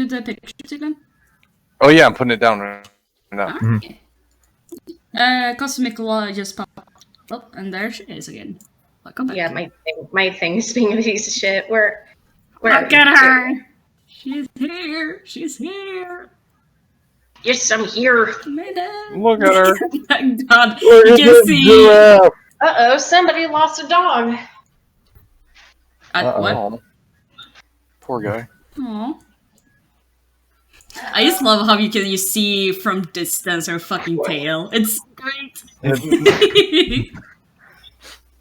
the picture again? Oh yeah, I'm putting it down right now. Okay. Cosmic Law just popped up, and there she is again. Welcome back. Yeah, my thing's being a piece of shit. Where Look at her! She's here! She's here! Yes, I'm here. Made it! Look at her. Oh my god, you can see... Uh-oh, somebody lost a dog. What? Oh, poor guy. Aww. I just love how you see from distance her fucking tail. It's great.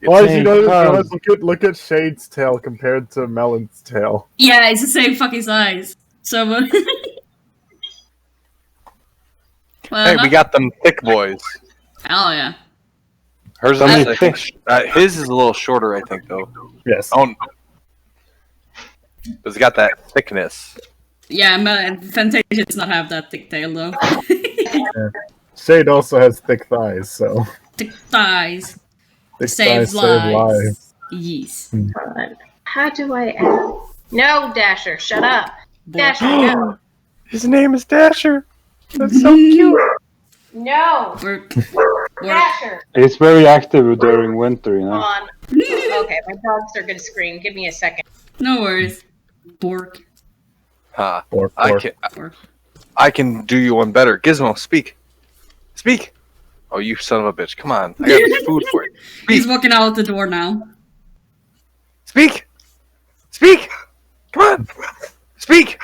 Well, you know, look at Shade's tail compared to Melon's tail. Yeah, it's the same fucking size. So, well, Hey, we got them thick boys. Hell yeah. Hers is, his is a little shorter, I think, though. Yes. Oh, it's got that thickness. Yeah, Fantasia does not have that thick tail, though. Yeah. Shade also has thick thighs, so... Thick thighs. Thick Saves thighs save lives. Yes. How do I add? No, Dasher, shut up. Dasher, no. His name is Dasher. That's so cute. No. Work. Dasher. It's very active during winter, you know. On. Okay, my dogs are gonna scream. Give me a second. No worries. Bork. Huh. Bork. I can do you one better. Gizmo, speak. Speak. Oh, you son of a bitch. Come on. I got food for you. Speak. He's walking out the door now. Speak. Speak. Come on. Speak.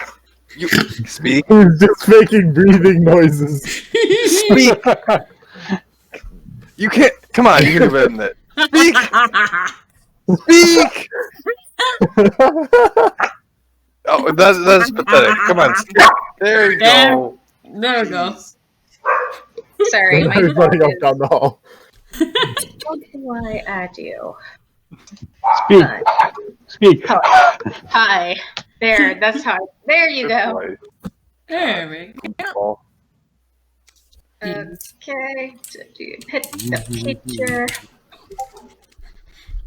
You speak. He's just making breathing noises. Speak. You can't. Come on. You can do better than that. Speak. Speak. Oh, that's pathetic. Come on. Speak. There you go. There we go. Sorry, my He's running up down the hall. How do I add you? Speak. Speak. Oh, hi. There, that's how. There you go. There we go. Okay. Hit the picture.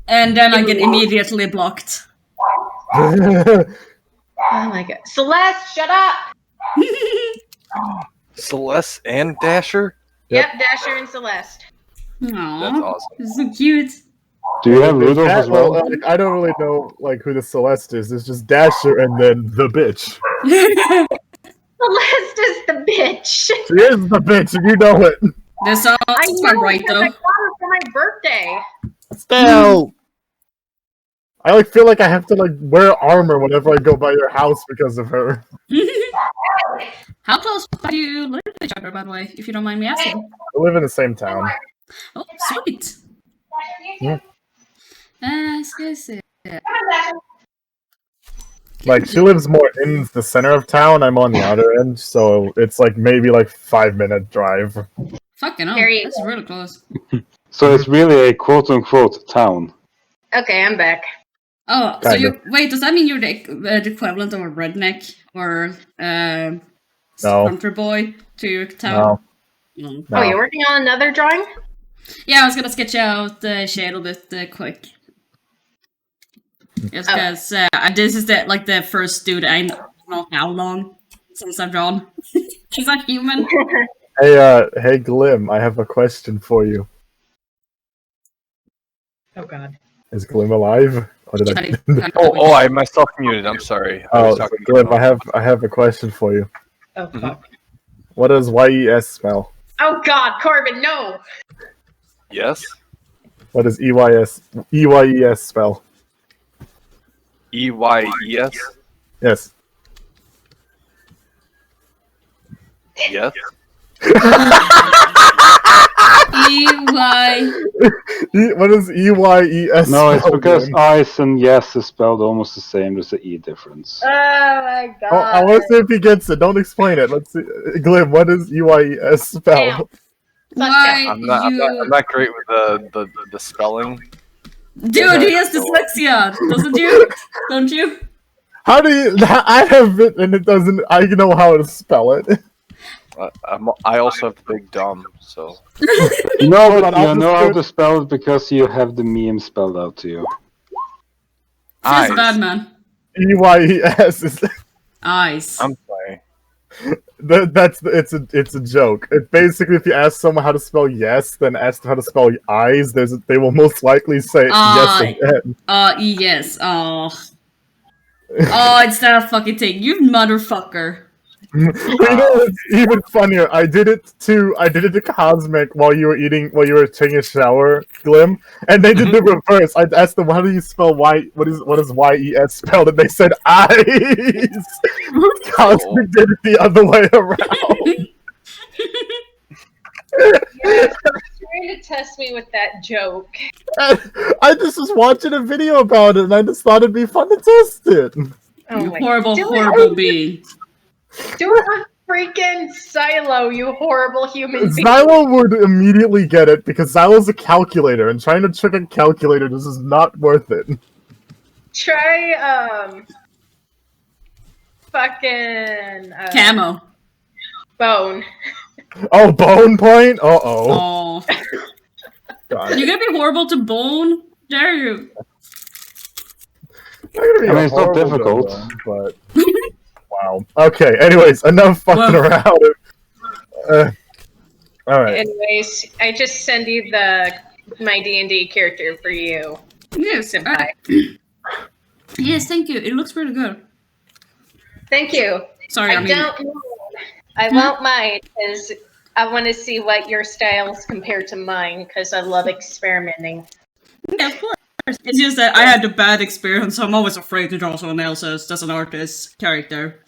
And then I get immediately blocked. Oh my god. Celeste, shut up! Celeste and Dasher? Yep, Dasher and Celeste. Aww. That's awesome. It's so cute. Do you have Rudolph as well? Like, I don't really know like who the Celeste is. It's just Dasher and then the bitch. Celeste is the bitch. She is the bitch, and you know it. This sounds not right, because though. I got her for my birthday. Still. I like feel like I have to like wear armor whenever I go by your house because of her. How close do you live to each other, by the way, if you don't mind me asking? We live in the same town. Oh, sweet. Yeah. Excuse me. Like she lives more in the center of town. I'm on the outer end, so it's like maybe like 5-minute drive. Fucking hell, Very that's really close. So it's really a quote-unquote town. Okay, I'm back. Oh, so Kind you wait? Does that mean you're the equivalent of a redneck or country boy to your town? No. Mm. Oh, you're working on another drawing? Yeah, I was gonna sketch out the shade a bit quick. Just because this is the first dude I don't know how long since I've drawn. He's not human. Hey Glim, I have a question for you. Oh god. Is Glim alive? Or did I... Oh, I myself muted. I'm sorry. I was talking Glim, I have a question for you. Oh fuck. What does YES spell? Oh god, Corbin, no! Yes. What does EYES spell? EYES? Yes. Yes. EY. What does EYES No, it's spell? because Glim? eyes and yes is spelled almost the same. There's an E difference. Oh my god. Oh, I want to see if he gets it. Don't explain it. Let's see. Glim, what does EYES spell? Why I'm not great with the spelling. Dude, he has dyslexia, doesn't you? Don't you? How do you... I have it and it doesn't... I know how to spell it. I also have the big dumb, so. No, Hold on, but I'll you know just how do it. to spell it because you have the meme spelled out to you. Feels bad, man. EYES is... Eyes. I'm sorry. It's a joke. It basically, if you ask someone how to spell yes, then ask them how to spell eyes, they will most likely say yes again. Yes. Oh, it's that fucking thing. You motherfucker. You know what's even funnier? I did it to Cosmic while you were taking a shower, Glim, and they did the reverse. I asked them, how do you spell Y? What is YES spelled? And they said eyes. Cosmic did it the other way around. Yes, trying to test me with that joke. I just was watching a video about it, and I just thought it'd be fun to test it. Oh You my horrible, God. horrible being. Do a freaking Silo, you horrible human being. Xylo would immediately get it because Xylo's a calculator, and trying to trick a calculator just is not worth it. Try, fucking, Camo. Bone. Oh, Bone Point? Uh-oh. Oh. God. You're gonna be horrible to Bone? Dare you? Not gonna be I mean, it's not horrible difficult. though, but wow. Okay. Anyways, enough fucking Whoa. around. All right. Anyways, I just send you my D&D character for you, Yes. Senpai. Yes, thank you. It looks pretty good. Thank you. Sorry, I I mean... don't know. I won't mind, because I want to see what your styles compare to mine, because I love experimenting. Yeah, of course. It's just that I had a bad experience, so I'm always afraid to draw someone else's as an artist character.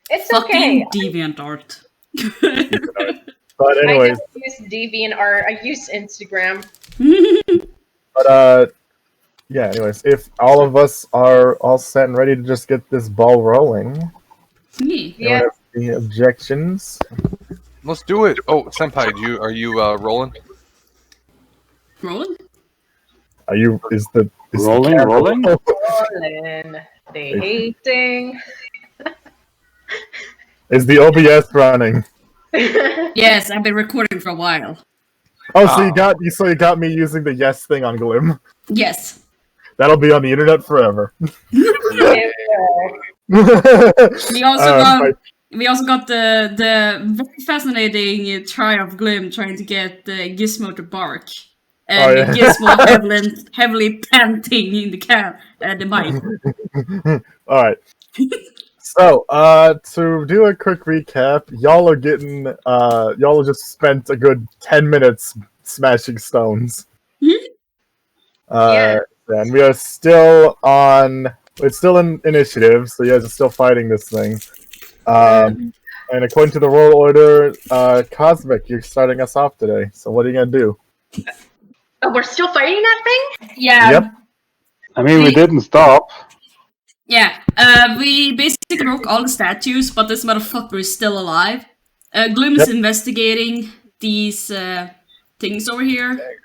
It's Fucking okay. deviant art. But I anyways, don't use DeviantArt. I use Instagram. but yeah. Anyways, if all of us are all set and ready to just get this ball rolling, Yeah. Yeah. any objections? Let's do it. Oh, Senpai, are you rolling? Rolling? Are you? Is the Rolling? Rolling. They hating. Is the OBS running? Yes, I've been recording for a while. Oh, so you got me using the yes thing on Glim. Yes. That'll be on the internet forever. We also got right. we also got the very fascinating try of Glim trying to get Gizmo to bark. And Oh, yeah. Gizmo heavily panting in the mic. All right. So, to do a quick recap, y'all just spent a good 10 minutes smashing stones. Yeah. And we are still it's still in initiative, so you guys are still fighting this thing. And according to the roll order, Cosmic, you're starting us off today. So what are you gonna do? Oh, we're still fighting that thing? Yeah. Yep. I mean, we didn't stop. Yeah. We basically broke all the statues, but this motherfucker is still alive. Glim's Yep. investigating these things over here.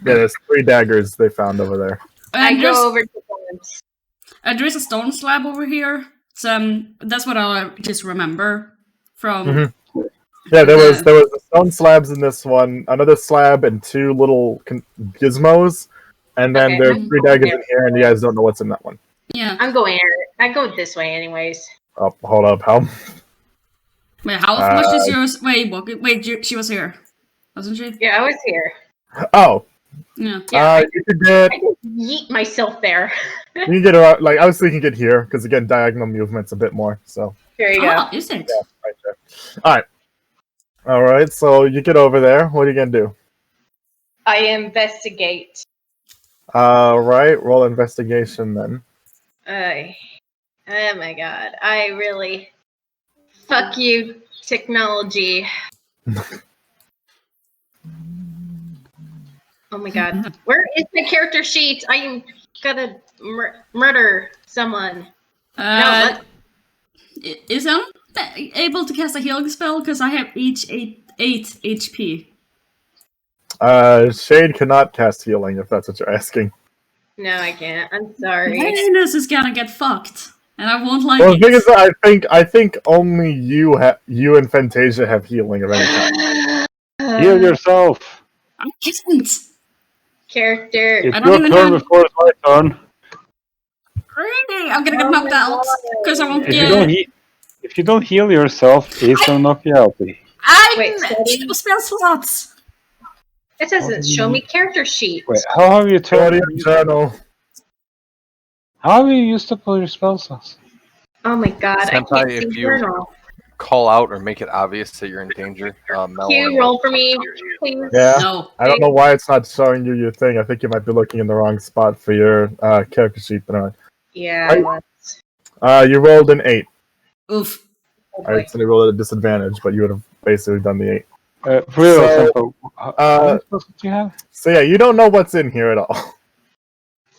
Yeah, there's 3 daggers they found over there. I And go over to Bones. there's a stone slab over here. So that's what I just remember from. Mhm. Yeah, there was the stone slabs in this one, another slab, and 2 little gizmos, and then Okay. there's 3 daggers in here, and you guys don't know what's in that one. Yeah. I'm going here. I go this way anyways. Oh, hold up, how? Wait, how much is yours? Wait, she was here, wasn't she? Yeah, I was here. Oh, Yeah. Yeah, you could get I just yeet myself there. you can get around. Like I was thinking, get here because again, diagonal movement's a bit more. So There you go. Oh, is it? yeah, right there. All right. So you get over there. What are you gonna do? I investigate. Right. Roll investigation then. Oh my god. I really. Fuck you, technology. Oh my god. Where is my character sheet? I am gonna murder someone. No, what? Is I'm able to cast a healing spell because I have each 8 HP. Shade cannot cast healing if that's what you're asking. No, I can't. I'm sorry. Venus is gonna get fucked, and I won't like Well, it. the thing is, I think only you and Fantasia have healing of any kind. Heal yourself. I can't. Character. It's I don't your even turn have- before it's my turn. Really? I'm gonna get knocked out because I won't If you get. don't If you don't heal yourself, he's gonna knock you out. I'm Wait, sorry. two spell slots. It doesn't show me character sheet. Wait, how have you Go to turned? your journal. How have you used up all your spell slots? Oh my god, I Senpai, can't if see you- journal. Call out or make it obvious that you're in danger. Can you roll for me, please? Yeah. No. I don't know why it's not showing you your thing. I think you might be looking in the wrong spot for your character sheet. But anyway. Yeah. You rolled an 8. Oof. Oh I boy. accidentally rolled at a disadvantage, but you would have basically done the 8. For real, So, Senpai, how many spells do you have? So yeah, you don't know what's in here at all.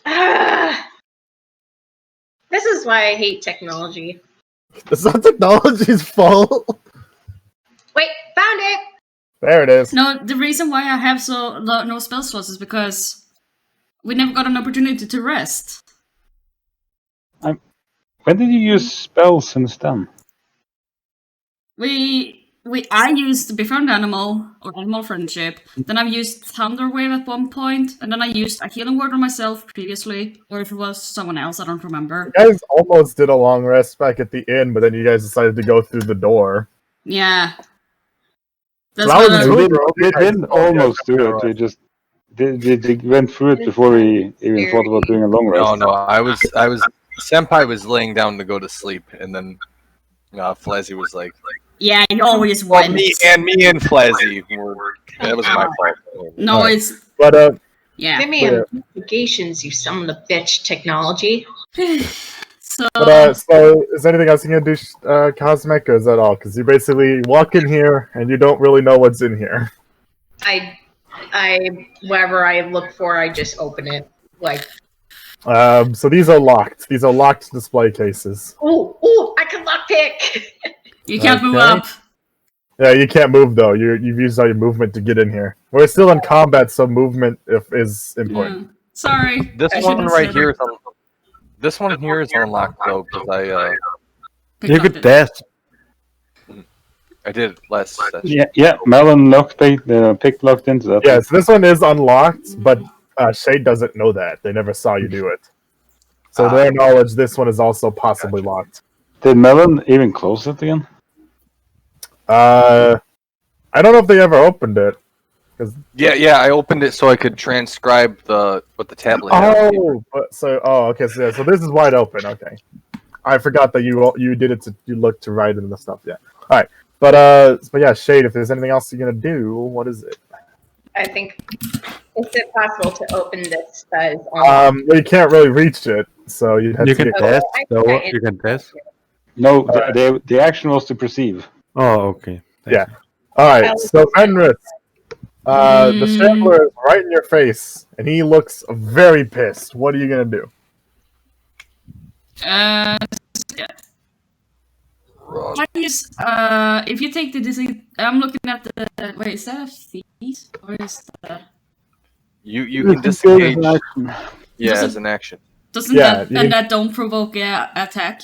Ah. This is why I hate technology. It's not technology's fault. Wait, found it! There it is. No, the reason why I have no spell slots is because we never got an opportunity to rest. When did you use spells since then? I used Befriend Animal or Animal Friendship. Then I've used Thunder Wave at one point, and then I used a healing word on myself previously, or if it was someone else, I don't remember. You guys almost did a long rest back at the inn, but then you guys decided to go through the door. Yeah. So That's I was what I- in- We didn't almost do it. We just went through it before we even thought about doing a long rest. No, I was. Senpai was laying down to go to sleep, and then Flazzy was like, Yeah, you always "Well, win. me and Flazzy were. That was my fault." No, Alright. it's But yeah. Give me investigations, you son of a bitch, technology. So so is there anything else you can do, Cosmic, or is that all? Because you basically walk in here and you don't really know what's in here. I whatever I look for, I just open it. Like, So these are locked. These are locked display cases. ooh, I can lockpick! you can't move Okay. up. Yeah, you can't move though. You've used all your movement to get in here. We're still in combat, so movement is important. Yeah. Sorry. This I one shouldn't right have here is this one here is unlocked though because picked You up could it. dash. I did it last session. Yeah, Melon pick locked into that. Yes, this one is unlocked, but Shade doesn't know that. They never saw you do it. So to their knowledge, this one is also possibly locked. Did Melon even close it again? I don't know if they ever opened it. Yeah. I opened it so I could transcribe what the tablet had. Okay. So this is wide open. Okay, I forgot that you did it. You looked to right and the stuff. Yeah. All right. But yeah, Shade. If there's anything else you're gonna do, what is it? I think, is it possible to open this that is on? Well, you can't really reach it, so you have You to can get. dash. I No, think I- you can dash. No, Alright. the action was to perceive. Oh, okay. Yeah. All right. So Fenris, the Shambler is right in your face, and he looks very pissed. What are you gonna do? Yeah. Why is if you take the I'm looking at the wait, is that a feat or is that You can disengage. Yeah, Does as an action. doesn't Yeah, that you- and that don't provoke a attack?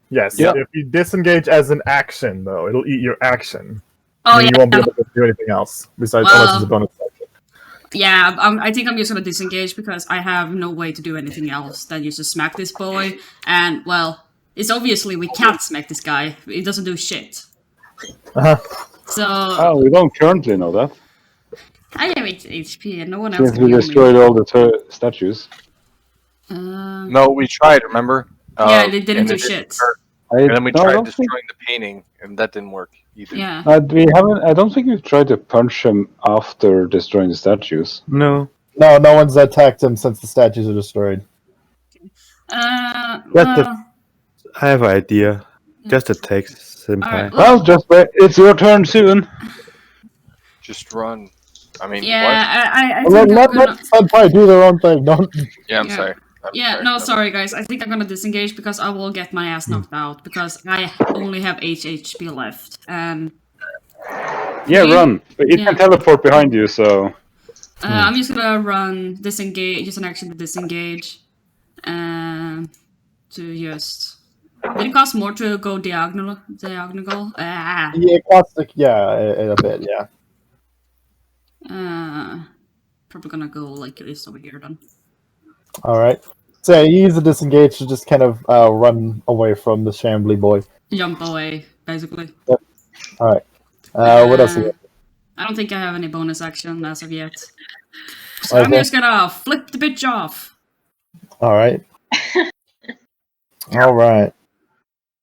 Yes. Yeah. If you disengage as an action, though, it'll eat your action. Oh You yeah, won't be able to do anything else besides Well- unless it's a bonus action. yeah. I think I'm just gonna disengage because I have no way to do anything else than just to smack this boy. And well, it's obviously we can't smack this guy. He doesn't do shit. Uh-huh. So Oh, we don't currently know that I have 8 HP and no one else since can we heal destroyed me. all the statues. No, we tried. Remember? Yeah, they didn't and do it shit. work. I And then we no, I tried don't destroying think- the painting, and that didn't work either. Yeah. we haven't. I don't think we've tried to punch him after destroying the statues. No. No, no one's attacked him since the statues are destroyed. That's Well, I have an idea. Just attack Senpai. Alright, Well, just wait. It's your turn soon. Just run. I mean, yeah, I Let think I'm gonna. Senpai do their own thing. Don't. what? Yeah, I'm Yeah. sorry. Yeah, no, sorry guys. I think I'm gonna disengage because I will get my ass knocked out because I only have 8 HP left. And Yeah, You- run. It yeah. can teleport behind you, so I'm just gonna run, disengage, use an action to disengage. To just. Did it cost more to go diagonal? Ah. Yeah, caustic. Yeah, a bit. Yeah. Probably gonna go like this over here then. All right. So you use the disengage to just kind of run away from the shambly boy. Jump away, basically. All right. What else? I don't think I have any bonus action as of yet. So I'm Okay. just gonna flip the bitch off. All right. All right.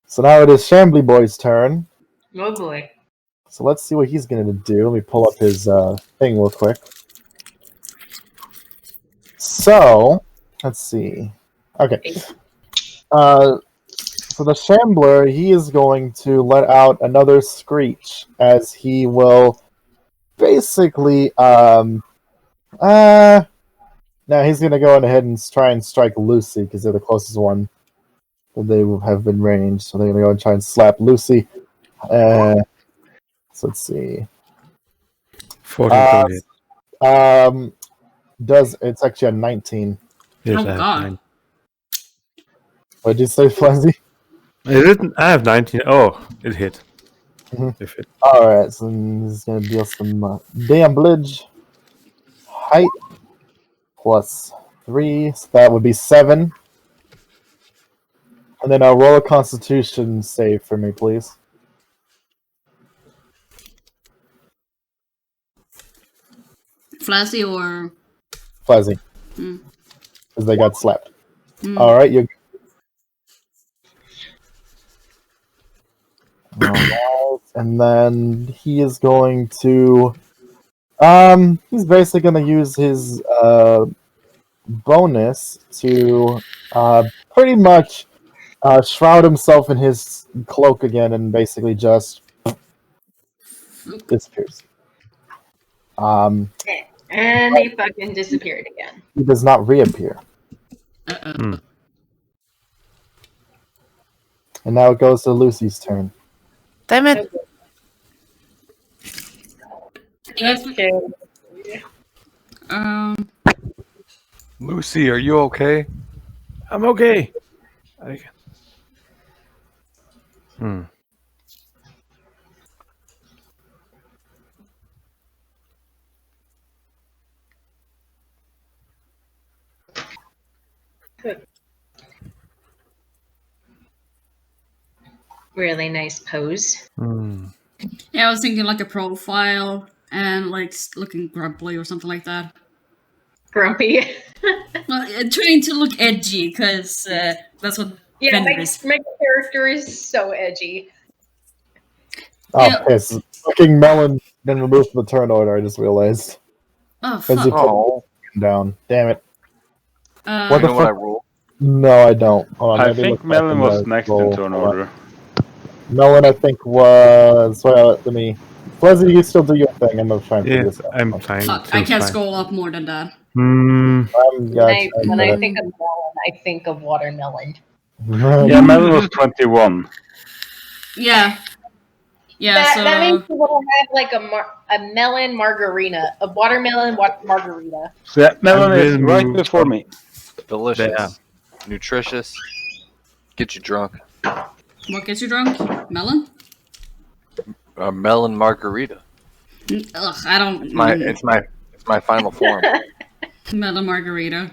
So now it is Shambly Boy's turn. Oh boy. So let's see what he's going to do. Let me pull up his thing real quick. So, let's see. Okay. So the Shambler, he is going to let out another screech as he will basically, now he's going to go ahead and try and strike Lucy because they're the closest one. They have been ranged, so they're going to go and try and slap Lucy. So let's see. 14 to hit. It's actually a 19. Yes, Oh, I have God. 9. What did you say, Flenzy? I have 19. Oh, it hit. Mhm. It hit. Alright, so this is going to deal some damage. Height plus 3, so that would be 7. And then I'll roll a Constitution save for me, please. Flashy or... Fuzzy. Hmm. Because they got slapped. Hmm. Alright, you're... Alright, and then he is going to... he's basically going to use his bonus to pretty much shroud himself in his cloak again and basically just disappears. And he fucking disappeared again. He does not reappear. Uh-oh. And now it goes to Lucy's turn. Damn it! Okay. Lucy, are you okay? I'm okay. Really nice pose. Yeah, I was thinking like a profile and like looking grumpy or something like that. Grumpy. Well, trying to look edgy because that's what Yeah, Bender is. my character is so edgy. Oh, Yeah. piss. Fucking Melon been removed from the turn order, I just realized. Oh, As he fuck. Oh, put down. Damn it. Uh, What you the know what I fuck? roll? No, I don't. Hold on, I let me think look back Melon in was the next roll. in turn Hold on. order. Melon, I think, was... Well, let me... Fuzzy, you still do your thing. I'm gonna try and figure Yeah, this out. I'm fine. fuck, so I can't fine. scroll up more than that. When I Gotcha. think of melon, I think of watermelon. Yeah, Melon was 21. Yeah. Yeah, That means so... you will have like a melon margarita, a watermelon margarita. So yeah, Melon I is will right move before up. me. Delicious. There. Nutritious. Get you drunk. What gets you drunk? Melon? A melon margarita. Ugh, I don't... It's my final form. Melon margarita.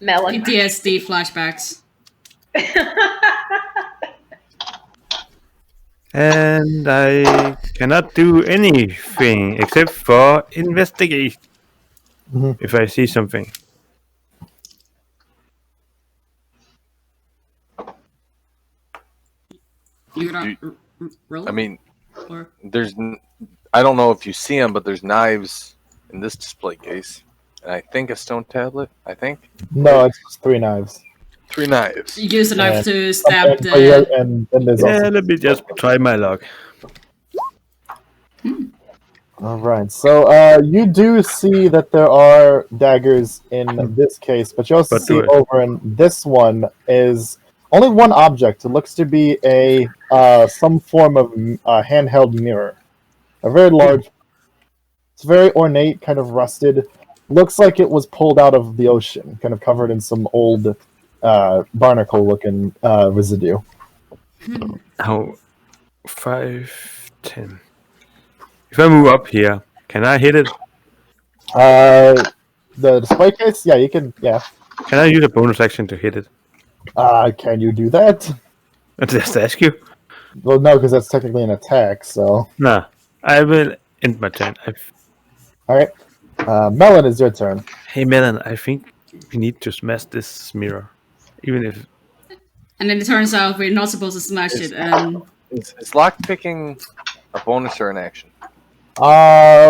Melon. PTSD flashbacks. And I cannot do anything except for investigate. Mhm. If I see something. You're not... Really? I mean, Or... I don't know if you see them, but there's knives in this display case. And I think a stone tablet. I think No, it's just 3 knives. 3 knives. You use a knife And- to stab And the... then there's Yeah, also... let me just try my luck. Alright, so you do see that there are daggers in this case, but you also But see do it. over in this one is only one object. It looks to be a some form of handheld mirror. A very large... It's very ornate, kind of rusted. Looks like it was pulled out of the ocean, kind of covered in some old barnacle-looking residue. Oh, 5, 10. If I move up here, can I hit it? The display case? Yeah, you can... Yeah. Can I use a bonus action to hit it? Can you do that? I just ask you. Well, no, because that's technically an attack. So, Nah, I will end my turn. all right. Melon, is your turn. Hey, Melon, I think we need to smash this mirror. Even if... And then it turns out we're not supposed to smash it, and Is lockpicking a bonus or an action? I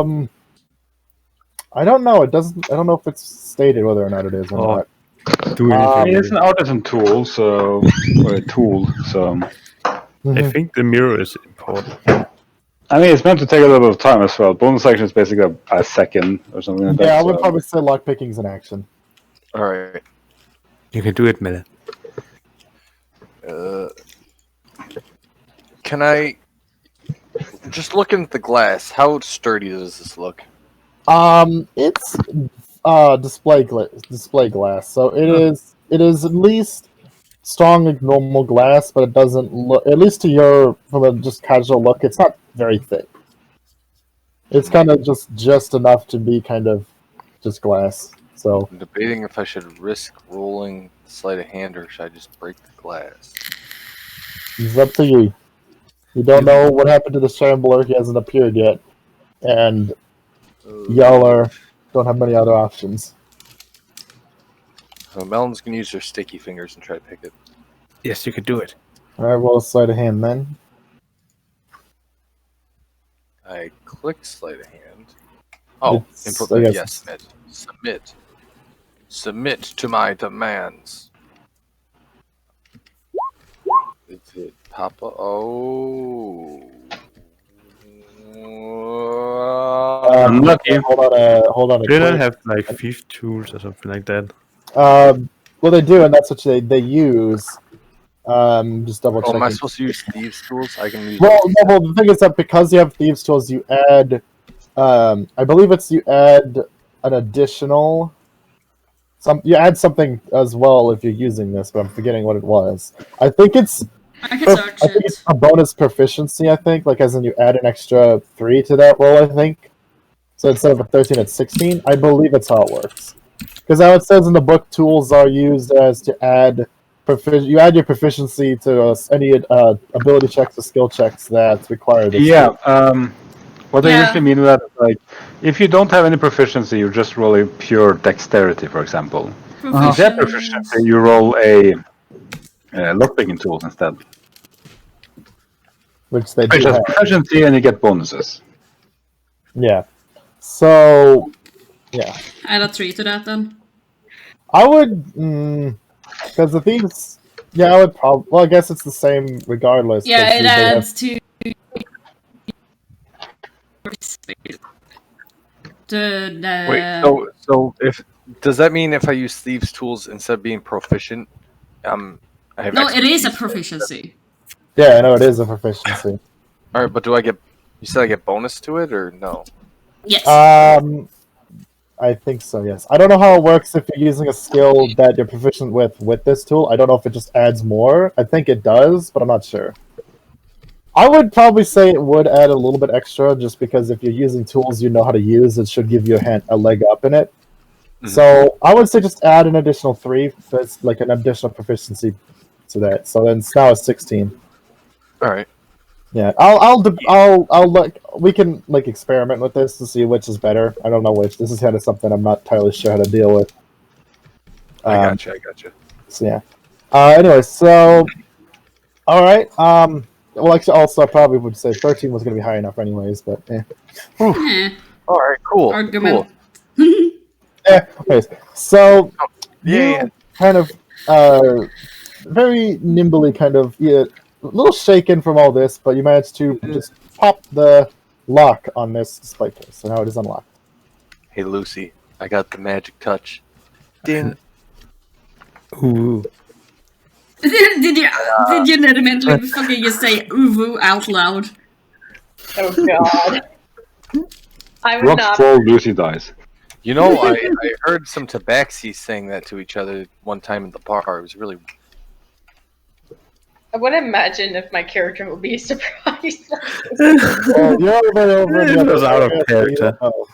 don't know. It doesn't. I don't know if it's stated whether or not it is or Oh. not. do I anything. mean, it's an artisan tool, so or a tool. So I think the mirror is important. I mean, it's meant to take a little bit of time as well. Bonus action is basically a second or something like that. Yeah, I would so- probably say lockpicking's an action. All right. You can do it, Melon. Can I just looking at the glass? How sturdy does this look? It's display glass, so it is. It is at least strong like normal glass, but it doesn't look. At least to your from a just casual look, it's not very thick. It's kind of just enough to be kind of just glass. So I'm debating if I should risk rolling sleight of hand or should I just break the glass. it's up to you. You don't know what happened to the Shambler. He hasn't appeared yet, and y'all don't have many other options. So Melon's gonna use her sticky fingers and try to pick it. Yes, you can do it. All right, roll a sleight of hand then. I click sleight of hand. Oh, It's- input. I guess Yes, submit. Submit to my demands. Is it Papa? Oh. Unlucky. Hold on. Do they have like thief tools or something like that? Well, they do, and that's what they use. Just double Oh, checking. am I supposed to use thieves' tools? I can use. Well, no, well, the thing is that because you have thieves tools, you add. I believe you add an additional. You add something as well if you're using this, but I'm forgetting what it was. I think it's. I can search I think it's it. a bonus proficiency. I think, like as in you add an extra 3 to that roll. I think. So instead of a 13, it's 16. I believe that's how it works. Because how it says in the book, tools are used as to add. You add your proficiency to any ability checks or skill checks that require this. Yeah. What I Yeah. usually mean with that is like, if you don't have any proficiency, you just roll a pure dexterity, for example. If you have proficiency, you roll a lockpicking tool instead. Which they Which do has have. proficiency and you get bonuses. Yeah. So, yeah. Add a 3 to that then. I would, because the thieves, yeah, I would probably, well, I guess it's the same regardless. Yeah, because it they have- adds to the Wait, so if does that mean if I use thieves' tools instead of being proficient, I have no, it is a expertise? proficiency. Yeah, I know it is a proficiency. All right, but do I get? You said I get bonus to it or no? Yes. I think so, yes. I don't know how it works if you're using a skill that you're proficient with this tool. I don't know if it just adds more. I think it does, but I'm not sure. I would probably say it would add a little bit extra, just because if you're using tools you know how to use, it should give you a leg up in it. Mhm. So I would say just add an additional 3. That's like an additional proficiency to that. So then it's now a 16. All right. Yeah, I'll look. We can like experiment with this to see which is better. I don't know which. This is kind of something I'm not entirely sure how to deal with. I gotcha. So yeah. Anyway, so all right. Well, actually, also I probably would say 13 was going to be high enough, anyways. But yeah. Eh, All right. Cool. argument. Yeah. Anyways, so Yeah. you kind of very nimbly, kind of a little shaken from all this, but you managed to just pop the lock on this display case, so now it is unlocked. Hey Lucy, I got the magic touch. Din. Ooh. did you legitimately fucking just say "ooh" out loud? Oh god. I would Rock not. fall, Lucy dies. You know, I heard some tabaxi saying that to each other one time in the bar. It was really. I would imagine if my character would be surprised. Well, you're over It the other was out of area, so you character. don't know.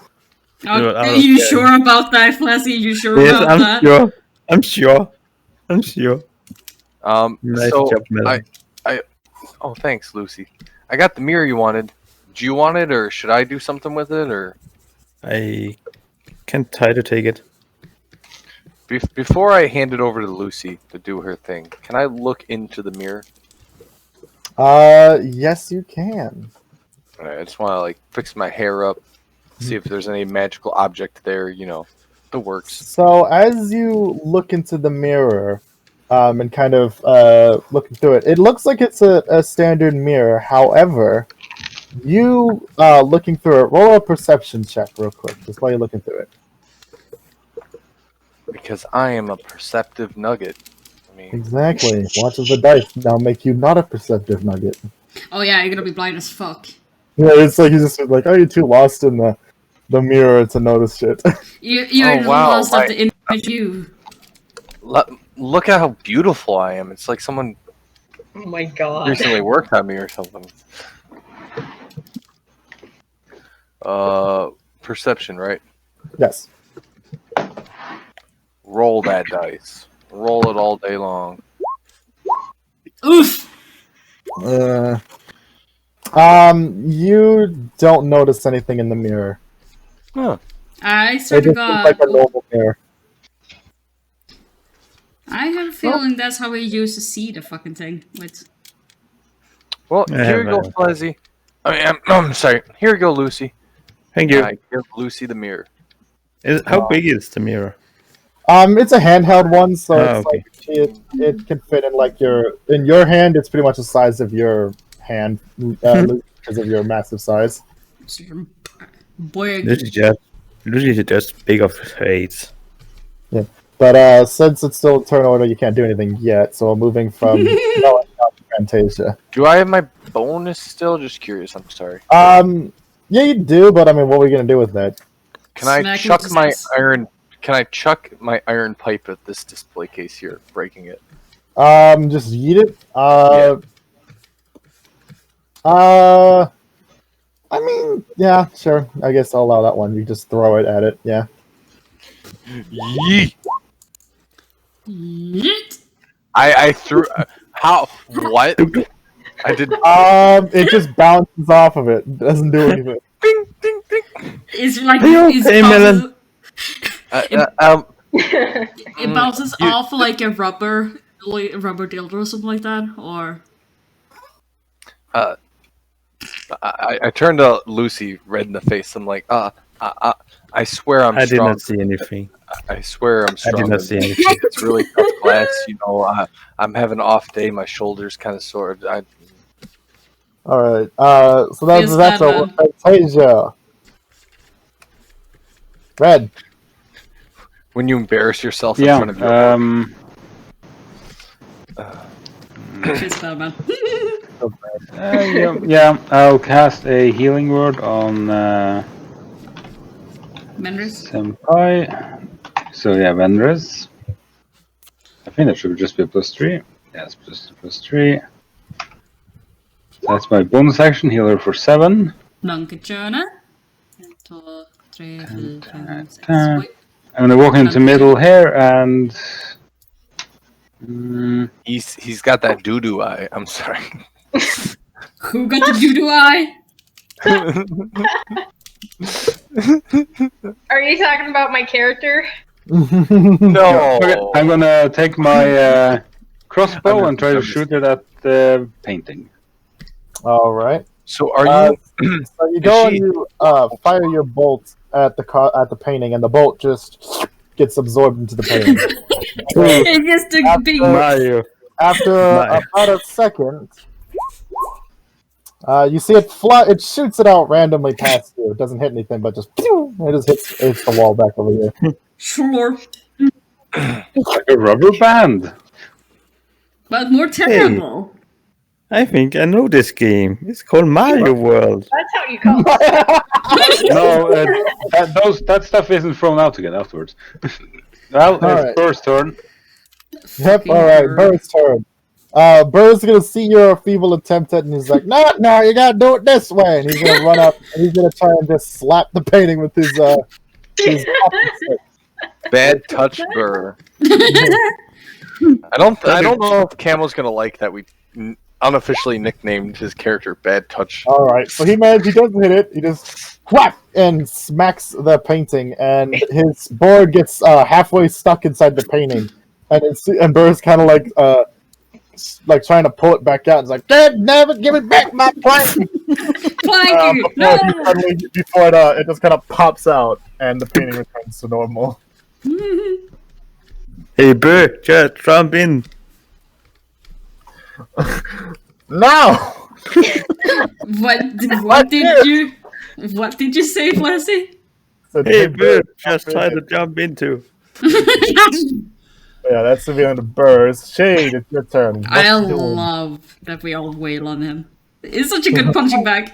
You're out Are of you character. sure about that, Flashy? You sure Yes, about I'm that? sure. I'm sure. Nice So job, Melon. oh, thanks, Lucy. I got the mirror you wanted. Do you want it, or should I do something with it, or? I can try to take it. Before I hand it over to Lucy to do her thing, can I look into the mirror? Yes, you can. Alright, I just want to like fix my hair up, see if there's any magical object there. You know, the works. So as you look into the mirror, and kind of looking through it, it looks like it's a standard mirror. However, you looking through it, roll a perception check real quick, just while you're looking through it. Because I am a perceptive nugget. I mean, Exactly. Watch as the dice now make you not a perceptive nugget. Oh yeah, you're gonna be blind as fuck. Yeah, it's like you just like, are you too lost in the mirror to notice shit? You're wow, lost of the image you. look at how beautiful I am. It's like someone Oh my god. recently worked on me or something. Perception, right? Yes. Roll that dice. Roll it all day long. Oof. You don't notice anything in the mirror. Huh. I It sort of just looks like got. a normal mirror. I have a feeling that's how we used to see the fucking thing. Wait. Well, I here you have go, Flezzy. I mean, I'm sorry. Here you go, Lucy. Thank you. I give Lucy the mirror. How big is the mirror? It's a handheld one, so Ah, it's okay. like it can fit in like in your hand. It's pretty much the size of your hand because of your massive size. Boy, This is just big of AIDS. But since it's still turn order, you can't do anything yet. So moving from no, not Fantasia. Do I have my bonus still? Just curious. I'm sorry. Yeah, you do, but I mean, what are we gonna do with that? Can I Smack chuck with my his ass. iron? Can I chuck my iron pipe at this display case here, breaking it? Just yeet it. I mean, yeah, sure. I guess I'll allow that one. You just throw it at it. Yeah. Yeet! Yeet. I threw. How? What? I did. It just bounces off of it. It doesn't do anything. Ding, ding, ding. It's like Are you it's okay, bounces, Melon? it bounces you- off like a rubber dildo or something like that, or I turned to Lucy red in the face. I'm like, I swear I'm I did strong. not see anything. I swear I'm I strong. did not see anything. It's really tough class, you know. I'm having an off day. My shoulders kind of sore. All right. So Feels that's bad, a Fantasia. Red. When you embarrass yourself in Yeah. front of your Feels bad, man. Yeah. I'll cast a healing word on Menris. Senpai. So yeah, Venres. I think that should just be a +3. Yes, +3. That's my bonus action, healer for 7. Nankachana. 1, 2, 3, 4, 5, 6. Wait. I'm gonna walk into middle here and he's got that doo doo eye. I'm sorry. Who got the doo-doo eye? Are you talking about my character? No. Okay, I'm gonna take my crossbow and try to I'm just- shoot it at the painting. All right. So are you? So you go and she- you fire your bolt at the painting, and the bolt just gets absorbed into the painting. It gets the big. Mario. After Nice. about a second, you see it fly. It shoots it out randomly past you. It doesn't hit anything, but just pew, it just hits the wall back over here. Sure. Like a rubber band. But more terrible. I think I know this game. It's called Mario World. That's how you call it. No, that stuff isn't thrown out again afterwards. Well, it's Alright. Burr's turn. Yep. All right. Bird's turn. Bird's gonna see your feeble attempt at, it, and he's like, "No, no, you gotta do it this way." And he's gonna run up and he's gonna try and just slap the painting with his walking stick. Bad touch burr. I don't know if Camo's gonna like that we unofficially nicknamed his character Bad Touch. All right, so he doesn't hit it. He just whack and smacks the painting, and his board gets halfway stuck inside the painting, and Burr's kind of like trying to pull it back out. It's like, Dad, never give it back, my plank. Planky! No! Before it just kind of pops out, and the painting returns to normal. Hey, Burr, just jump in. No. What did you say, Flashy? So Hey, Burr, Burr, just try to jump into. Yeah, that's the end of Burr's. Shade, it's your turn. What I you doing? love that we all wail on him. It's such a good punching bag.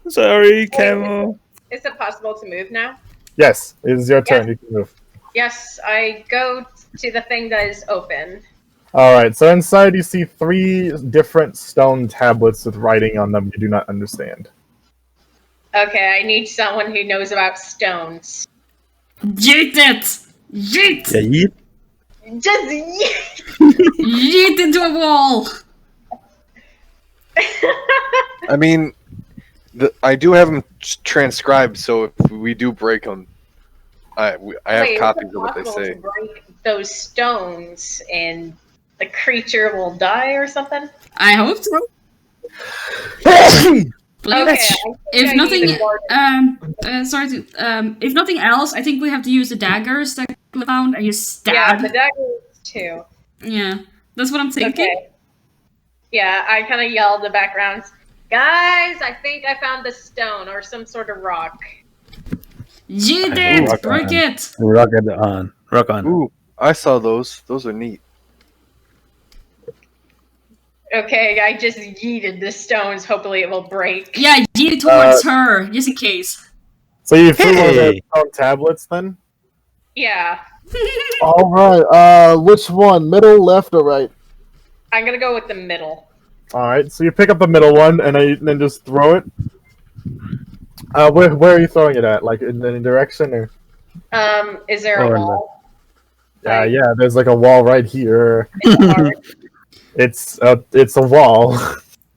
Sorry, Camo. Is it possible to move now? Yes, it is your turn. You can move. Yes, I go to the thing that is open. All right, so inside you see 3 different stone tablets with writing on them you do not understand. Okay, I need someone who knows about stones. Yeet it! Yeet! Yeah, yeet. Just Yeet into a wall! I mean, I do have them transcribed, so if we do break them, I have Wait, copies is it of what they possible say. to break those stones and the creature will die or something? I hope so. Okay, If nothing, if nothing else, I think we have to use the daggers that we found and just stab. yeah, the daggers too. Yeah, that's what I'm thinking. Okay. Yeah, I kind of yelled in the background, guys, I think I found the stone or some sort of rock. Yeet Ooh, it! Break it! Rock it on. Rock on. Ooh, I saw those. Those are neat. Okay, I just yeeted the stones. Hopefully it will break. Yeah, yeet it towards her, just in case. So you threw one of the Hey! stone tablets then? Yeah, All right, which one? Middle, left, or right? I'm gonna go with the middle. All right, so you pick up the middle one and then just throw it. Where are you throwing it at? Like in any direction or? Is there a Or wall? Yeah, there's like a wall right here. It's hard. It's a wall.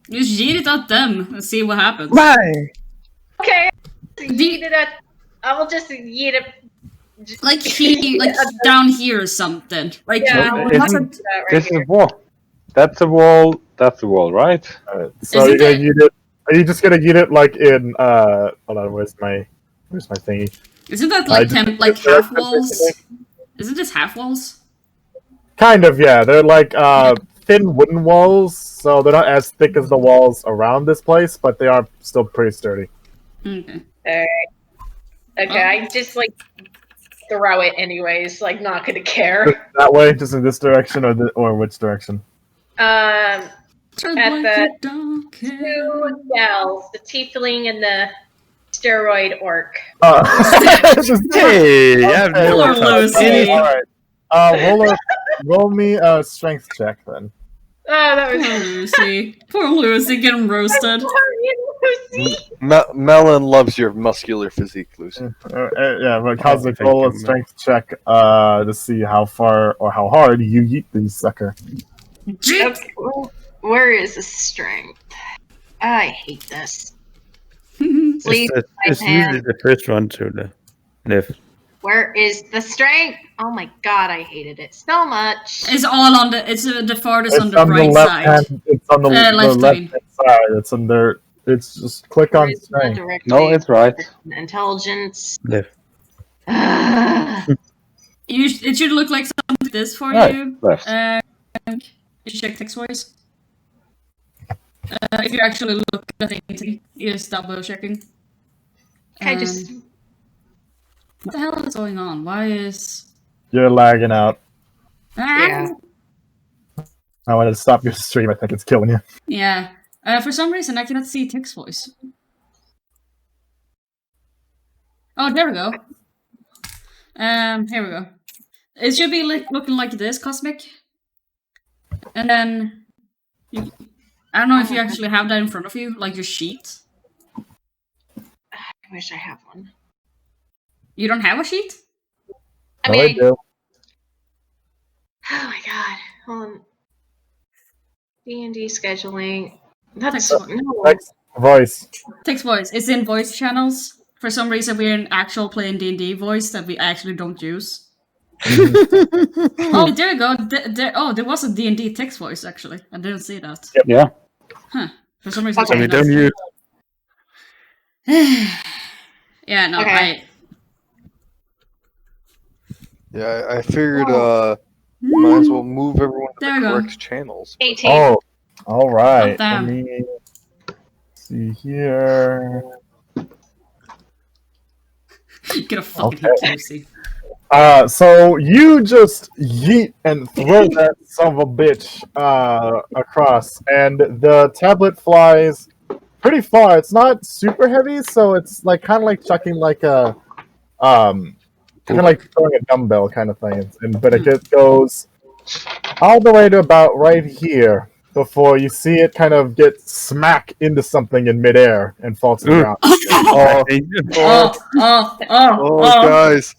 Just yeet it at them and see what happens. Bye! Okay, yeet it at. I will just yeet it. Like like down here or something. Like Yeah, not isn't- that right This here. is wall. That's a wall. That's a wall, right? Alright, so Isn't you're gonna it- eat it. Are you just gonna eat it like in hold on, where's my thingy? Isn't that I like just- like half walls? Isn't this half walls? Kind of, yeah. They're like thin wooden walls, so they're not as thick as the walls around this place, but they are still pretty sturdy. Okay. Alright. Okay, I just like throw it anyways. Like not gonna care. That way, just in this direction, or which direction? Turn At like the you don't care. 2 gals, the tiefling and the steroid orc. Hey! Yeah, Okay, Poor Lucy. Alright. Roll me a strength check then. Oh, that Poor was Lucy. Poor Lucy getting roasted. Lucy. Melon loves your muscular physique, Lucy. Yeah, but Cosmic, thank roll you, a man. strength check to see how far or how hard you yeet these sucker. Yeet! Okay, where is the strength? I hate this. Please, It's usually the first one to the left. where is the strength? Oh my god, I hated it so much. It's all on the. It's the farthest It's on the on the right left side. hand. It's on the Left, I left mean. hand side. It's under. It's just click on Charisma strength. directly, No, it's right. Intelligence. Left. It should look like something like this for Right, you. left. You check text voice. If you actually look at the thing, you're just double checking. I just What the hell is going on? Why is You're lagging out. Yeah. I wanted to stop your stream. I think it's killing you. Yeah. For some reason, I cannot see text voice. Oh, there we go. Here we go. It should be looking like this, Cosmic. And then, I don't know if you actually have that in front of you, like your sheet. I wish I have one. You don't have a sheet? I No, I mean, do. oh my god. D&D scheduling. That's Text, no. Text voice. text voice. It's in voice channels. For some reason, we're in actual playing D&D voice that we actually don't use. Oh, there we go. There was a D&D text voice, actually. I didn't see that. Yeah. Huh. For some reason, Okay. So we it don't does. use. Yeah, no, Okay. Yeah, I figured might as well move everyone to There the we go. correct channels. 18. Oh, all right. Let damn. me see here. Get a fucking Okay. hit, Lucy. So you just yeet and throw that son of a bitch across, and the tablet flies pretty far. It's not super heavy, so it's like kind of like chucking like a kind of like throwing a dumbbell kind of thing. But it just goes all the way to about right here before you see it kind of get smack into something in midair and fall to the ground. Guys,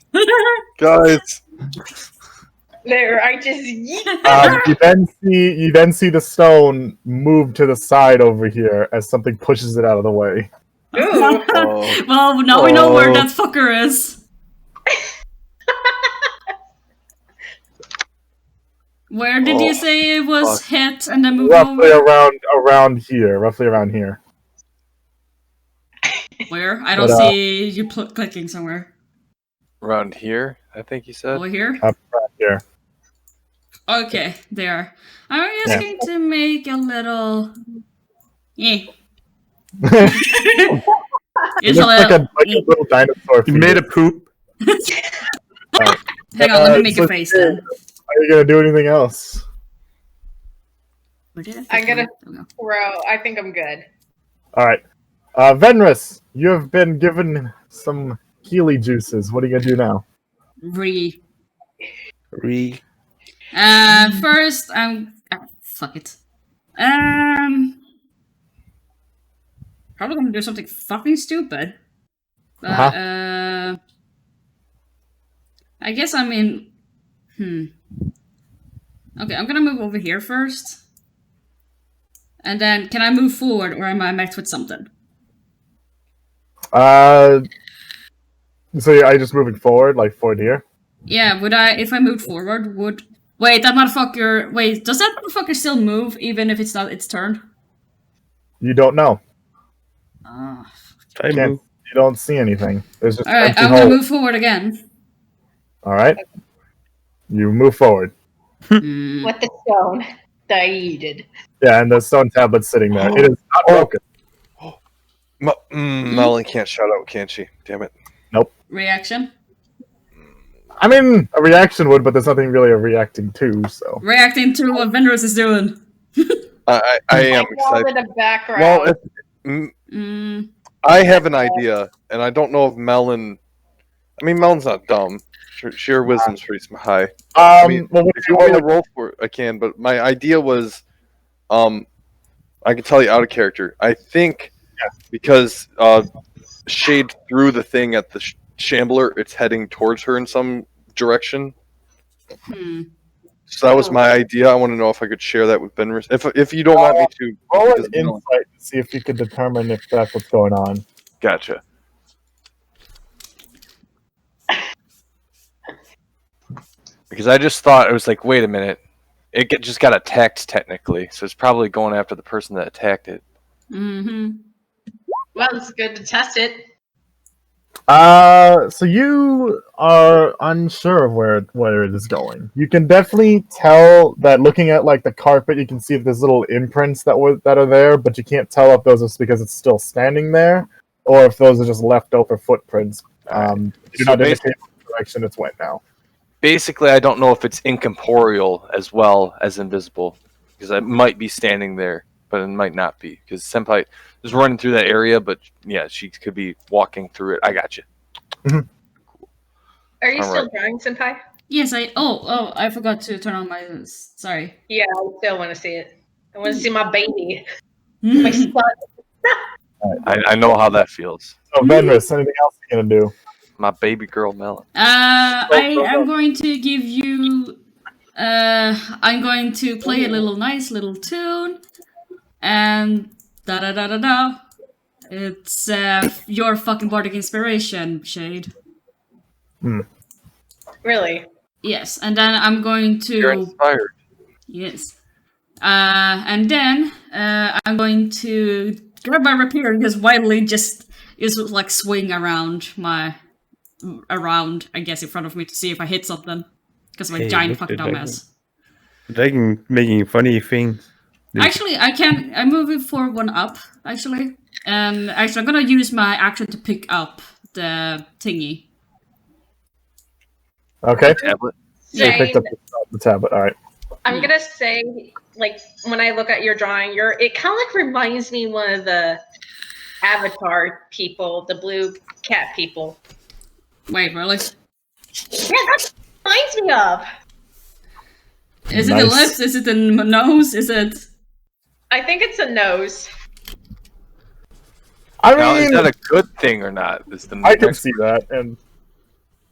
guys. There, I just yeet. You then see the stone move to the side over here as something pushes it out of the way. Ooh. Well, now we know where that fucker is. Where did you say it was hit and then moved Roughly over? around here. Roughly around here. Where? I don't But, see you clicking somewhere. Around here, I think you said. Over here? Up right here. Okay, there. I'm just going to make a little... Yeah. It looks like a little dinosaur. You made a poop. Hang on, let me make a face then. Are you gonna do anything else? Where did I I'm gonna Oh, no. throw. I think I'm good. All right, Venrus, you have been given some Healy juices. What are you gonna do now? First, fuck it. Probably gonna do something fucking stupid. But, I guess I'm in... Okay, I'm gonna move over here first. And then, can I move forward, or am I met with something? So are you just moving forward, like forward here? Yeah, would I... If I moved forward, would... Wait, that motherfucker... Wait, does that motherfucker still move, even if it's not its turn? You don't know. I move. You don't see anything. There's just Alright, empty I'm gonna hole. move forward again. All right, you move forward. With the stone that I yeeted. Yeah, and the stone tablet's sitting there. It is not broken. Melon can't shout out, can she? Damn it. Reaction? I mean, a reaction would, but there's nothing really a reacting to. So Reacting to what Venrus is doing. I am called excited. it a background. Well, I have an idea, and I don't know if Melon. I mean, Melon's not dumb. Sheer wisdom's pretty high. I mean, well, what if you want me to roll for it, I can. But my idea was, I can tell you out of character. I think because shade through the thing at the shambler, it's heading towards her in some direction. So that was my idea. I want to know if I could share that with Benris. If you don't want me to, roll because an insight to see if you can determine if that's what's going on. Gotcha. Because I just thought, it was like, wait a minute. Just got attacked technically, so it's probably going after the person that attacked it. Well, it's good to test it. So you are unsure of where it is going. You can definitely tell that looking at like the carpet, you can see that there's little imprints that are there, but you can't tell if those are because it's still standing there, or if those are just leftover footprints. You do not indicate what direction it's went now. Basically, I don't know if it's incorporeal as well as invisible, because it might be standing there, but it might not be, because Senpai is running through that area, but yeah, she could be walking through it. I got you. Are you All still right. drawing, Senpai? Yes, I forgot to turn on my... Sorry. Yeah, I still want to see it. I want to see my baby. My son. I know how that feels. So Venrus, anything else you're gonna do? My baby girl melon. I am going to give you. I'm going to play a nice little tune, and da da da da da. It's your fucking bardic inspiration, Shade. Really? Yes, and then I'm going to. You're inspired. Yes. And then I'm going to grab my rapier and just wildly just like swing around I guess, in front of me to see if I hit something. Because I'm a Hey, giant look fucking at that. dumbass. Dragon making funny things. Actually, I'm moving for one up, actually. And actually, I'm gonna use my action to pick up the thingy. Okay. Tablet. So you picked up the tablet. All right. I'm gonna say, like, when I look at your drawing, it kind of like reminds me one of the Avatar people, the blue cat people. Wait, really? Yeah, that's what it reminds me of. Is it the lips? Is it the nose? Is it? I think it's a nose. I Now, is mean, that a good thing or not? Is the I can next- see that, and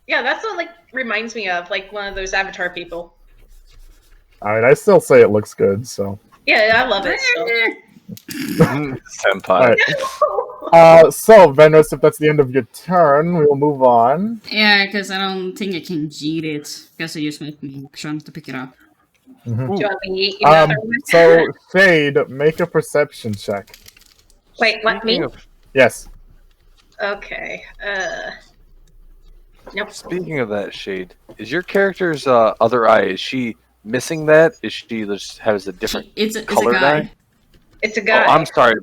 Yeah, that's what like reminds me of, like one of those Avatar people. all right, I still say it looks good. So, Yeah, I love it still. Senpai. all right. So Venus, if that's the end of your turn, we will move on. Yeah, because I don't think I can cheat it. Because I use my action to pick it up. Do you want me to eat another one? So Shade, make a perception check. Wait, what, me? Speaking of- Yes. Okay. Nope. Speaking of that, Shade, is your character's other eye? Is she missing that? Is she just has a different It's a colored guy. eye? It's a Oh, guy. I'm sorry.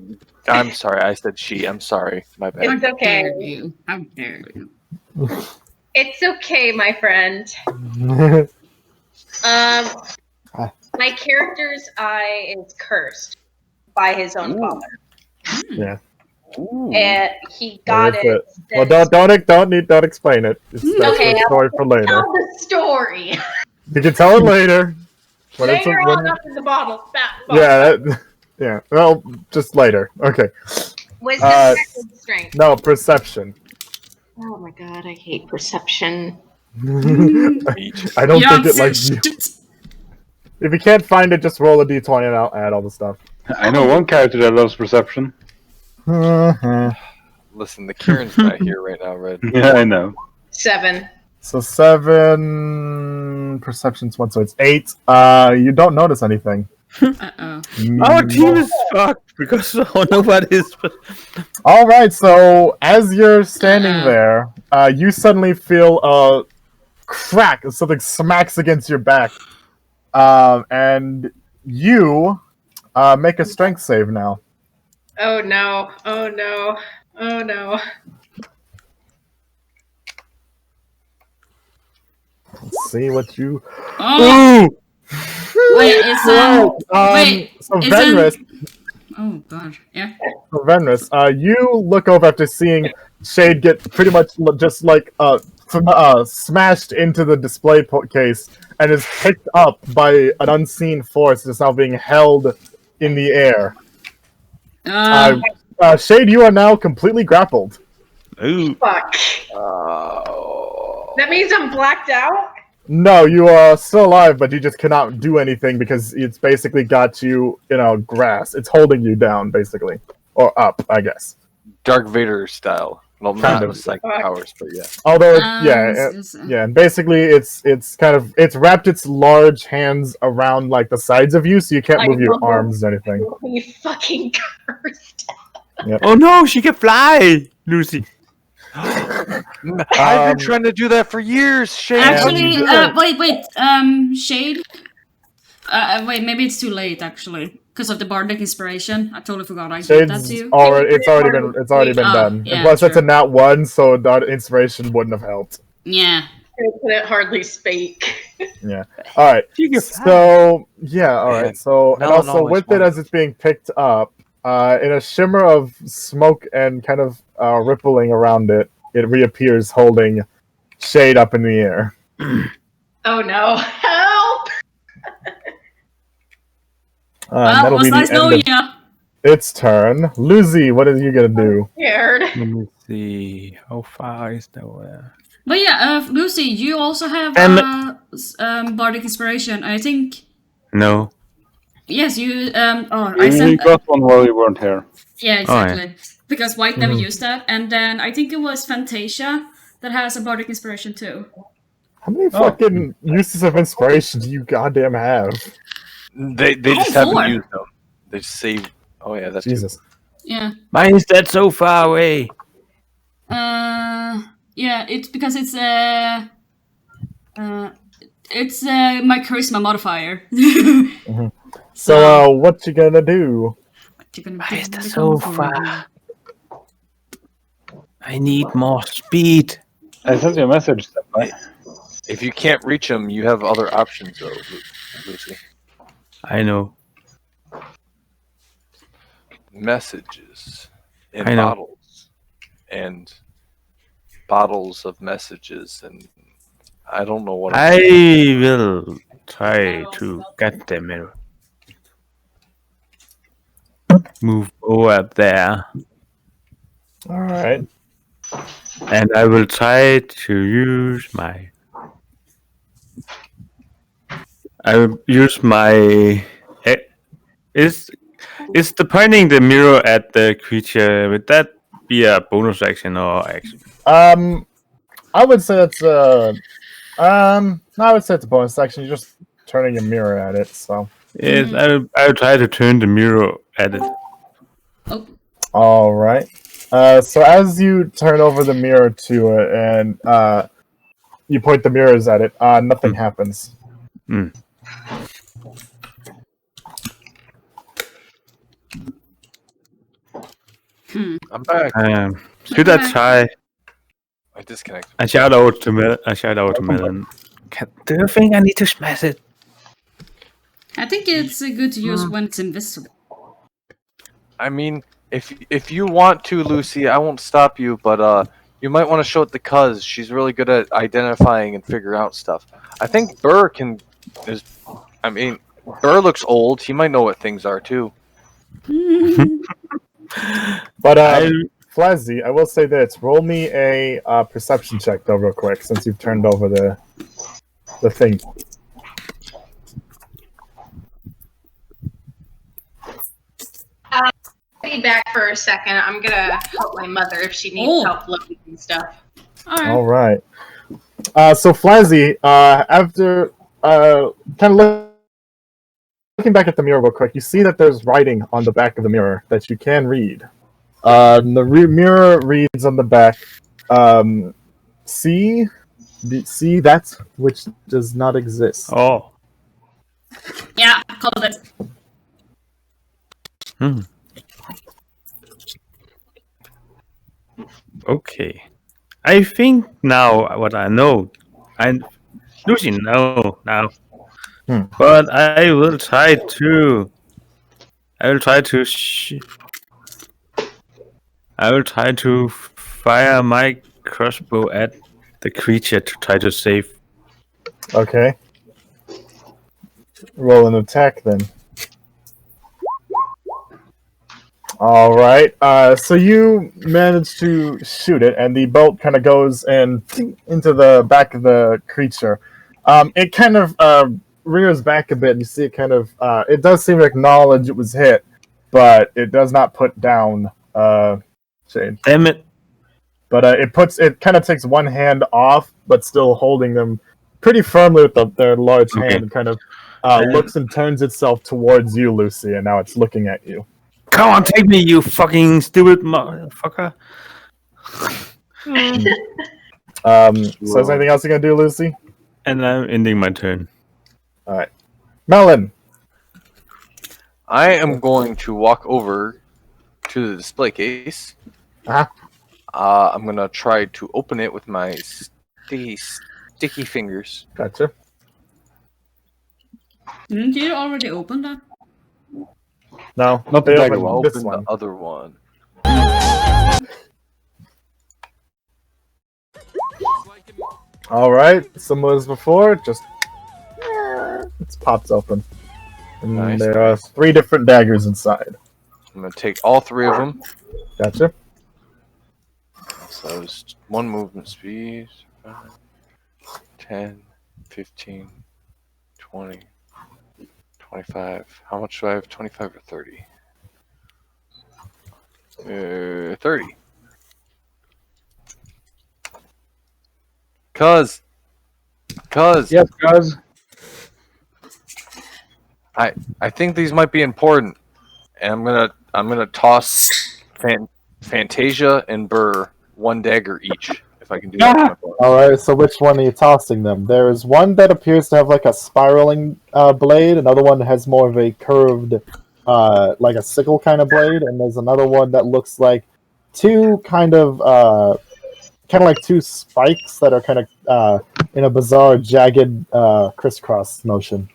I'm sorry. I said she. I'm sorry. My bad. It's okay. Dare you? How dare you? It's okay, my friend. My character's eye is cursed by his own father, Yeah. Ooh. and he got That's it. Well, don't explain it. That's Okay, a story for later. Tell the story. You can tell it later. When it's Later when- on up in the bottle. That bottle. yeah, yeah. Well, just later. Okay. Wisdom, Uh, check, and strength. No, perception. Oh my god, I hate perception. I don't think it likes you. If you can't find it, just roll a d20 and I'll add all the stuff. I know one character that loves perception. Listen, the Kieran's not here right now, Red. Yeah, I know. 7. So 7 perception's 1, so it's 8. You don't notice anything. Uh-oh. Our team is fucked because nobody's. All right. So as you're standing there, you suddenly feel a crack. Something smacks against your back, and you make a strength save now. Oh no. Oh no. Oh no. Let's see what you. Oh! Ooh! Wait, it's wait, So is Venris, oh god, yeah. So Venris, you look over after seeing Shade get pretty much just like smashed into the display case and is picked up by an unseen force that's now being held in the air. Shade, you are now completely grappled. Ooh! Fuck. Oh. That means I'm blacked out? No, you are still alive, but you just cannot do anything because it's basically got you in a grass. It's holding you down, basically. Or up, I guess. Dark Vader style. Well, Kind not of. with psychic powers, but yeah. Although, it's- yeah, and basically it's wrapped its large hands around like the sides of you, so you can't I move your love arms or anything. You fucking cursed. Oh no, she can fly, Lucy. I've been trying to do that for years, Shade. Actually, Yeah. wait, Shade. Wait, maybe it's too late actually, because of the bardic inspiration. I totally forgot I did that to Shades you. it's already been Oh, done. yeah, and plus, that's a true. nat 1, so that inspiration wouldn't have helped. Yeah. I couldn't hardly speak. Yeah. All right. She can fly. So yeah. All Man, right. So and Melon also always with it wanted- as it's being picked up, in a shimmer of smoke and kind of rippling around it, it reappears holding Shade up in the air. Oh no. Help! And Well, that'll it was be nice the end knowing of ya. its turn. Lucy, what are you gonna do? Scared. Let me see. How far is that? But yeah, Lucy, you also have bardic inspiration. I think. No. Yes, you. I We sent. got one while we weren't here. Yeah, exactly. Because White never Mhm. used that, and then I think it was Fantasia that has a bardic inspiration too. How many fucking uses of inspiration do you goddamn have? They just haven't 4. used them. They just saved. Oh yeah, that's Jesus. Yeah. Why is that so far away? Yeah, it's because it's my charisma modifier. So, what you gonna do? What you gonna Why do is that when they so come for far? you? I need more speed. I sent you a message, Senpai. If you can't reach them, you have other options, though, Lucy. I know. Messages in I know. bottles, and bottles of messages, and I don't know what. I will try to get the mirror. Move over there. Alright. And I will try to use my... I will use my... Is the pointing the mirror at the creature, would that be a bonus action or action? I would say it's I would say it's a bonus action. You're just turning your mirror at it, so. Yes, I will try to turn the mirror at it. Oh. Alright. So as you turn over the mirror to it and you point the mirrors at it, nothing happens. I'm back. Should I try? I disconnected. I shout out to Melon. Do you think I need to smash it? I think it's good to use when it's invisible. I mean, if you want to, Lucy, I won't stop you, but you might want to show it to Cuz. She's really good at identifying and figuring out stuff. I think Burr Burr looks old. He might know what things are too. But Flazzy, I will say this: roll me a perception check though, real quick, since you've turned over the thing. Be back for a second. I'm gonna help my mother if she needs help looking and stuff. All right. So Flazzy, after kind of looking back at the mirror real quick, you see that there's writing on the back of the mirror that you can read. The mirror reads on the back, see that which does not exist. Oh. Yeah, called it. Okay. I think now what I know. Lucy know now. But I will try to fire my crossbow at the creature to try to save. Okay. Roll an attack then. All right. So you manage to shoot it, and the bolt kind of goes into the back of the creature. It kind of rears back a bit, and you see it kind of. It does seem to acknowledge it was hit, but it does not put down Shade. Damn it! But it kind of takes one hand off, but still holding them pretty firmly with their large hand, and kind of looks and turns itself towards you, Lucy, and now it's looking at you. Come on, take me, you fucking stupid motherfucker! So is there anything else you're gonna do, Lucy? And I'm ending my turn. All right, Melon. I am going to walk over to the display case. I'm gonna try to open it with my sticky fingers. Gotcha. Didn't you already open that? No, not the dagger I'll one. open the other one. All right, similar as before, just it's popped open, and Nice. there are 3 different daggers inside. I'm gonna take all 3 of them. Gotcha. So it's 1 movement speed. 10, 15, 20, 25. How much do I have? 25 or 30? 30. Cuz. Yes, guys. I think these might be important, and I'm gonna toss Fantasia and Burr 1 dagger each if I can do that. To my bonus. Alright, so which one are you tossing them? There's one that appears to have like a spiraling blade, another one that has more of a curved, like a sickle kind of blade, and there's another one that looks like two kind of like two spikes that are kind of in a bizarre, jagged, crisscross motion.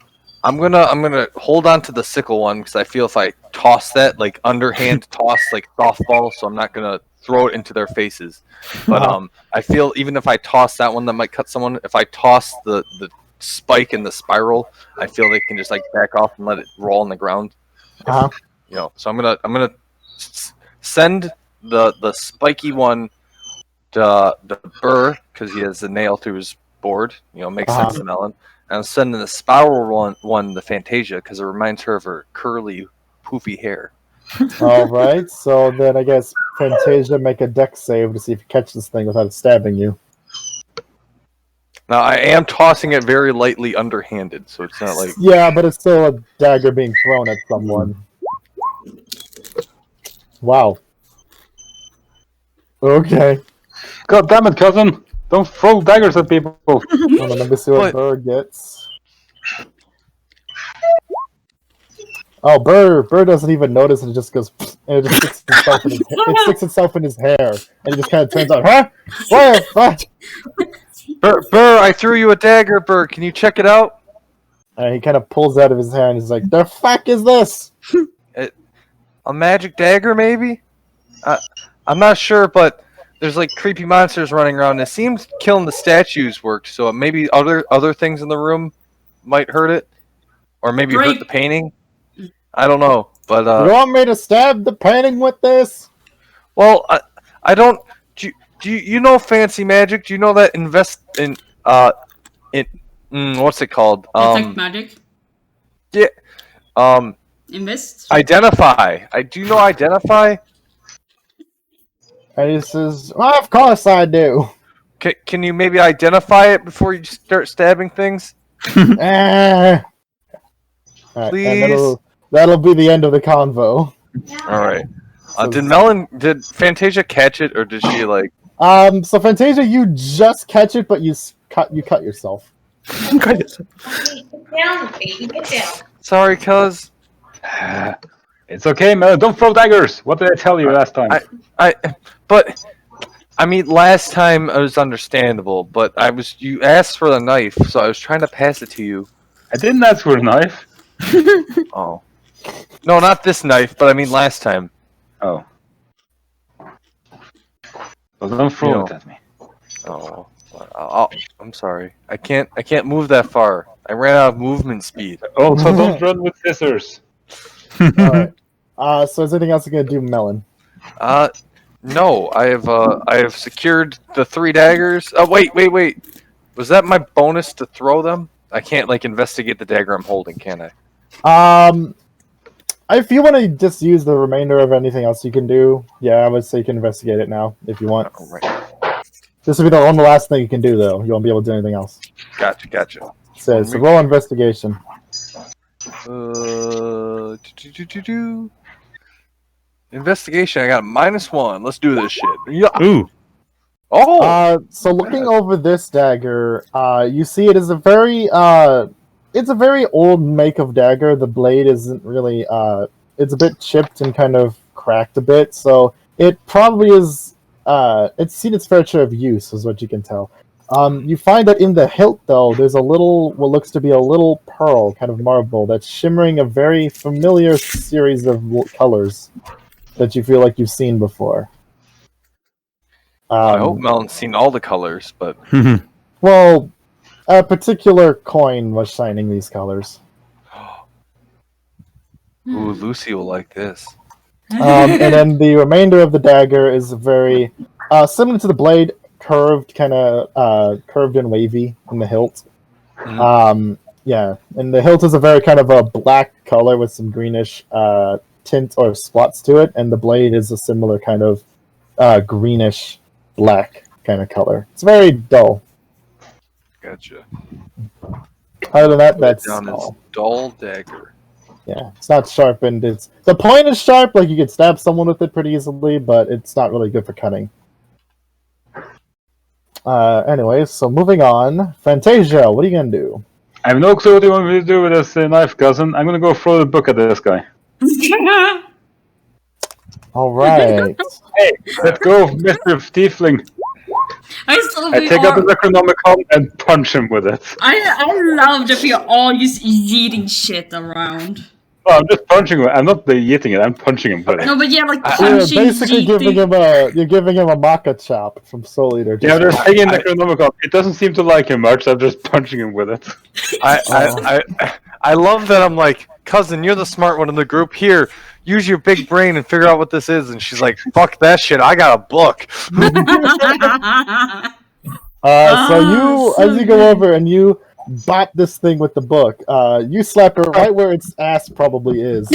I'm gonna hold on to the sickle one because I feel if I toss that like underhand toss like softball, so I'm not gonna throw it into their faces. But I feel even if I toss that one, that might cut someone. If I toss the spike and the spiral, I feel they can just like back off and let it roll on the ground. Uh-huh. You know, so I'm gonna send the spiky one to Burr because he has a nail through his board. You know, makes sense to Melon. And I'm sending the spiral one to Fantasia because it reminds her of her curly, poofy hair. Alright, so then I guess Fantasia make a dex save to see if you catch this thing without it stabbing you. Now I am tossing it very lightly underhanded, so it's not like Yeah, but it's still a dagger being thrown at someone. Wow. Okay. God damn it, cousin! Don't throw daggers at people. Hold on, let me see what What? Burr gets. Oh, Burr doesn't even notice, and it just goes, and it just sticks itself in his hair, and he just kind of turns out, huh? What? Burr, I threw you a dagger, Burr. Can you check it out? And he kind of pulls out of his hair, and he's like, "The fuck is this?" A magic dagger, maybe? I'm not sure, but there's like creepy monsters running around. It seems killing the statues worked, so maybe other things in the room might hurt it, or maybe hurt the painting. I don't know, but You want me to stab the painting with this? well, I don't. Do you know fancy magic? Do you know that invest in what's it called? Detect magic. Yeah. Invest. Identify. Do you know identify? And he says, well, "Of course I do." Can you maybe identify it before you start stabbing things? Alright, Please. and that'll be the end of the convo. All right. Did Fantasia catch it, or did she like? So Fantasia, you just catch it, but you cut yourself. Get down, baby, get down. Sorry, cuz. It's okay, man. Don't throw daggers. What did I tell you last time? But I mean, last time it was understandable, but you asked for the knife, so I was trying to pass it to you. I didn't ask for a knife. Oh. No, not this knife, but I mean last time. Oh. Well, don't throw it at me. Oh. I'm sorry. I can't move that far. I ran out of movement speed. Also, don't run with scissors. Alright. So is anything else you're gonna do, Melon? No. I have secured the 3 daggers. Oh, wait. Was that my bonus to throw them? I can't like investigate the dagger I'm holding, can I? If you want to just use the remainder of anything else you can do, yeah, I would say you can investigate it now if you want. Oh, right. This will be the last thing you can do, though. You won't be able to do anything else. Gotcha. So roll investigation. Investigation. I got a -1. Let's do this shit. Yeah. Ooh. Oh. So looking over this dagger, you see it is it's a very old make of dagger. The blade isn't really, it's a bit chipped and kind of cracked a bit, so it probably is, it's seen its fair share of use, is what you can tell. You find that in the hilt, though, there's what looks to be a little pearl, kind of marble, that's shimmering a very familiar series of colors that you feel like you've seen before. I hope Melon's seen all the colors, but well, a particular coin was shining these colors. Ooh, Lucy will like this. And then the remainder of the dagger is very Similar to the blade, curved, kind of curved and wavy in the hilt. Yeah, and the hilt is a very kind of a black color with some greenish tint or spots to it, and the blade is a similar kind of greenish black kind of color. It's very dull. Gotcha. Other than that, Put it that's down as all. dull dagger. Yeah, it's not sharpened. It's the point is sharp, like you could stab someone with it pretty easily, but it's not really good for cutting. Anyways, so moving on. Fantasia, what are you gonna do? I have no clue what you want me to do with this knife, cousin. I'm gonna go throw the book at this guy. All right. Hey, let's go, Mr. Tiefling. I take out the Necronomicon and punch him with it. I love that we are all just eating shit around. Oh, I'm just punching him. I'm not eating it. I'm punching him with it. No, but yeah, like You're punching, basically yeeting. you're giving him a Maka chop from Soul Eater. Yeah, there's thing in Necronomicon. It doesn't seem to like him much. I'm just punching him with it. I love that. I'm like, cousin, you're the smart one in the group. Here, use your big brain and figure out what this is. And she's like, fuck that shit. I got a book. So you, as you go over and you bop this thing with the book, you slap it right where its ass probably is,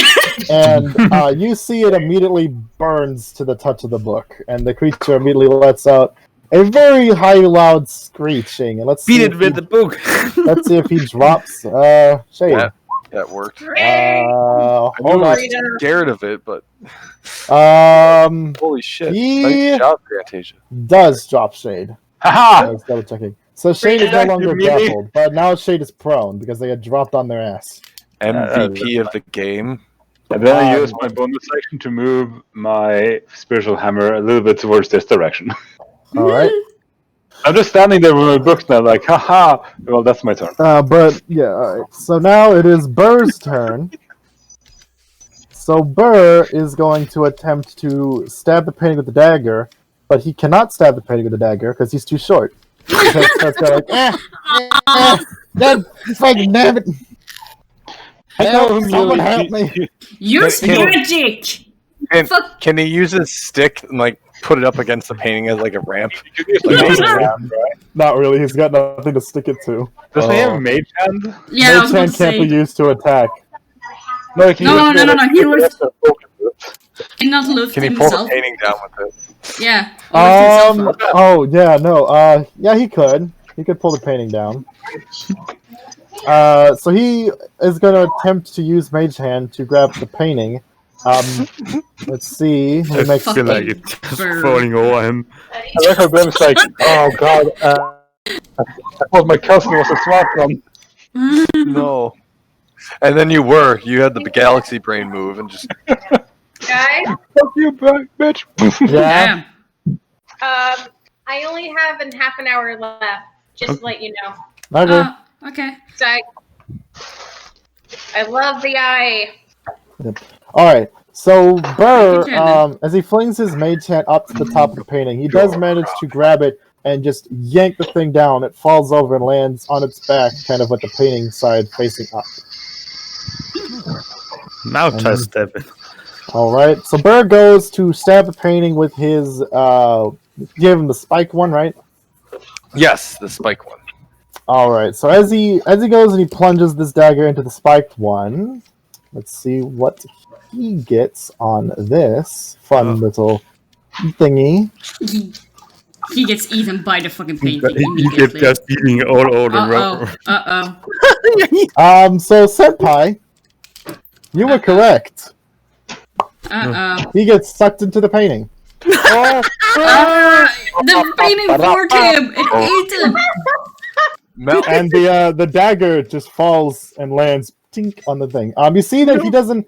and you see it immediately burns to the touch of the book, and the creature immediately lets out a very high, loud screeching. And let's Beat see it with the book. let's see if he drops. Shade. That worked. Hold I on. was scared of it, but holy shit! He- Nice job, Fantasia. Does drop Shade. I Haha! was double checking. So Shade is no longer grappled, but now Shade is prone because they had dropped on their ass. MVP of the game. And then I use my bonus action to move my spiritual hammer a little bit towards this direction. All right. I'm just standing there with my book now, like, haha! Well, that's my turn. But yeah, all right. So now it is Burr's turn. So Burr is going to attempt to stab the painting with the dagger, but he cannot stab the painting with the dagger because he's too short. That's like, that fucking damn it! Someone help me! Use magic. Can he use his stick and like put it up against the painting as like a ramp? Not really. He's got nothing to stick it to. Doesn't he have mage hand? Yeah, I was Mage going hand to can't say. be used to attack. No. He was cannot lift Can he pull the himself. painting down with it? Yeah. Lift himself up. Oh yeah, no. Yeah, he could. He could pull the painting down. So he is going to attempt to use Mage Hand to grab the painting. Let's see. He I makes feel like it's just Bird. falling over him. I like how Grim's like, oh god, I thought my cousin was a smart one. No. And then you had the galaxy brain move and just Guys, Fuck you back, bitch. Yeah. Yeah. I only have half an hour left. Just to let you know. Okay. Okay. So I love the eye. All right. So Burr, Good turn, as he flings his Mage Hand up to the top of the painting, he does manage to grab it and just yank the thing down. It falls over and lands on its back, kind of with the painting side facing up. Now try stab it. All right. So Burr goes to stab the painting with his. Give him the spike one, right? yes, the spike one. All right. So as he goes and he plunges this dagger into the spiked one, let's see what he gets on this fun little thingy. He gets eaten by the fucking painting You get immediately. just eating all over the room. So Senpai, you were correct. He gets sucked into the painting. The painting forked him. It ate him. And the dagger just falls and lands tink on the thing. You see that he doesn't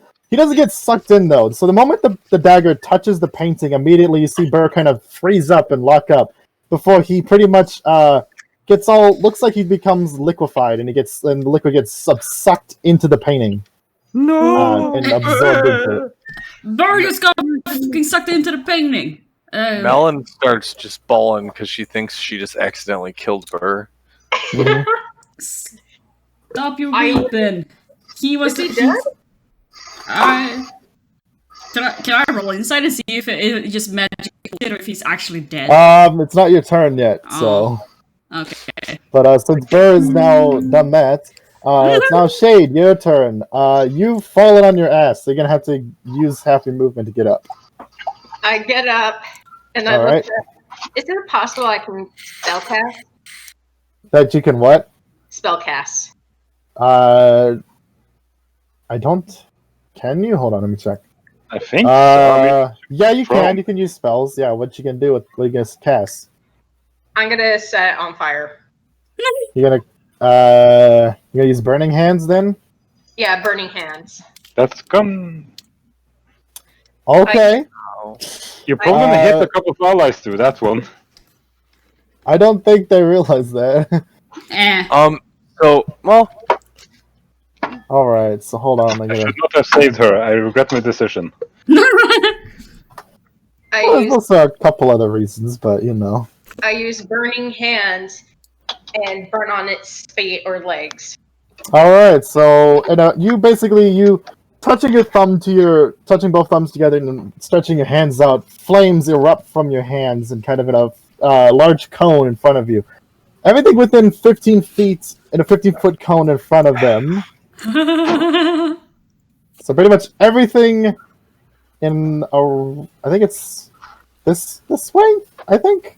get sucked in though. So the moment the dagger touches the painting, immediately you see Burr kind of freeze up and lock up before he pretty much looks like he becomes liquefied and the liquid gets sucked into the painting. No. And absorbed into it. Burr just got fucking sucked into the painting. Melon starts just bawling because she thinks she just accidentally killed Burr. Stop your weeping. He was the Can I roll inside and see if it just magically or if he's actually dead? It's not your turn yet, so. Okay. But since Burr is now done that, it's now Shade, your turn. You've fallen on your ass, so you're gonna have to use half your movement to get up. I get up and I All look. right. Is it possible I can spellcast? That you can what? Spellcast. I don't. Can you? Hold on, let me check. I think so. I mean, Yeah, you from- can. You can use spells. Yeah, what you can do with what you can cast? I'm gonna set it on fire. You're gonna use burning hands then? Yeah, burning hands. that's come. Okay. You're probably gonna hit a couple of allies too. That one. I don't think they realize that. So, well, All right. So hold on. I should not have saved her. I regret my decision. I There's use also a couple other reasons, but you know. I use burning hands and burn on its feet or legs. All right. So you touching both thumbs together and stretching your hands out. Flames erupt from your hands and kind of in a large cone in front of you. Everything within 15 feet in a 15-foot cone in front of them. So pretty much everything in I think it's this way. I think.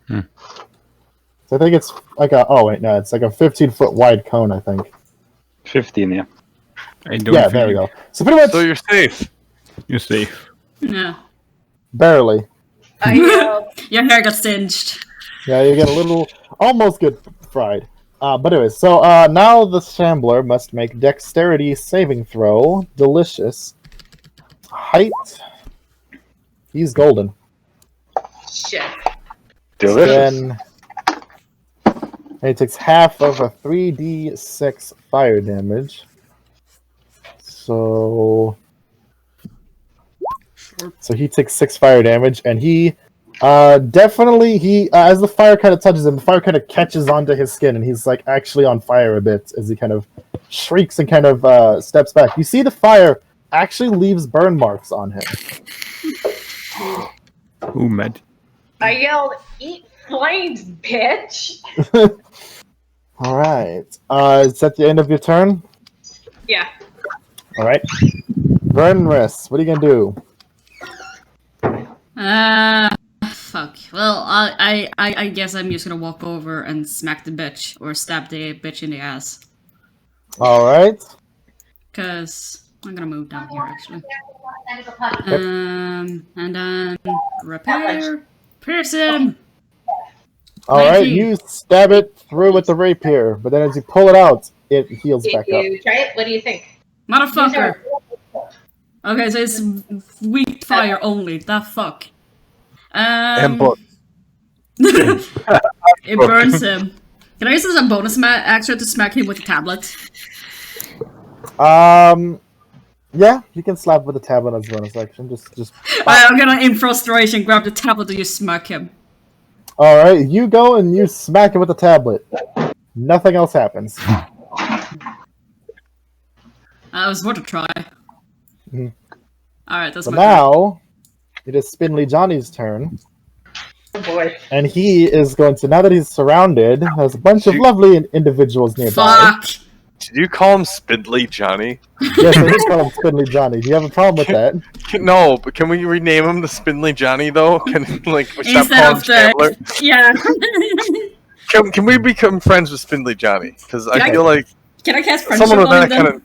So I think it's like it's like a 15-foot wide cone. I think. 15, yeah. I don't Yeah, feel there we you. go. So pretty much so you're safe. You're safe. Yeah. barely. I yell, Your hair got singed. Yeah, you get a little, almost get fried. But anyways, so now the Shambler must make Dexterity saving throw. Delicious. Height. He's golden. shit. Delicious. Then he takes half of a 3d6 fire damage. So he takes 6 fire damage, and he definitely as the fire kind of touches him, the fire kind of catches onto his skin, and he's like actually on fire a bit as he kind of shrieks and kind of steps back. You see the fire actually leaves burn marks on him. Ooh, mad. I yelled, "Eat flames, bitch!" All right. Is that the end of your turn? Yeah. All right. Vernris, what are you gonna do? Fuck. Well, I guess I'm just gonna walk over and smack the bitch or stab the bitch in the ass. All right. Cause I'm gonna move down here actually. And then repair, pierce him. All right. 19. You stab it through with the rapier, but then as you pull it out, it heals Did back up. you try it? What do you think? Motherfucker. Okay, so it's weak fire only. The fuck. And book. It burns him. Can I use this as a bonus action to smack him with a tablet? Yeah, you can slap with the tablet as a bonus action. Just. I'm gonna, in frustration, grab the tablet and just smack him. All right, you go and you smack it with the tablet. Nothing else happens. It was worth a try. Mhm. Alright, that's So my turn. now it is Spindly Johnny's turn, Oh boy. and he is going to, now that he's surrounded, has a bunch of lovely individuals nearby. Fuck! Did you call him Spindly Johnny? Yes, I did call him Spindly Johnny. Do you have a problem with that? No, but can we rename him the Spindly Johnny though? Can we stop Instead calling of him the... Shambler? Yeah. Can we become friends with Spindly Johnny? Because I feel like Can I cast friendship someone with on that kind them? of.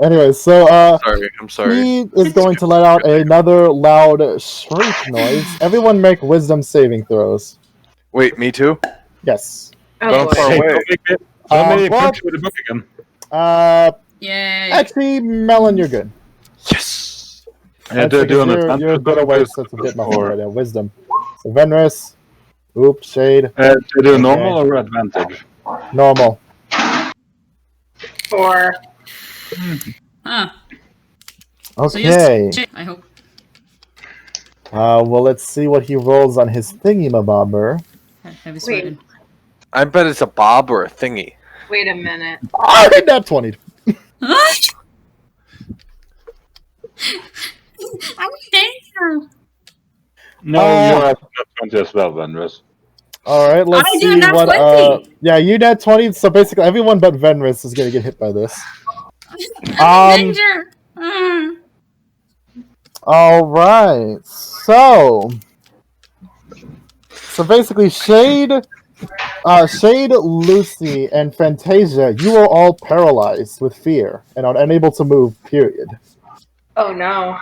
Anyway, so I'm sorry. he is going to let out another loud shriek noise. Everyone make wisdom saving throws. Wait, me too? Yes. Oh But I'm boy. far Hey, away. don't make it. Don't make it but- punch with the book again. Yay. Actually, Melon, you're good. Yes. Yeah, do an you're advantage good away, bonus so it's a bit much or- right now. Wisdom. So Venris. Oops, Shade. To do normal or advantage? Normal. 4. Huh. So Okay. shit, I hope. Well, let's see what he rolls on his thingy-mabobber. Heavy sweating. I bet it's a bob or a thingy. Wait a minute. I did that 20. I'm there. No, you're at 20 as well, Venrus. All right, let's I see do not what. 20. Yeah, you net 20. So basically, everyone but Venris is gonna get hit by this. I'm in danger. Mm. All right, so basically, Shade, Lucy, and Fantasia, you are all paralyzed with fear and are unable to move. Period. Oh no.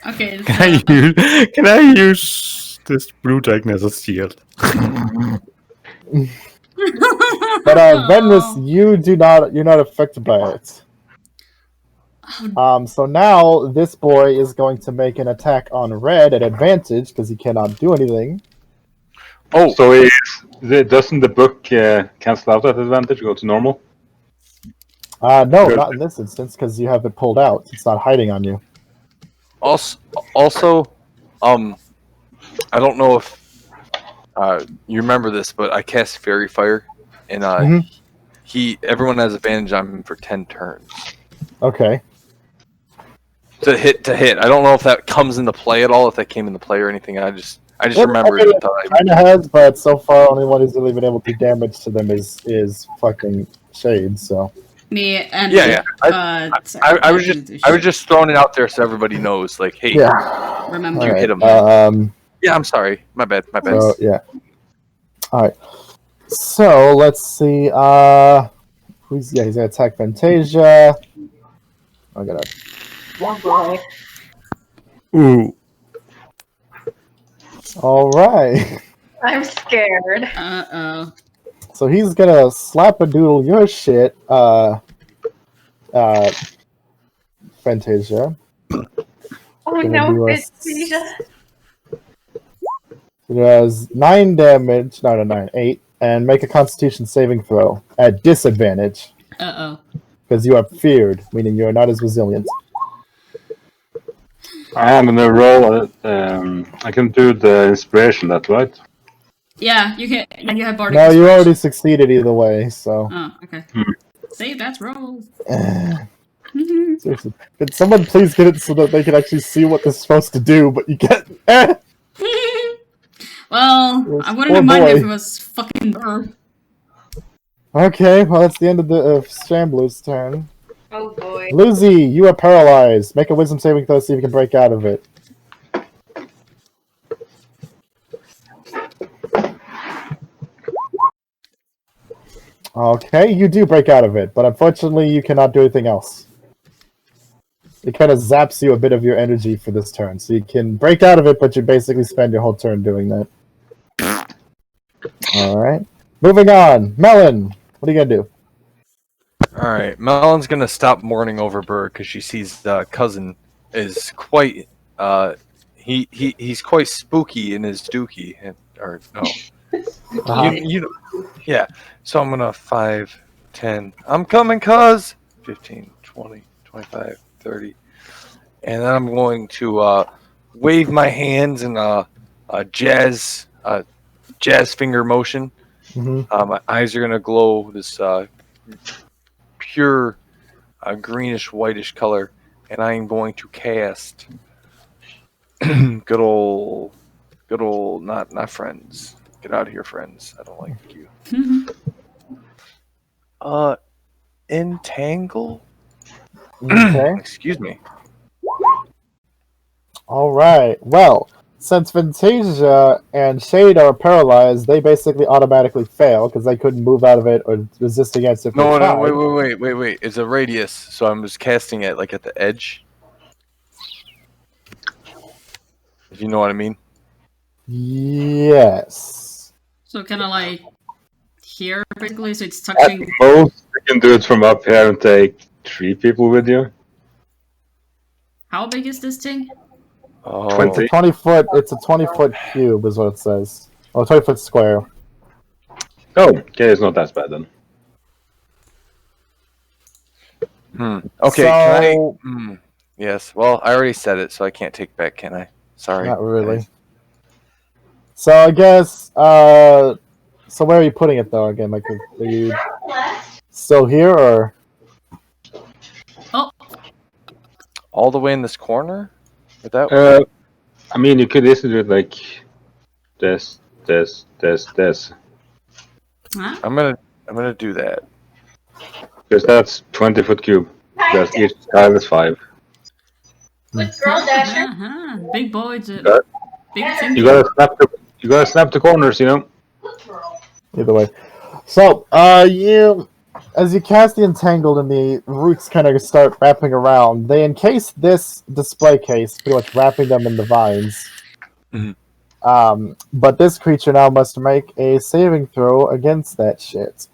Okay. Can I use this blue dragon as a shield? But Venris, you're not affected by it. So now this boy is going to make an attack on Red at advantage because he cannot do anything. Oh, So doesn't the book cancel out at advantage? Go to normal. No, not in this instance because you have it pulled out. It's not hiding on you. also, I don't know if you remember this, but I cast Fairy Fire, and everyone has advantage on him for 10 turns. Okay. To hit. I don't know if that comes into play at all, if that came into play or anything. I just remember it. It kind of has, but so far only one who's really been able to do damage to them is fucking Shade. So. Me and yeah. I was just throwing it out there so everybody knows. Like, hey, remember you hit him. Yeah, I'm sorry. My bad. So, yeah. All right. So let's see. He's gonna attack Fantasia. I gotta. One boy. Ooh. All right. I'm scared. Uh-oh. So he's gonna slap a doodle your shit, Fantasia. Oh no, Fantasia. It has 9 damage, 8, and make a Constitution saving throw at disadvantage. Uh-oh. Because you are feared, meaning you are not as resilient. I am in a roll. I can do the inspiration. That right? Yeah, you can. You have bardic. No, you already succeeded either way. So. Oh, okay. Save that roll. Seriously. Could someone please get it so that they can actually see what they're supposed to do? But you can't. Well, I wouldn't poor have minded boy. if it was fucking Burr. Okay, well that's the end of the Shambler's turn. Oh boy. Lucy, you are paralyzed. Make a wisdom saving throw, see if you can break out of it. Okay, you do break out of it, but unfortunately you cannot do anything else. It kind of zaps you a bit of your energy for this turn, so you can break out of it, but you basically spend your whole turn doing that. Alright. Moving on. Melon, what are you gonna do? All right, Melon's gonna stop mourning over Burr because she sees cousin is quite he's quite spooky in his dookie, or no, you know, yeah. So I'm gonna 5, 10. I'm coming, cuz 15, 20, 25, 30, and then I'm going to wave my hands in a jazz finger motion. My eyes are gonna glow this pure greenish whitish color, and I am going to cast good old not friends. Get out of here, friends. I don't like you. Entangle. Okay. Excuse me. Alright, well, since Fantasia and Shade are paralyzed, they basically automatically fail because they couldn't move out of it or resist against it. No, wait. It's a radius, so I'm just casting it like at the edge. If you know what I mean. Yes. So kind of like here, basically, so it's At touching. most, you can do it from up here and take 3 people with you. How big is this thing? Oh. 20. 20 foot. It's a 20-foot cube, is what it says. Oh, 20-foot square. Oh, okay, it's not that bad then. Okay. So- Can I? Yes. Well, I already said it, so I can't take back, can I? Sorry. Not really. guys. So I guess. So where are you putting it though? Again, like, are you still here or? Oh, All the way in this corner. With that. I mean, you could easily do it like this. Huh? I'm gonna do that. Because that's 20-foot cube. Plus each tile is 5. Good girl, Dasher. Uh-huh. Big boy. Got- Big You thinking. You gotta snap the corners, you know. Good girl. Either way. So, as you cast the Entangled and the roots kind of start wrapping around, they encase this display case, pretty much wrapping them in the vines. Mhm. But this creature now must make a saving throw against that shit.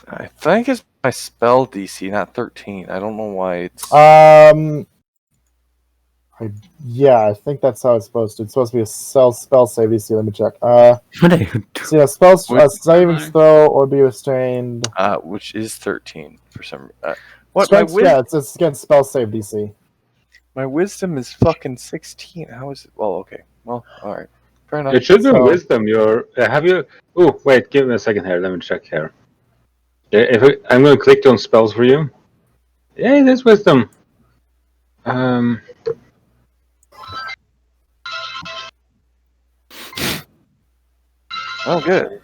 I think it's my spell DC, not 13. I don't know why it's. Yeah, I think that's how it's supposed to. It's supposed to be a spell save DC. Let me check. What are you doing? So yeah, saving throw or be restrained. Which is 13 for some. What Strength, yeah, it's against spell save DC. My wisdom is fucking 16. How is it? Well, okay. Well, all right. Fair enough. It should be So- wisdom. Have you? Oh, wait. Give me a second here. Let me check here. Yeah, I'm going to click on spells for you. Yeah, it is wisdom. Oh, good.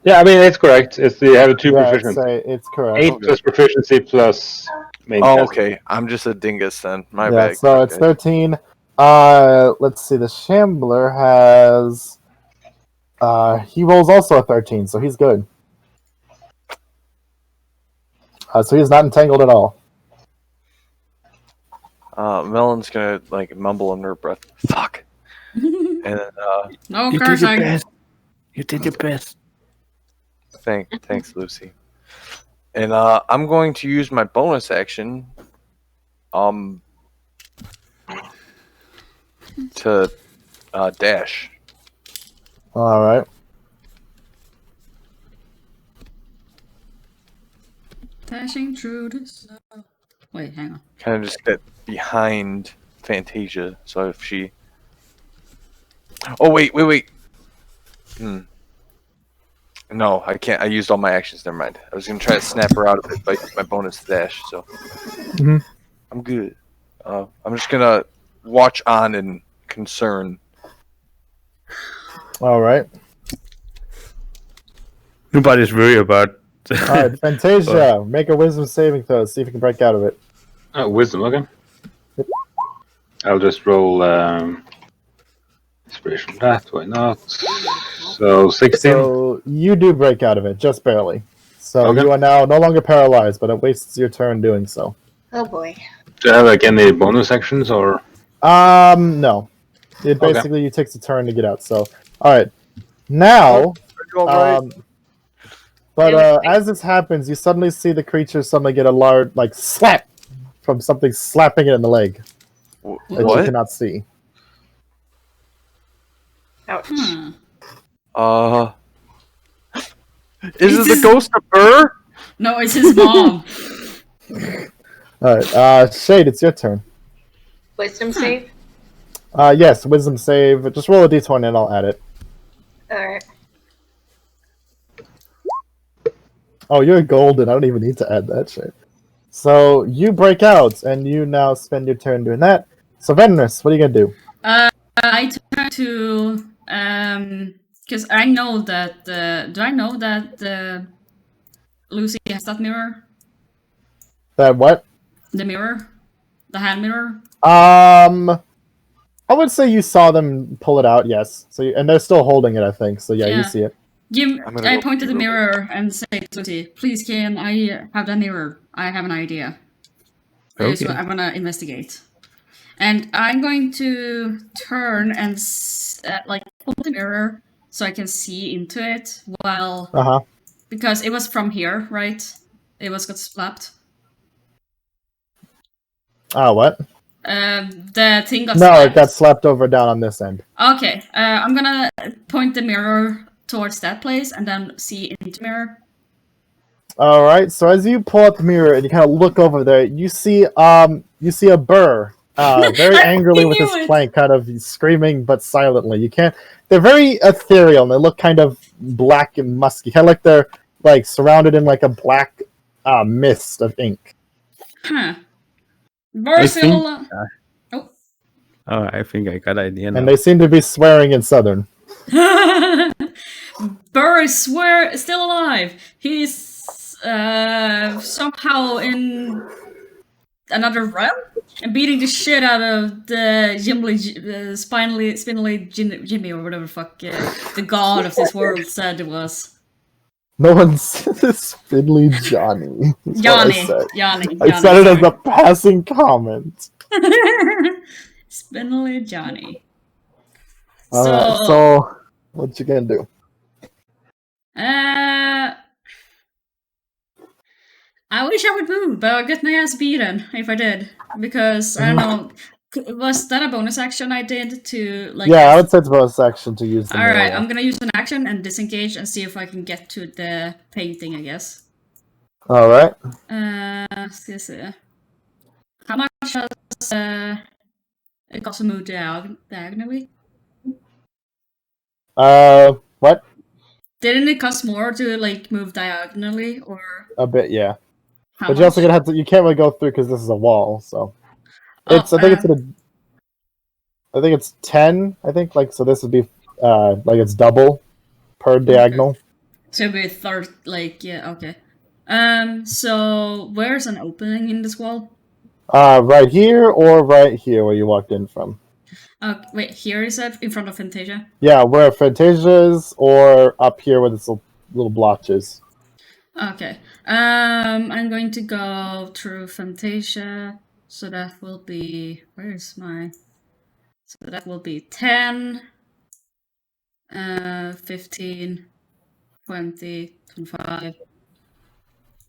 Yeah, I mean it's correct. It's you have a 2 Yeah, proficiency. it's correct. 8 plus proficiency plus main. Oh, cast. okay. I'm just a dingus then. My Yeah, bad. so it's Okay. 13. Let's see. The Shambler has. He rolls also a 13, so he's good. So he's not entangled at all. Melon's gonna like mumble under her breath. Fuck. And then, No You did your cursing. best. You did your best. thanks, Lucy. And I'm going to use my bonus action. To dash. All right. Dashing through the snow. Wait, hang on. Kind of just get behind Fantasia. So if she. Oh wait. No, I can't. I used all my actions. Never mind. I was gonna try to snap her out of it by my bonus dash. So Mhm. I'm good. I'm just gonna watch on in concern. All right. Nobody's worried about. All right, Fantasia, make a wisdom saving throw. See if you can break out of it. Wisdom. Okay. I'll just roll inspiration from that. Why not? So 16. So you do break out of it, just barely. So Okay. you are now no longer paralyzed, but it wastes your turn doing so. Oh boy. Do I have like any bonus actions or? No. It Okay. basically you takes a turn to get out. So, all right. Now, as this happens, you suddenly see the creature suddenly get a large like slap from something slapping it in the leg that you What? cannot see. Ouch. Is it the ghost of Burr? No, it's his mom. All right, Shade, it's your turn. Wisdom save. Yes, wisdom save. Just roll a d20 and I'll add it. Alright. Oh, you're golden. I don't even need to add that shit. So you break out, and you now spend your turn doing that. So Venus, what are you gonna do? I turn to because I know that. Do I know that Lucy has that mirror? That what? The mirror, the hand mirror. I would say you saw them pull it out. Yes. So and they're still holding it, I think. So yeah, you Yeah. see it. I'm gonna I go point to the pee real mirror and say to Lucy, "Please, can I have that mirror? I have an idea. Okay. So I want to investigate." And I'm going to turn and like pull the mirror so I can see into it while because it was from here, right? It was got slapped. What? The thing got No, slapped. it got slapped over down on this end. Okay, I'm gonna point the mirror towards that place and then see into the mirror. All right. So as you pull up the mirror and you kind of look over there, you see a Burr very angrily with his knew it. flank, kind of screaming but silently. You can't. They're very ethereal and they look kind of black and musky, kind of like they're like surrounded in like a black mist of ink. Huh. I think, Versil. Oh, Oh, I think I got an idea now. And they seem to be swearing in Southern. Burr is still alive. He's somehow in another realm and beating the shit out of the spinally Jimmy or whatever the fuck the god of this world said it was. No one's Spindly Johnny. Johnny. I said it as a passing comment. Spindly Johnny. So what you gonna do? I wish I would move, but I'd get my ass beaten if I did. Because, I don't know, was that a bonus action I did to, like... Yeah, I would say it's a bonus action to use the Alright, I'm gonna use an action and disengage and see if I can get to the painting, I guess. Alright. Ska se. How much does it cost to move diagonally? What? Didn't it cost more to, like, move diagonally, or... A bit, yeah. How But much? you're also gonna have to. You can't really go through because this is a wall. So it's. I think it's 10. I think like so. This would be like it's double per diagonal. So it'd be a third. Like yeah. Okay. So where's an opening in this wall? Right here or right here where you walked in from. Wait. Here is it in front of Fantasia. Yeah, where Fantasia is, or up here where this little blotches. Okay. I'm going to go through Fantasia. So that will be... Where's my... So that will be 10, 15, 20, 25,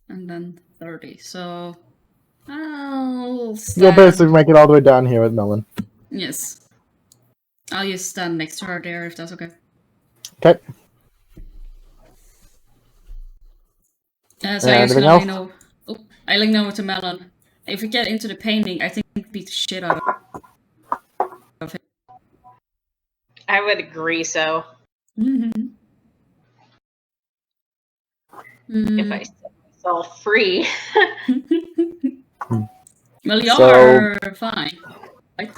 and then 30. So I'll stand... You'll basically make it all the way down here with Melon. Yes. I'll just stand next to her there if that's okay. Okay. So I usually only know. Oh, I only know to Melon. If we get into the painting, I think we beat the shit out of him. I would agree so. Mm-hmm. If I set myself free. Well, you're fine. Right?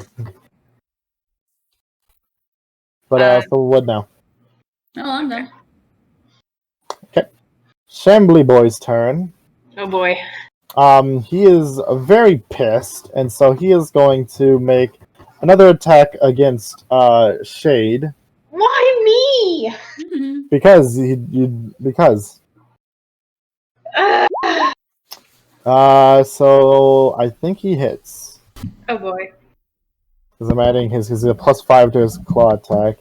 But for what now? No, I'm done. Okay. Shambly Boy's turn. Oh boy. He is very pissed, and so he is going to make another attack against Shade. Why me? Mm-hmm. Because so I think he hits. Oh boy. Because I'm adding his a +5 to his claw attack.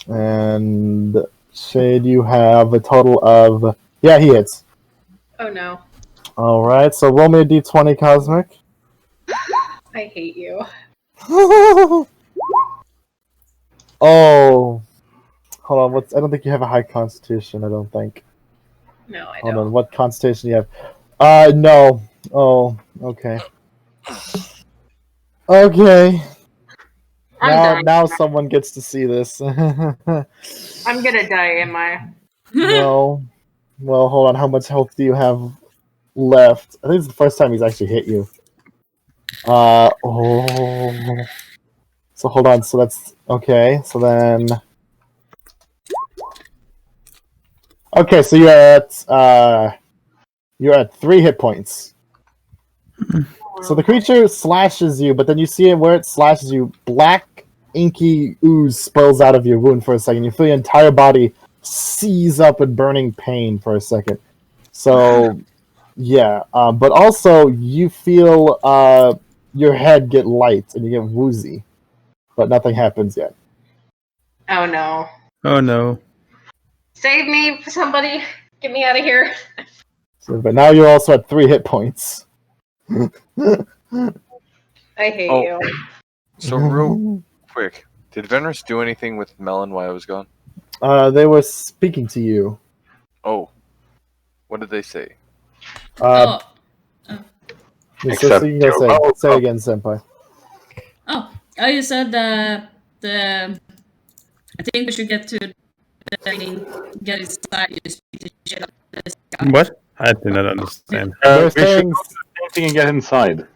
And Shade, you have a total of he hits. Oh no. Alright, so roll me a d20, Cosmic. I hate you. Oh. Hold on, I don't think you have a high constitution, I don't think. No, I Hold don't. on, what constitution do you have? No. Oh, okay. Okay. Now someone gets to see this. I'm gonna die, am I? No. Well, hold on, how much health do you have left? I think it's the first time he's actually hit you. So hold on, so that's okay, so then okay, so you're at 3 hit points. So the creature slashes you, but then you see it where it slashes you, black inky ooze spills out of your wound for a second. You feel your entire body seize up in burning pain for a second. So yeah, but also you feel your head get light and you get woozy, but nothing happens yet. Oh no. Oh no. Save me, somebody. Get me out of here. So, but now you're also at 3 hit points. I hate you. So real quick, did Venrus do anything with Melon while I was gone? They were speaking to you. Oh. What did they say? Oh. So you can go say it again, Senpai. Oh, you said the I think we should get to the painting, get inside, just beat the shit out of this guy. What? I did not understand. They're We should saying go to the painting and get inside.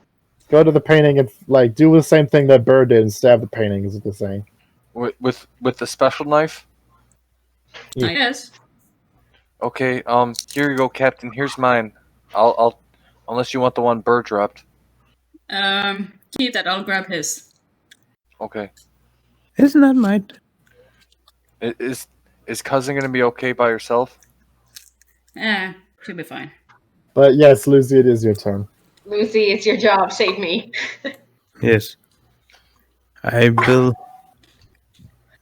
go to the painting and like do the same thing that Bird did and stab the painting. Is what they're saying. With the special knife. I guess. Okay. Here you go, Captain. Here's mine. I'll unless you want the one Bird dropped. Keep that. I'll grab his. Okay. Isn't that mine? Is cousin gonna be okay by herself? She'll be fine. But yes, Lucy, it is your turn. Lucy, it's your job. Save me. Yes. I will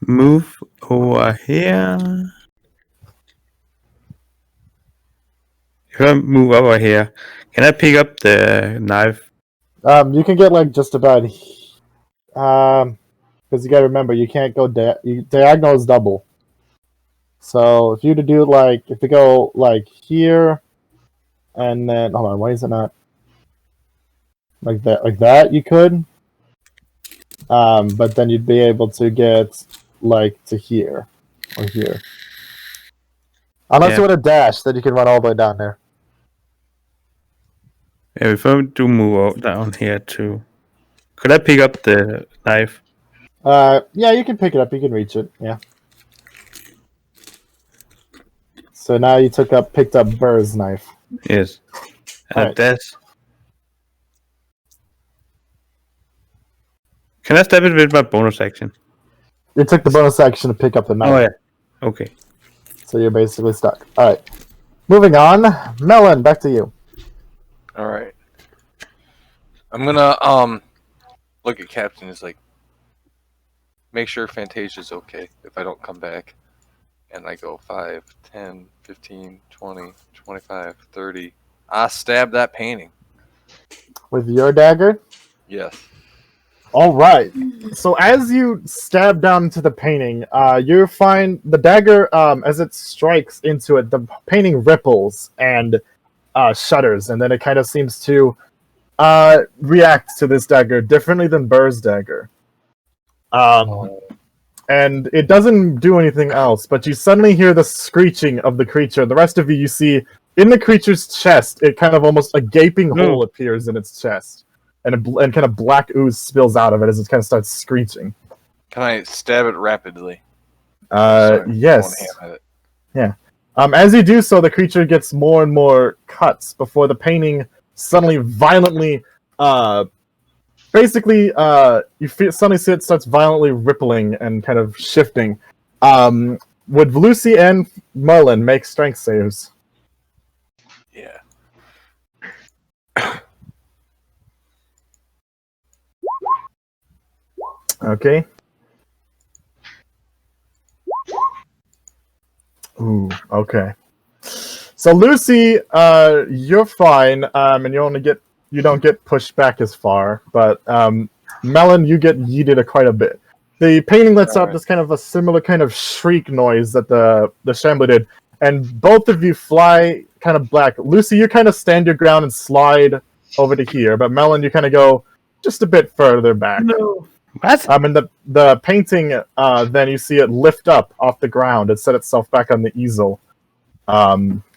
move over here. If I move over here, can I pick up the knife? You can get like just about. Because you gotta remember, you can't go diagonal is double. So if you to do like if you go like here, and then hold on, why is it not like that? Like that you could. But then you'd be able to get like to here or here. Unless you want to dash, then you can run all the way down there. Yeah, if I do move down here too, could I pick up the knife? Yeah, you can pick it up. You can reach it. Yeah. So now you picked up Burr's knife. Yes. Alright. Dash. Can I stab it with my bonus action? You took the bonus action to pick up the knife. Oh yeah. Okay. So you're basically stuck. All right. Moving on. Melon, back to you. All right. I'm gonna look at Captain. Is like, make sure Fantasia's okay if I don't come back. And I go 5, 10, 15, 20, 25, 30. I stab that painting. With your dagger? Yes. All right. So as you stab down into the painting, you find the dagger, as it strikes into it, the painting ripples and shudders, and then it kind of seems to react to this dagger differently than Burr's dagger. And it doesn't do anything else, but you suddenly hear the screeching of the creature. The rest of you see, in the creature's chest, it kind of almost a gaping hole appears in its chest. And kind of black ooze spills out of it as it kind of starts screeching. Can I stab it rapidly? Yes. Yeah. As you do so, the creature gets more and more cuts before the painting suddenly violently, suddenly see it starts violently rippling and kind of shifting. Would Lucy and Merlin make strength saves? Yeah. Okay. Ooh, okay. So Lucy, you're fine, and you don't get pushed back as far, but Melon, you get yeeted quite a bit. The painting lets out this kind of a similar kind of shriek noise that the Shambler did, and both of you fly kind of back. Lucy, you kind of stand your ground and slide over to here, but Melon, you kind of go just a bit further back. No. What? And the painting, then you see it lift up off the ground and set itself back on the easel.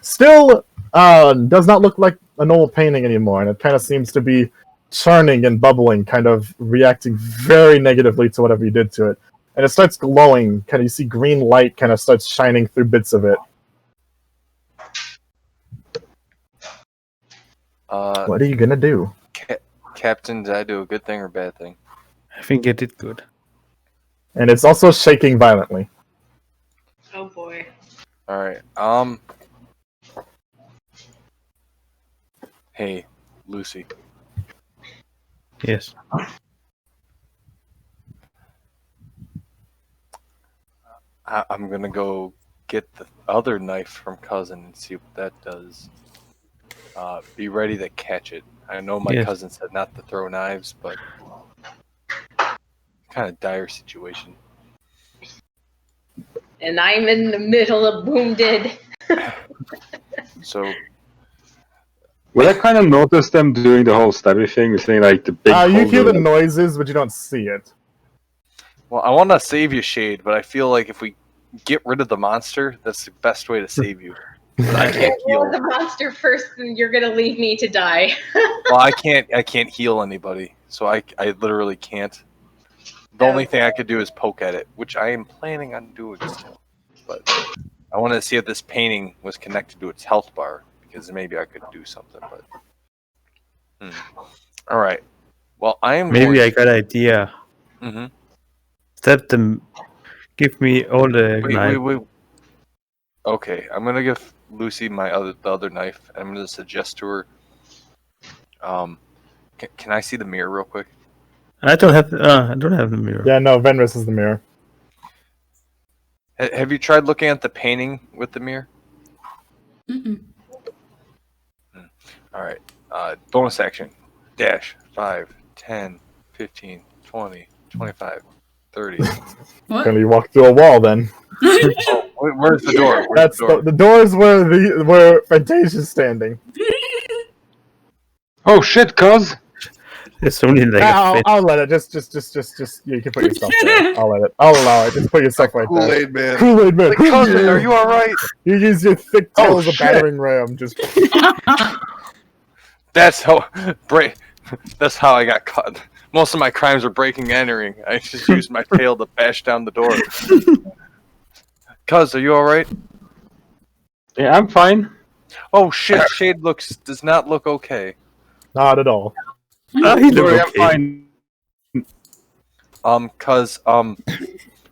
Still does not look like a normal painting anymore, and it kind of seems to be churning and bubbling, kind of reacting very negatively to whatever you did to it. And it starts glowing, kind of you see green light kind of starts shining through bits of it. What are you gonna do? Captain, did I do a good thing or bad thing? I think it did good. And it's also shaking violently. Oh boy. Alright, hey, Lucy. Yes. I'm gonna go get the other knife from cousin and see what that does. Be ready to catch it. I know my cousin said not to throw knives, but kind of dire situation. And I'm in the middle of wounded. So Well, I kind of noticed them doing the whole stabby thing, saying like the big. You hear the noises, but you don't see it. well, I want to save you, Shade, but I feel like if we get rid of the monster, that's the best way to save you. I can't Well, heal. the monster first, and you're gonna leave me to die. Well, I can't heal anybody, so I literally can't. The only thing I could do is poke at it, which I am planning on doing still. But I wanted to see if this painting was connected to its health bar, because maybe I could do something. But all right. Well, I am. Maybe I got an idea. Mm-hmm. Step them. Give me all the knife. Wait. Okay, I'm gonna give Lucy the other knife, and I'm gonna suggest to her. Can I see the mirror real quick? I don't have the mirror. Yeah, no, Venris is the mirror. Have you tried looking at the painting with the mirror? Mm-mm. All right. Bonus action. Dash 5, 10, 15, 20, 25, 30. What? Can you walk through a wall then? Where's the door? That's the door is where Fantasia's standing. Oh shit, cuz! It's only like I'll let it. Just you can put yourself there. I'll allow it. Just put yourself right there. Kool-Aid man. Kool-Aid man. Like, cousin, are you all right? You use your thick tail as a shit. battering ram. Just That's how I got caught. Most of my crimes are breaking and entering. I just used my tail to bash down the door. Cuz, are you all right? Yeah, I'm fine. Oh shit! Shade does not look okay. not at all. he Sorry, I'm look okay. fine.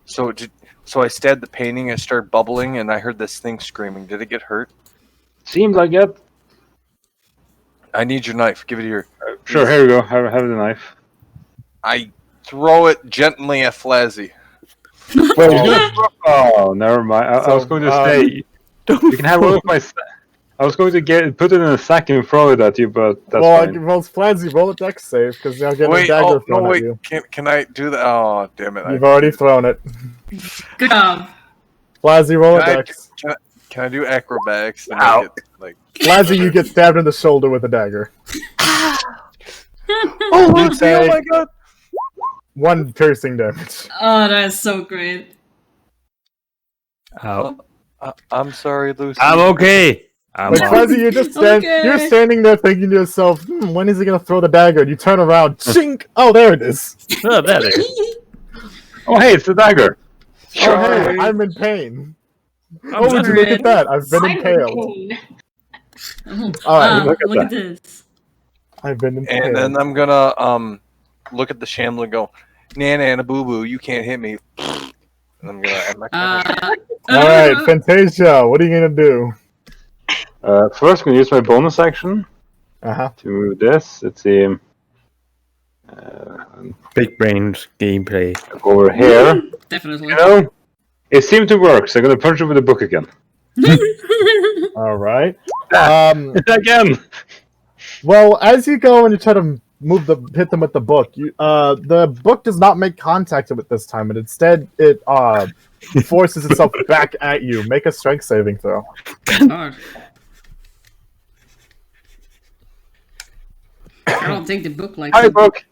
So I stabbed the painting and it started bubbling, and I heard this thing screaming. Did it get hurt? Seems like it. I need your knife. Give it here. Sure, here we go. Have the knife. I throw it gently at Flazzy. Oh, never mind. I was going to say you can have one of my. I was going to put it in a sack and throw it at you, but that's fine. Well, Flanzy, roll a dex save because they'll get a dagger thrown at you. Can I do that? Oh, damn it! You've already thrown it. Good job. Flanzy, roll a dex. Can I do acrobatics? And Ow. make it, like, Flanzy, you get stabbed in the shoulder with a dagger. oh, Lucy! Oh my god! 1 piercing damage. Oh, that's so great. Ow. I'm sorry, Lucy. I'm okay. I'm Like, all- Fuzzy, you're Okay. standing there thinking to yourself, when is he gonna throw the dagger? And you turn around, chink! Oh, there it is. Oh, that is. Oh, hey, it's the dagger. Oh, hey, I'm in pain. Oh, would you sorry. look at that? I've been I'm in impaled. pain. Alright, look at look at that. this. I've been impaled. And then I'm gonna look at the shambler and go, Nana boo boo, you can't hit me. And I'm gonna end my turn. Alright, Fantasia, what are you gonna do? First, I'm going to use my bonus action Uh-huh. to move this. Let's see. Big brains gameplay. Over here. Definitely. You know, it seemed to work, so I'm going to punch it with the book again. Alright. Again! Well, as you go and you try to hit them with the book, the book does not make contact with it this time, and instead it forces itself back at you. Make a strength saving throw. God. I don't think the book likes Hi, it. book!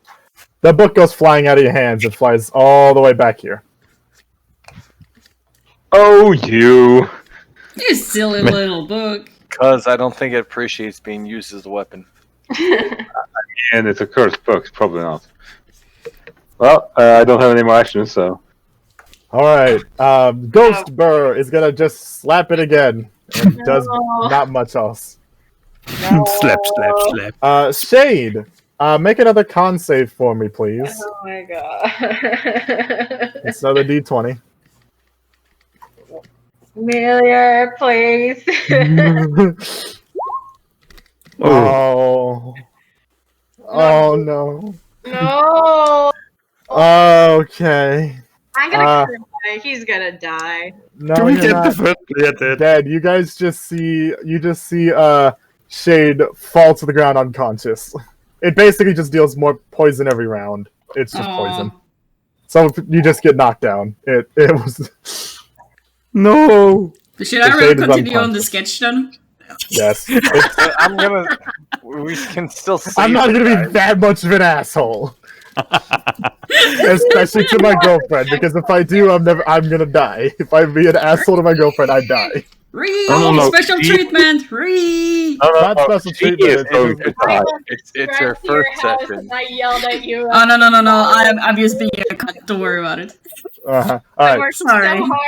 The book goes flying out of your hands and flies all the way back here. Oh, you! You silly little book. Because I don't think it appreciates being used as a weapon. And it's a cursed book, probably not. Well, I don't have any more actions, so. Alright, Ghost Burr is gonna just slap it again. And does No. not much else. Slap, slap, slap. Shade, make another con save for me, please. Oh my god. It's another d20. Familiar, please. Oh. Oh no. No. Okay. I'm gonna cry. He's gonna die. No, Can we you're get not the first player dead? dead. You guys just see Shade fall to the ground unconscious. It basically just deals more poison every round. It's just poison. So you just get knocked down. It was No. Should The I really shade is continue on the unconscious. sketch then? yes. I'm gonna. We can still see. I'm not gonna be that much of an asshole. Especially to my girlfriend, because if I do, I'm gonna die. If I be an asshole to my girlfriend, I die. No. Special She- treatment. Re. Not special she treatment. is going It's to die. It's her Back to your first house session. and I yelled at you. Oh no. I'm just being a cunt. Don't worry about it. All I right. worked Sorry. so hard.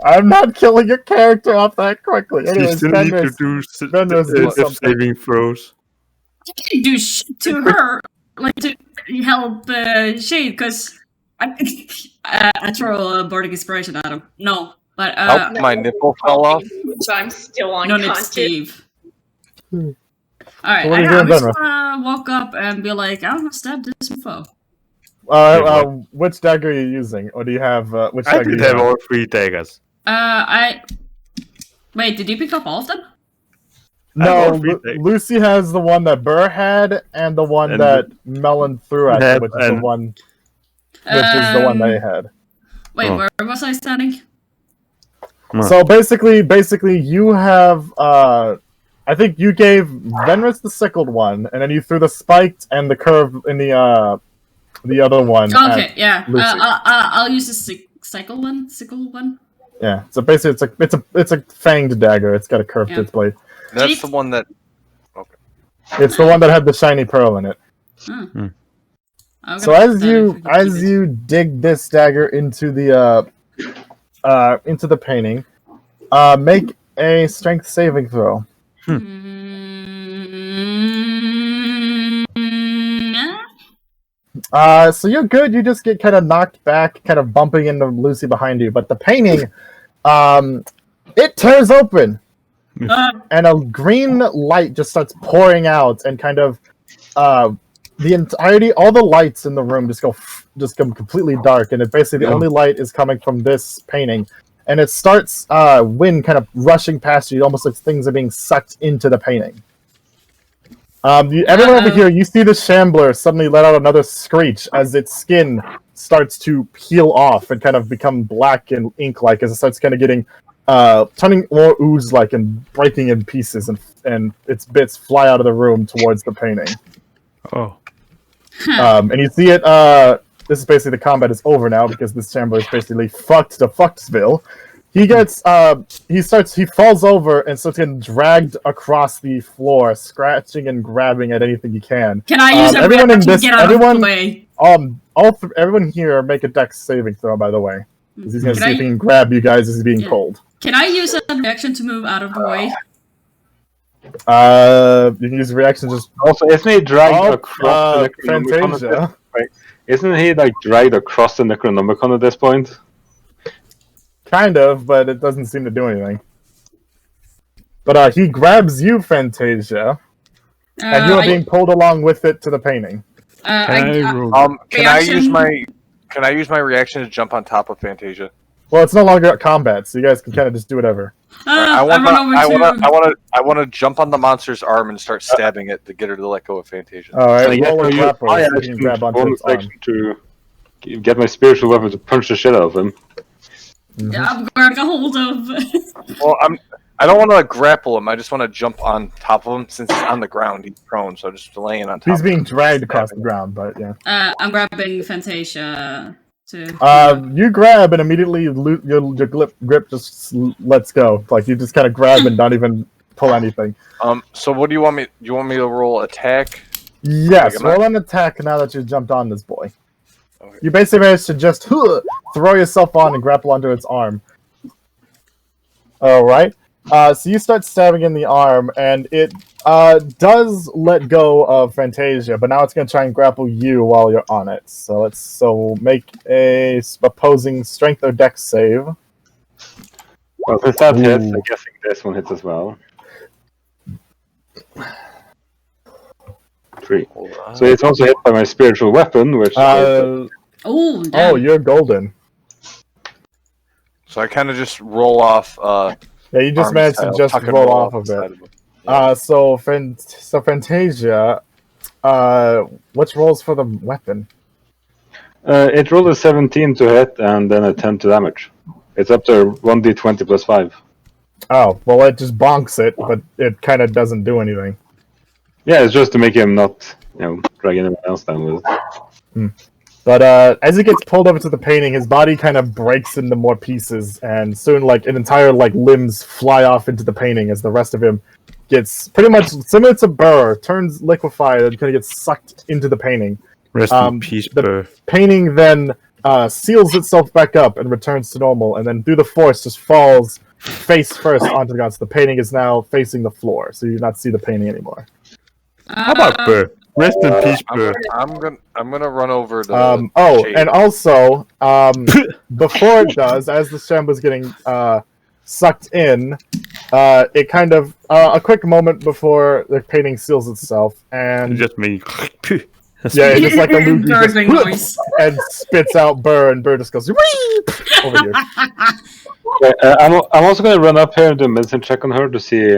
I'm not killing your character off that quickly. She Anyways, still need to Benders, do Benders, do death something. saving throws. I can't do shit to her, like to help Shade, because I throw a bardic inspiration at him. No, but Help, my nipple fell off. So I'm still no need unconscious. Steve. All right, So what are you I doing, just Benra? wanna walk up and be like, I'm gonna stab this foe. Which dagger are you using, or do you have which I dagger? did do you have all 3 daggers. Wait, did you pick up all of them? No, I have all 3 daggers. Lucy has the one that Burr had, and the one And that Melon threw at Had- them, which is the and- one. Which is the one they Um, had. Wait, Oh. where was I standing? Huh. So basically, you have. I think you gave Venris the sickled one, and then you threw the spiked and the curved in the other one. Okay, yeah. Lucy. I'll use the sickle one. Yeah. So basically, it's a fanged dagger. It's got a curve Yeah. to its blade. That's Jeez. the one that. It's the one that had the shiny pearl in it. I'm So gonna as put that you if we can keep it. dig this dagger into the painting, make a strength saving throw. So you're good. You just get kind of knocked back, kind of bumping into Lucy behind you. But the painting, it tears open, and a green light just starts pouring out, and kind of the entirety, all the lights in the room just go completely dark, and it basically the only light is coming from this painting, and it starts wind kind of rushing past you, almost like things are being sucked into the painting. Everyone over here, you see the Shambler suddenly let out another screech as its skin starts to peel off and kind of become black and ink-like as it starts kind of getting, turning more ooze-like and breaking in pieces, and its bits fly out of the room towards the painting. Oh. And you see it, this is basically the combat is over now because this Shambler is basically fucked to Fucksville. He gets, he falls over and starts getting dragged across the floor, scratching and grabbing at anything he can. Can I use everyone in to this, get out of the way? Everyone here make a dex saving throw, by the way. 'Cause he's gonna Can see I- if he can grab you guys as he's being Yeah. pulled. Can I use a reaction to move out of the way? You can use reaction just Also, isn't he dragged across the Necronomicon? Fantasia. Isn't he like dragged across the Necronomicon at this point? Kind of, but it doesn't seem to do anything. But he grabs you, Fantasia, and you are being pulled along with it to the painting. Can I roll? Can I use Reaction? Can I use my reaction to jump on top of Fantasia? Well, it's no longer combat, so you guys can kind of just do whatever. I run over to. want to jump on the monster's arm and start stabbing it to get her to let go of Fantasia. All right, I guess roll a I use grapple my so you action can grab onto bonus its arm. action to get my spiritual weapon to punch the shit out of him. Yeah, I'm grabbing a hold of. Well, I don't want to grapple him. I just want to jump on top of him since he's on the ground. He's prone, so just laying on top. He's being of him, dragged across the stabbing ground, but yeah. I'm grabbing Fantasia to. You grab and immediately your grip just lets go. Like you just kind of grab and not even pull anything. him. So what do you want me? Do you want me to roll attack? Yes, Like, am I- roll an attack now that you've jumped on this boy. Okay. You basically managed to just throw yourself on and grapple onto its arm. Alright. So you start stabbing in the arm, and it does let go of Fantasia, but now it's going to try and grapple you while you're on it. So make a opposing strength or dex save. Well, since that hits, Ooh. I'm guessing this one hits as well. 3. Hold on. So it's also hit by my spiritual weapon, which Oh, damn. Oh, you're golden. So I kind of just roll off. Yeah, you just arm managed to style, just tuck and roll off the of side it. him. So Fantasia, what's rolls for the weapon? it rolled a 17 to hit and then a 10 to damage. It's up to 1d20 plus 5. Oh, well, it just bonks it, but it kind of doesn't do anything. Yeah, it's just to make him not, drag anyone else down with it. But as he gets pulled over to the painting, his body kind of breaks into more pieces, and soon, like, an entire, like, limbs fly off into the painting as the rest of him gets pretty much similar to Burr, turns liquefied and kind of gets sucked into the painting. Rest in peace, The Burr. painting then seals itself back up and returns to normal, and then through the force just falls face first onto the ground. So the painting is now facing the floor, so you do not see the painting anymore. How about Burr? Rest in peace, Burr. I'm gonna run over to. Shade. And also, before it does, as the shambler's getting sucked in, it kind of a quick moment before the painting seals itself, and Just me. yeah, it's just like a loogie Gurgling noise. and spits out Burr, and Burr just goes "Whee!" over here. I'm also gonna run up here and do a medicine check on her to see,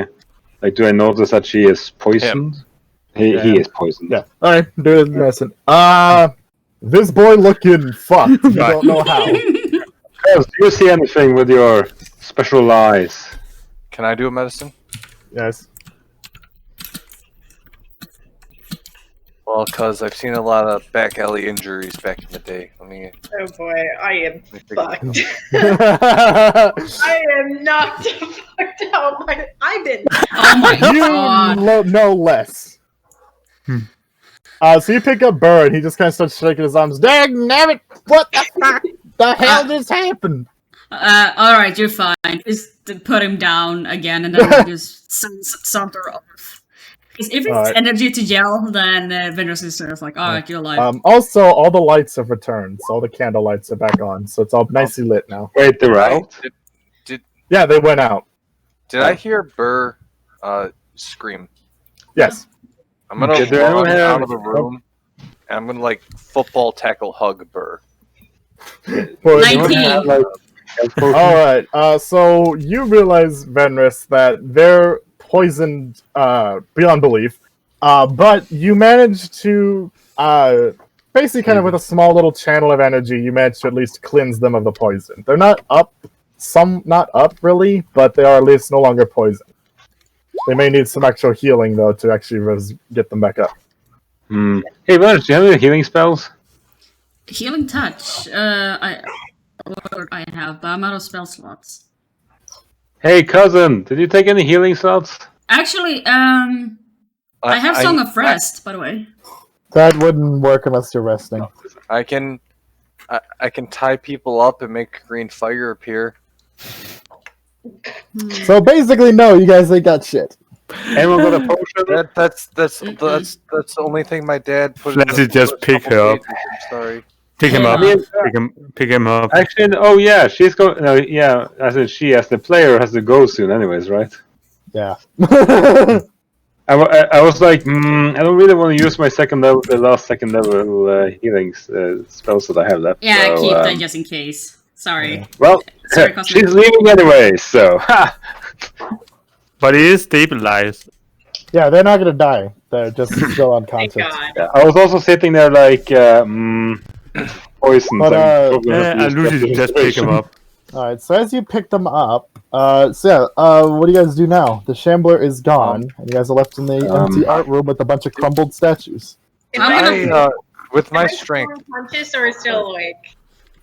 like, do I notice that she is poisoned? He is poisoned. Yeah. All right, do the medicine. This boy looking fucked. You don't know how. Cuz, do you see anything with your special eyes? Can I do a medicine? Yes. Well, cause I've seen a lot of back alley injuries back in the day. Let me. Oh boy, I am figure fucked. you I am knocked fucked out. I've been. Oh my god. no less. So you pick up Burr, and he just kind of starts shaking his arms. Dang nabbit! What the fuck? The hell just happened? Alright, you're fine. Just to put him down again, and then we just saunter off. Because if it's energy to yell, then Venus is sort of like, alright, you're alive. Also, all the lights have returned, so all the candle lights are back on, so it's all nicely lit now. Wait, they're out? Yeah, they went out. Did I hear Burr scream? Yes. I'm gonna run out of the room, and I'm gonna like football tackle hug Burr. 19. Alright, so you realize, Venris, that they're poisoned beyond belief, but you managed to, basically kind of with a small little channel of energy, you managed to at least cleanse them of the poison. They're not up, not up really, but they are at least no longer poisoned. They may need some actual healing, though, to actually get them back up. Hey, Venus, do you have any healing spells? Healing touch. I have, but I'm out of spell slots. Hey, cousin, did you take any healing slots? Actually, I have Song of Rest, by the way. That wouldn't work unless you're resting. I can tie people up and make green fire appear. So basically, no, you guys ain't got shit. Anyone got a potion? That's the only thing my dad put. Let's just pick her up. I'm sorry. Pick him up. Pick him up. Actually, oh yeah, she's going. No, yeah, as in she, as the player, has to go soon, anyways, right? Yeah. I was like, I don't really want to use my the last second level healing spells that I have left. Yeah, so, keep that just in case. Sorry. Yeah. Well, Sorry, she's leaving anyway, so. But he is stabilized. Yeah, they're not gonna die. They're just still Thank unconscious. God. Yeah, I was also sitting there like poisoned. But, Lucy just pick him up. Alright, so as you pick them up, what do you guys do now? The Shambler is gone, and you guys are left in the empty art room with a bunch of crumbled statues. Am I'm I, With my am I strength, still unconscious or still awake?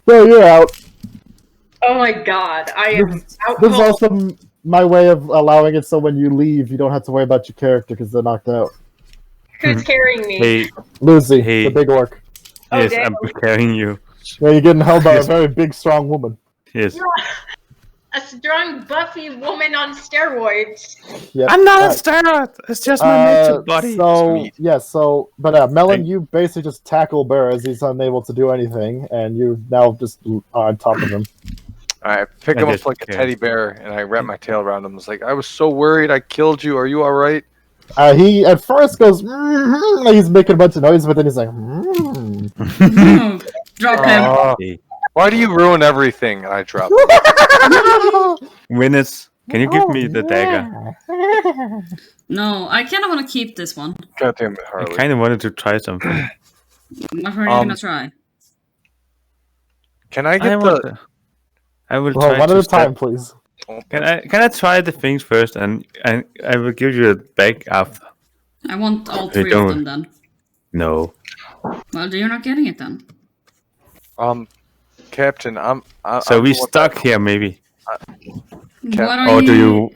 So you're out. Oh my God, I am out This is cold. also my way of allowing it so when you leave, you don't have to worry about your character because they're knocked out. Who's carrying me? Hey, Lucy, Hey. the big orc. Oh, yes, damn. I'm carrying you. Yeah, you're getting held by Yes. a very big, strong woman. Yes. A strong, buffy woman on steroids. Yep. I'm not a Alright. steroid. It's just my nature body. So meat. yeah, but Melon, you basically just tackle Burr as he's unable to do anything, and you now just are on top of him. I pick I him up just like a can't. teddy bear, and I wrap my tail around him. It's like, I was so worried I killed you. Are you all right? He at first goes, like he's making a bunch of noise, but then he's like, "Mm." Drop him. Oh, why do you ruin everything? I drop. Venus, can you give me the dagger? No, I kind of want to keep this one. God damn it, I Harley. kind of wanted to try something. What are you gonna try? Can I I get want the? to. I will Well, try one to at a step- time, please. Can I try the things first, and I will give you a bag after. I want all Hey, three don't. of them then. No. Well, you're not getting it then. Captain, So I'm we the one stuck that- here, maybe. What are Or do you?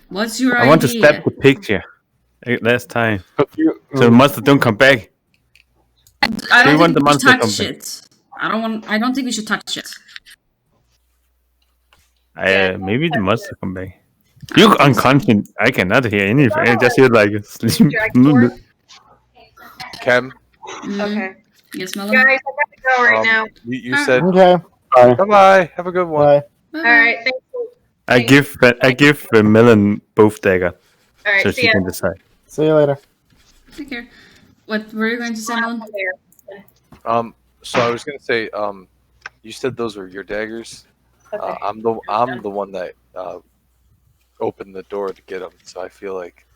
What's your I idea? want to stab the picture. Last time, But so the monster don't come back. I Do you don't want think the we should monster to come touch back? it. I don't think we should touch it. Maybe the monster come back. You unconscious. I cannot hear anything. I just hear like sleep. Dragonborn? Chem. Okay. Yes, Melon. Guys, I gotta go right now. You said Okay. bye bye. Have a good one. Bye. Bye-bye. All right. Thank you. I give Melon both dagger, All right. so See she ya. can decide. See you later. Take care. What were you going to say, Melon? So I was gonna say, you said those were your daggers. Okay. I'm the one that opened the door to get them. So I feel like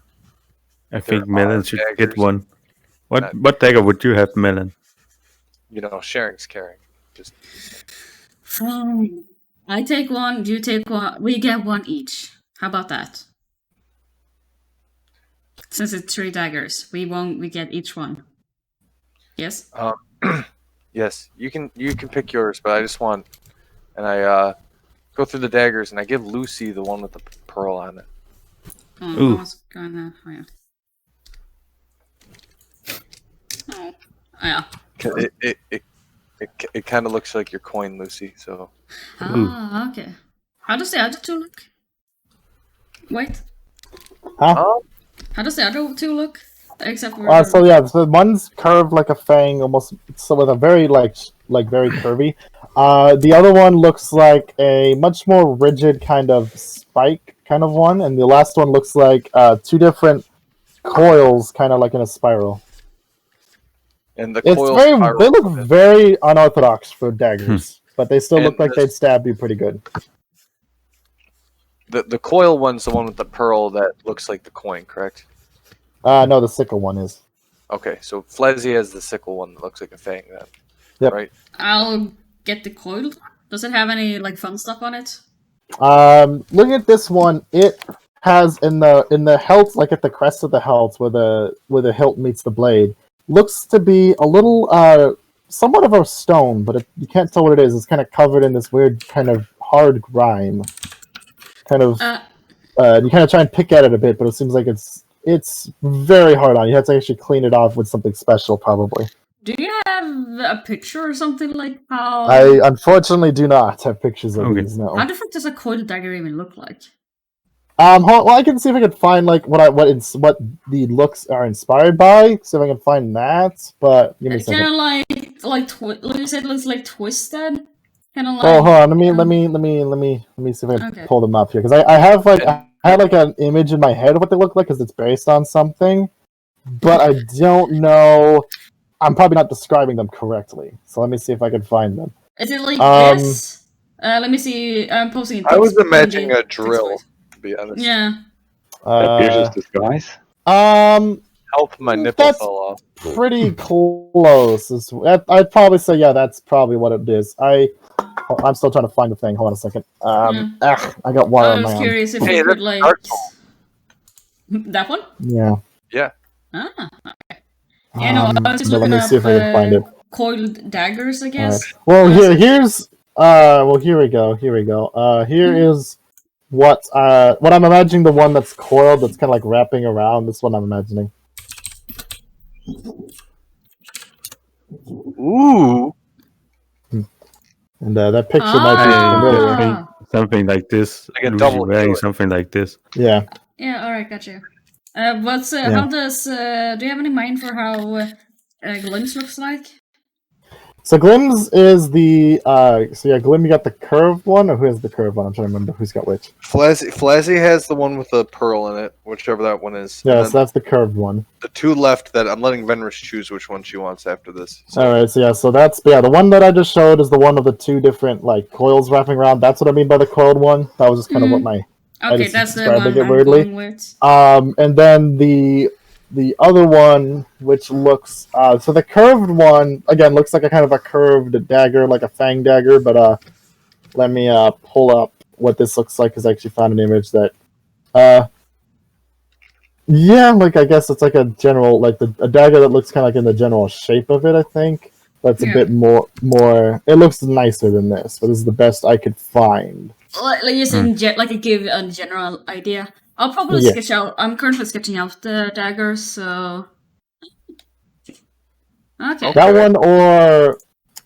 I think Melon should get daggers. one. What dagger would you have, Melon? Sharing's caring. Just Fine. I take one, you take one. We get one each. How about that? Since it's 3 daggers, we get each one. Yes? yes, you can pick yours, but I just want, and I go through the daggers, and I give Lucy the one with the pearl on it. Oh, Ooh. I was gonna. Oh, yeah. Oh, yeah. It kind of looks like your coin, Lucy. So Ah, okay. How does the other two look? Wait. Huh? How does the other two look? Except for. So yeah, so one's curved like a fang, almost so with a very like very curvy. The other one looks like a much more rigid kind of spike kind of one, and the last one looks like 2 different coils, kind of like in a spiral. and the It's coil very. spiral- They look very unorthodox for daggers, but they still look And like they'd stab you pretty good. The coil one's the one with the pearl that looks like the coin, correct? No, the sickle one is. Okay, so Flezzy has the sickle one that looks like a fang then. Yep. Right? I'll get the coil. Does it have any like fun stuff on it? Looking at this one, it has in the hilt, like at the crest of the hilt, where the hilt meets the blade, looks to be a little somewhat of a stone, but you can't tell what it is. It's kind of covered in this weird kind of hard grime. Kind of, you kind of try and pick at it a bit, but it seems like it's very hard on. You have to actually clean it off with something special, probably. Do you have a picture or something like how? I unfortunately do not have pictures of Okay. these. No. How different does a coil dagger even look like? Well, I can see if I can find like what the looks are inspired by. See if I can find that. But give me a It's second. kind of like you said, it looks like twisted. Kind of like. Oh, hold on. Let me see if I can Okay. pull them up here because I have like I had like an image in my head of what they look like because it's based on something, but I don't know. I'm probably not describing them correctly. So let me see if I can find them. Is it like Um, this? Let me see. I'm posting it. I was imagining a drill, to be honest. Yeah. that pierces disguise. Help, my nipple That's- fell off. Pretty close. I'd probably say yeah. That's probably what it is. I'm still trying to find the thing. Hold on a second. I got water I on my was arm. curious if Hey, you could that's like. Dark Souls. That one? Yeah. Ah. Yeah, no, I was just but let looking me up see if I can find it. coiled daggers, I guess. Well, here's here we go. Here is what I'm imagining, the one that's coiled, that's kind of like wrapping around. This one I'm imagining. Ooh. And that picture might be familiar. Ah. Something like this. Like a Lucy double wearing kill. something like this. Yeah. Yeah, alright, gotcha. How does, do you have any mind for how Glimpse looks like? So Glim's is Glim, you got the curved one, or who has the curved one? I'm trying to remember who's got which. Flazzy has the one with the pearl in it, whichever that one is. Yeah, And so then that's the curved one. the 2 left that I'm letting Venrus choose which one she wants after this. So, Alright, so that's the one that I just showed is the one of the 2 different like coils wrapping around. That's what I mean by the coiled one. That was just kind of what my Okay, just that's the described one it I'm weirdly. going with. And then the other one, which looks so the curved one again looks like a kind of a curved dagger, like a fang dagger. But let me pull up what this looks like because I actually found an image that yeah, like I guess it's like a general like a dagger that looks kind of like in the general shape of it. I think That's a Yeah. bit more. It looks nicer than this, but this is the best I could find. Like using like I give a general idea. I'll probably Yeah. sketch out. I'm currently sketching out the daggers, so okay. That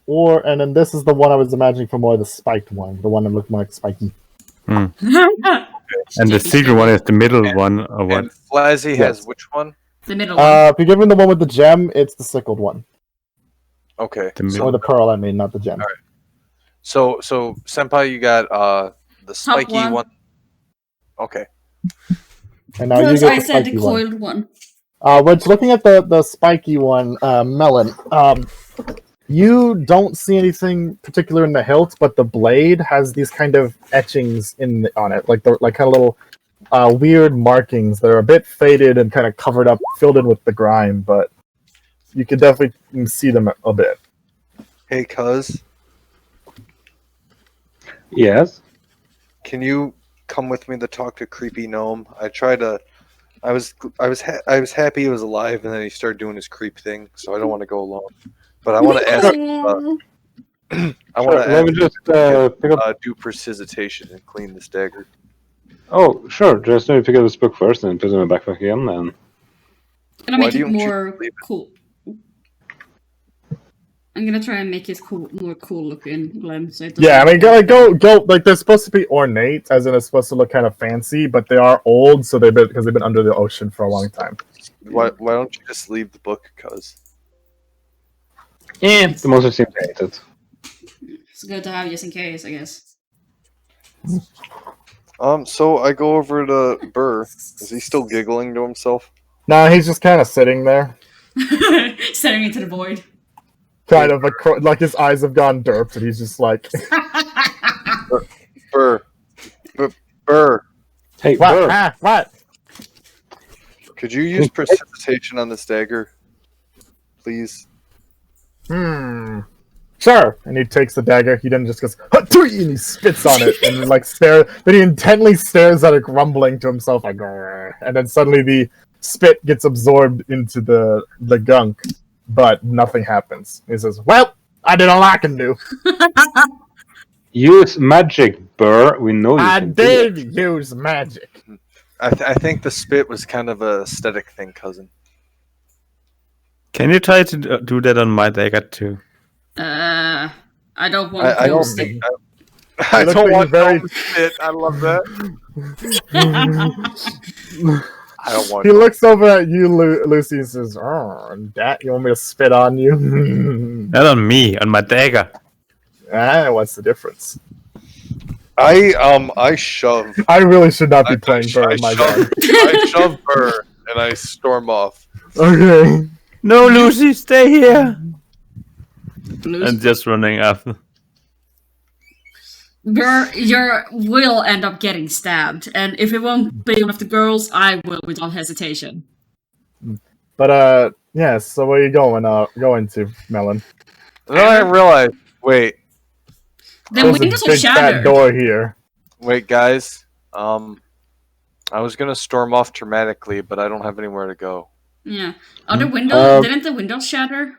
one, and then this is the one I was imagining for more the spiked one, the one that looked more like spiky. And the secret one is the middle one, or what? And Flazzy has Yes. which one? The middle one. If you're giving the one with the gem, it's the sickled one, Okay. The or middle. the pearl. I mean, not the gem. Alright. So Senpai, you got the spiky one. one. Okay. And now you Because get I the said the spiky one. coiled one. Which looking at the spiky one, Melon, you don't see anything particular in the hilt, but the blade has these kind of etchings on it, like kind of little weird markings that are a bit faded and kind of covered up, filled in with the grime, but you can definitely see them a bit. Hey, cuz, Yes. can you come with me to talk to Creepy Gnome? I was happy he was alive, and then he started doing his creep thing, so I don't want to go alone. But I want to ask. I want to Let me just pick up. do precipitation and clean this dagger. Oh, sure. Just let me pick up this book first and put it in my backpack again. And Gonna Why make do it you more leave it? cool. I'm gonna try and make it more cool looking, Glenn. So it Yeah, I mean, doesn't- go. Like they're supposed to be ornate, as in it's supposed to look kind of fancy, but they are old, so because they've been under the ocean for a long time. Why don't you just leave the book, cuz? the monster seems to hate it. It's good to have just in case, I guess. So I go over to Burr. Is he still giggling to himself? Nah, he's just kind of sitting there, Staring into the void. kind of like his eyes have gone derped, and he's just like, Burr. Burr. Hey, what? Burr. Ah, what? Could you use precipitation on this dagger? Please. Sure. And he takes the dagger. He then just goes, "Hatui," and he spits on it, and then Then he intently stares at it, grumbling to himself, like, "Grr." And then suddenly the spit gets absorbed into the gunk, but nothing happens. He says, "Well, I did all I can do. Use magic, Burr. We know you I can do it. did use magic." I think the spit was kind of a aesthetic thing, cousin. Can you try to do that on my dagger too? I don't want I don't to think. It I looks don't like want very- no spit. I love that. I don't want. He looks over at you, Lucy, and says, "Oh, that you want me to spit on you?" Not on me, on my dagger. What's the difference? I shove. I really should not be I playing Burr in my shove, game. I shove Burr and I storm off. Okay. No, Lucy, stay here. lose. And just running after. You will end up getting stabbed, and if it won't be one of the girls, I will without hesitation. But yes. So where are you going to, Melon? And then I realized, wait, The There's windows a are big fat shattered. door here. guys. I was gonna storm off dramatically, but I don't have anywhere to go. Yeah. Are the windows? Uh, Didn't the windows shatter?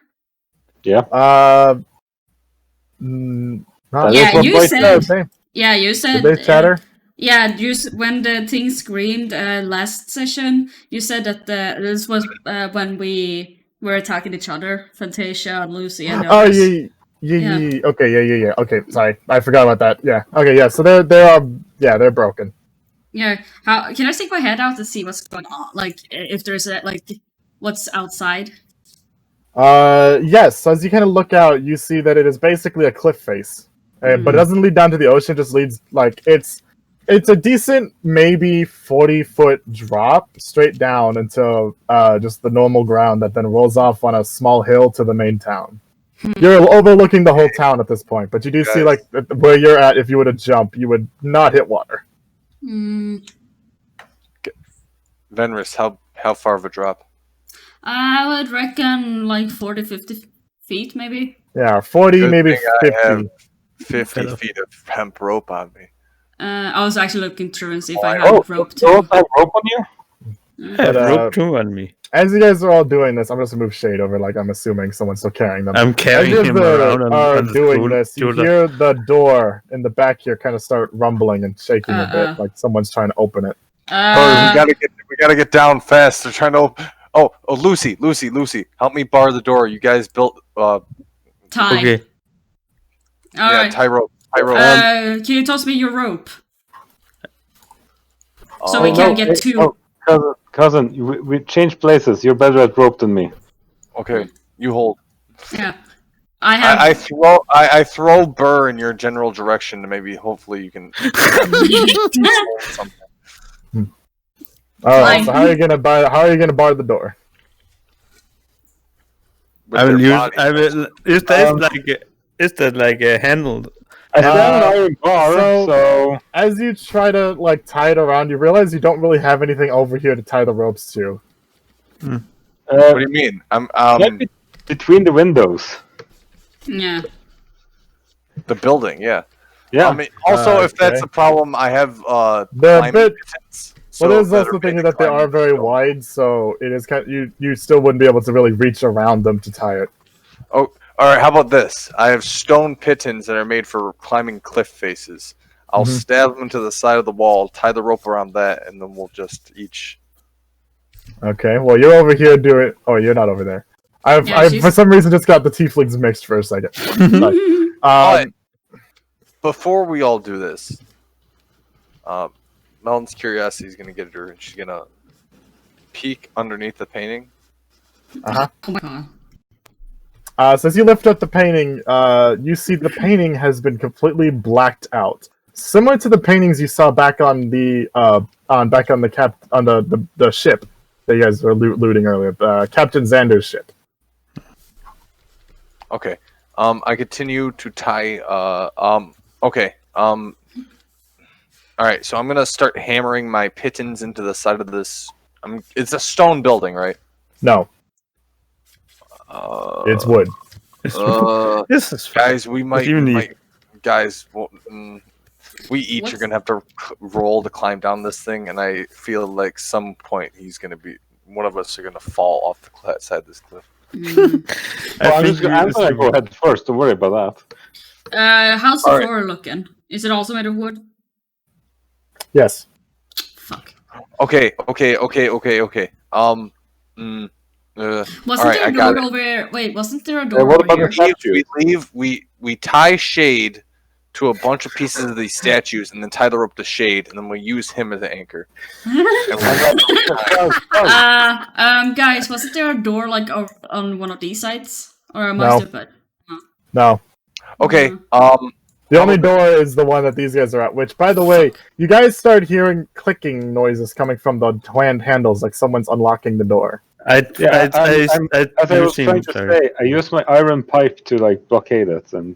Not Yeah, what you Blake said- said. Yeah, you said. Did they shatter? Yeah, when the thing screamed last session, you said that this was when we were attacking each other, Fantasia and Lucy and the Oh others. yeah. Okay, yeah. Okay, sorry, I forgot about that. Yeah. Okay, yeah. So they're broken. Yeah. How can I stick my head out to see what's going on? Like, if there's what's outside? Yes. As you kind of look out, you see that it is basically a cliff face, but it doesn't lead down to the ocean. It just leads it's a decent, maybe 40-foot drop straight down into just the normal ground that then rolls off on a small hill to the main town. You're overlooking the whole town at this point, but you do see Guys. where you're at. If you were to jump, you would not hit water. Venris, how far of a drop? I would reckon like 40, 50 feet, maybe. Yeah, 40, Good maybe thing I 50. have 50 feet of hemp rope on me. I was actually looking through and see if I Oh, had rope You also too. have rope on you? I have But, rope too on me. As you guys are all doing this, I'm just gonna move Shade over. Like I'm assuming someone's still carrying them. I'm carrying As you him around are on the doing this, you shoulder. hear the door in the back here kind of start rumbling and shaking a bit, like someone's trying to open it. Hurry, we gotta get down fast. They're trying to open. Oh, Lucy, help me bar the door. You guys built tie. Okay. Alright. tie rope. Can you toss me your rope? So we can get two. Cousin, we changed places. You're better at rope than me. Okay, you hold. Yeah. I throw Burr in your general direction to maybe hopefully you can something. All right. So how are you gonna bar the door? With I will their use. body. I will. Is that like a handle? I still have an iron bar, so as you try to like tie it around, you realize you don't really have anything over here to tie the ropes to. What do you mean? maybe between the windows. Yeah. The building, yeah. Yeah. I mean, also, if that's okay. a problem, I have The climbing bit. pittance, Well, there's that also are the thing big that they are climbing very stone. wide, so it is kind of, you still wouldn't be able to really reach around them to tie it. Oh, all right. How about this? I have stone pittons that are made for climbing cliff faces. I'll Mhm. stab them to the side of the wall, tie the rope around that, and then we'll just each. Okay, well you're over here doing. Oh, you're not over there. I've she's- for some reason just got the tieflings mixed for a second. But, But before we all do this, Melton's curiosity is gonna get her, and she's gonna peek underneath the painting. Oh my god. So as you lift up the painting, you see the painting has been completely blacked out, similar to the paintings you saw back on the the ship that you guys were looting earlier, Captain Xander's ship. Okay. I continue to tie. Okay. All right. So I'm gonna start hammering my pittons into the side of this. It's a stone building, right? No, it's wood. This is fine. Guys, we might. even We each are gonna have to roll to climb down this thing, and I feel like some point one of us are gonna fall off the side of this cliff. I'm gonna go ahead first. Don't worry about that. How's the Alright. floor looking? Is it also made of wood? Yes. Fuck. Okay. Wasn't Alright, there I a got door it. over? Wait, wasn't there a door what over about here? the statue? We leave. We tie Shade to a bunch of pieces of these statues, and then tie the rope to Shade, and then we use him as an anchor. And Guys, wasn't there a door like on one of these sides? Or am I No. stupid? No. okay. The only door is the one that these guys are at, which, by the way, you guys start hearing clicking noises coming from the handles, like someone's unlocking the door. As I was trying to say, I use my iron pipe to like blockade it, and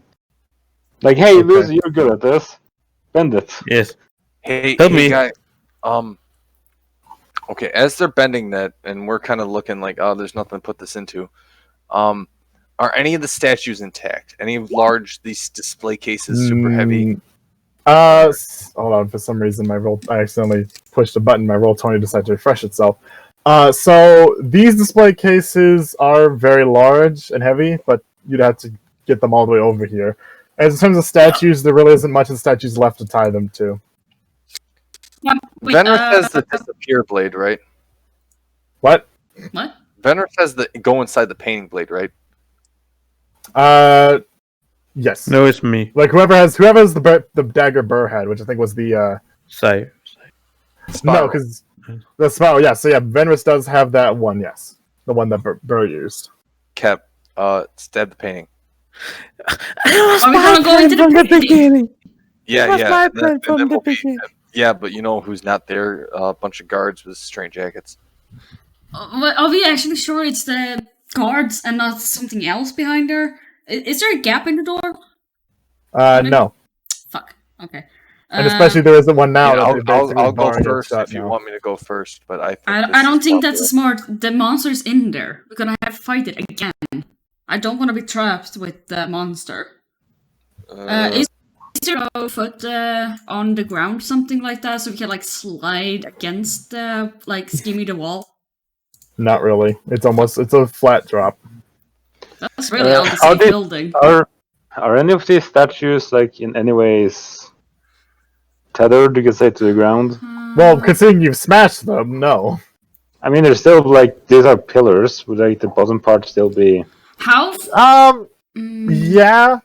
like, hey, Okay. Lucy, you're good at this. Bend it. Yes. Hey, Help me. guy. Okay, as they're bending that, and we're kind of looking like, oh, there's nothing to put this into. Are any of the statues intact? Any these display cases super heavy? Hold on. For some reason, I accidentally pushed a button. My Roll20 decided to refresh itself. So these display cases are very large and heavy, but you'd have to get them all the way over here. As in terms of statues, there really isn't much of statues left to tie them to. Wait, Venner says the disappear blade, right? What? What? Venner says the go inside the painting blade, right? Yes. No, it's me. Like whoever has the dagger Burr had, which I think was the Sorry. no, Spiral. because the spiral. Yeah, so yeah, Venrus does have that one. Yes, the one that Burr used. Cap, stab the painting. Are we gonna go into the beginning? Yeah, my plan from then the we'll be- beginning. yeah, but you know who's not there? A bunch of guards with straight jackets. Are we actually sure it's the guards and not something else behind there? Is there a gap in the door? No, Fuck. Okay. and especially there isn't one now. Yeah, that I'll they're basically go barring it first shut if you now. want me to go first, but I I don't think that's smart. The monster's in there. We're gonna have to fight it again. I don't want to be trapped with the monster. Is there a foot on the ground, something like that, so we can like slide against the skimmy the wall? Not really. It's a flat drop. That's really all the Are same they- building. Are any of these statues like in any ways tethered, you could say, to the ground? Well, considering you've smashed them, no. I mean, they're still like these are pillars. Would like the bottom part still be? How? Yeah,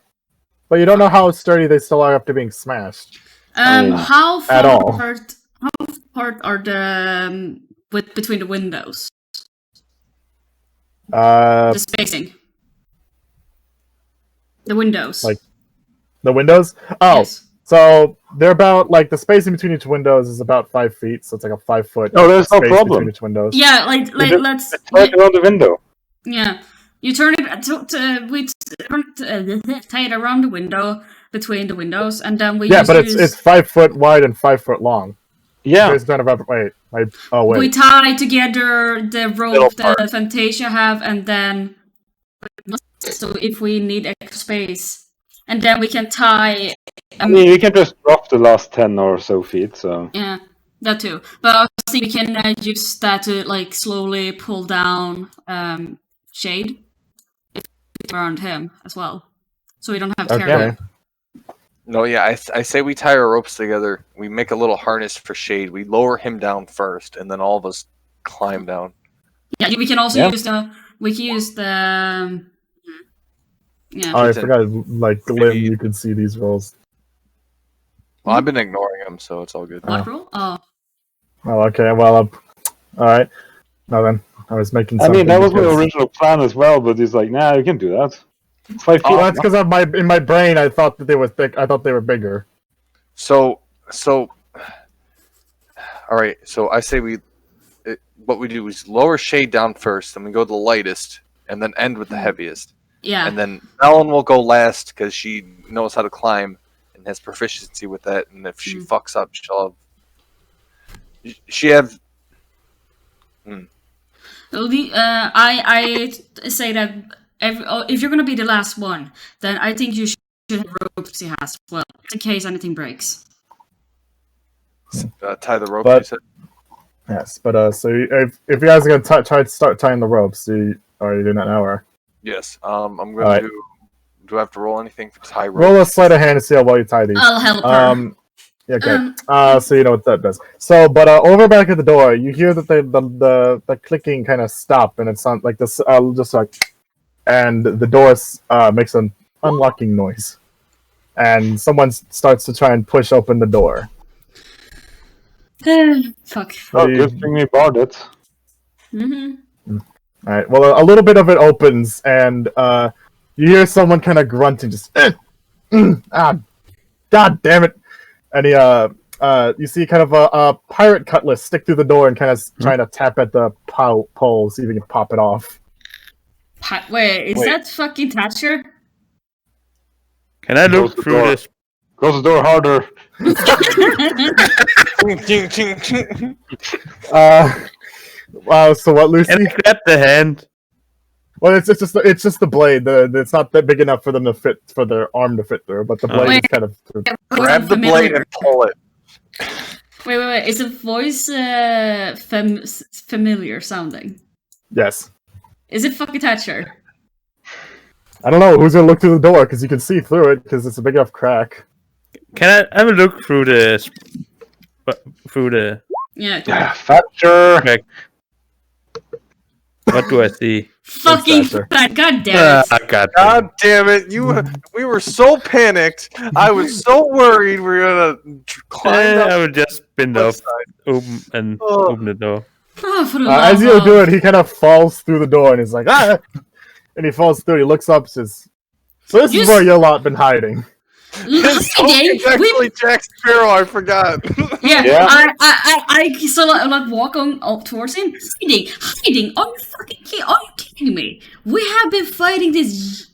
but you don't know how sturdy they still are after being smashed. How far At all. apart are the between the windows? The spacing. The windows. Like- The windows? Oh, Yes. so they're about like the spacing between each windows is about 5 feet, so it's like a 5 foot. Oh, there's no space problem. between each windows. Yeah, like it- let's. Right around the window. Yeah, you turn it. We tie it around the window between the windows, and then we Yeah, just but use, it's 5 foot wide and 5 foot long. Yeah. There's none of wait. we tie together the Middle rope part. that Fantasia have, and then so if we need extra space, and then we can tie. I mean, you can just drop the last 10 or so feet. So Yeah, that too. But I think we can use that to like slowly pull down Shade around him as well, so we don't have to carry. Okay. No, yeah, I say we tie our ropes together. We make a little harness for Shade. We lower him down first, and then all of us climb down. Yeah, we can also Yeah. use the. We can use the. Yeah. Oh, I It's a- forgot. Like Glim, Maybe- you can see these rolls. Well, I've been ignoring him, so it's all good. What rule? Oh. Oh, okay. Well, all right. No, then I was making. I mean, that was my because- original plan as well. But he's like, nah, you can do that. 5 feet. Oh, that's because in my brain I thought that they were thick. I thought they were bigger. So, all right. So I say what we do is lower Shade down first, then we go to the lightest, and then end with the heaviest. Yeah. And then Ellen will go last because she knows how to climb and has proficiency with that. And if she fucks up, she have. So I say that if you're gonna be the last one, then I think you should have ropes he has as well, in case anything breaks. Tie the rope. But- you said? Yes, but so if you guys are gonna try to start tying the ropes, are you doing that now or Yes. I'm gonna Alright. do. Do I have to roll anything for tie rope? roll a sleight of hand to see how well you tie these? I'll help her. Yeah, okay. So you know what that does. So, but over back at the door, you hear that the clicking kind of stop, and it sounds like this, just like, and the door makes an unlocking noise, and someone starts to try and push open the door. Fuck. What Oh, do you- good thing we barred it. Mm-hmm. All right. Well, a little bit of it opens, and you hear someone kind of grunting, just God damn it! And he, you see kind of a pirate cutlass stick through the door and kind of trying to tap at the pole, see if he can pop it off. Wait, is Wait. that fucking Thatcher? Can I Close look the through door. this? Close the door harder. So what, Lucy? Can I grab the hand? Well, it's just the blade. It's not that big enough for them to fit, for their arm to fit through, but the blade Wait. is kind of. Grab the blade and pull it. Wait. Is the voice familiar sounding? Yes. Is it fucking Thatcher? I don't know who's gonna look through the door because you can see through it because it's a big enough crack. Can I have a look through the Yeah. Thatcher. crack? What do I see? Fucking Thatcher. God damn it. God damn it! We were so panicked. I was so worried we were gonna climb I up will just spin the up, side. open the door. Oh, for the As love you of- do it, he kind of falls through the door and he's like, ah! And he falls through. He looks up, says, "So this You is where you lot been hiding." Hiding? It's actually Jack Sparrow. I forgot. Yeah, Yeah. I so like walk on up towards him, hiding. Are you kidding me? We have been fighting this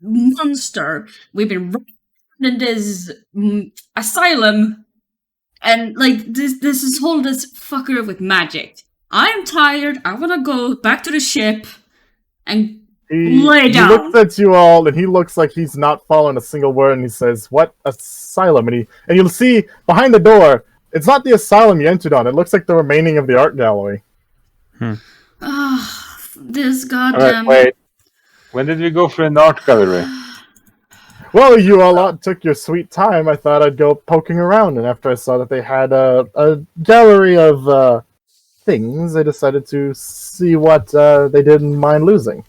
monster. We've been in this asylum, and like this is whole this fucker with magic. I'm tired. I wanna go back to the ship and Lay He down. looks at you all, and he looks like he's not following a single word, and he says, "What asylum?" And you'll see behind the door, it's not the asylum you entered on. It looks like the remaining of the art gallery. This All right, goddamn. wait. When did we go for an art gallery? Well, you all took your sweet time. I thought I'd go poking around, and after I saw that they had a gallery of things, I decided to see what they didn't mind losing.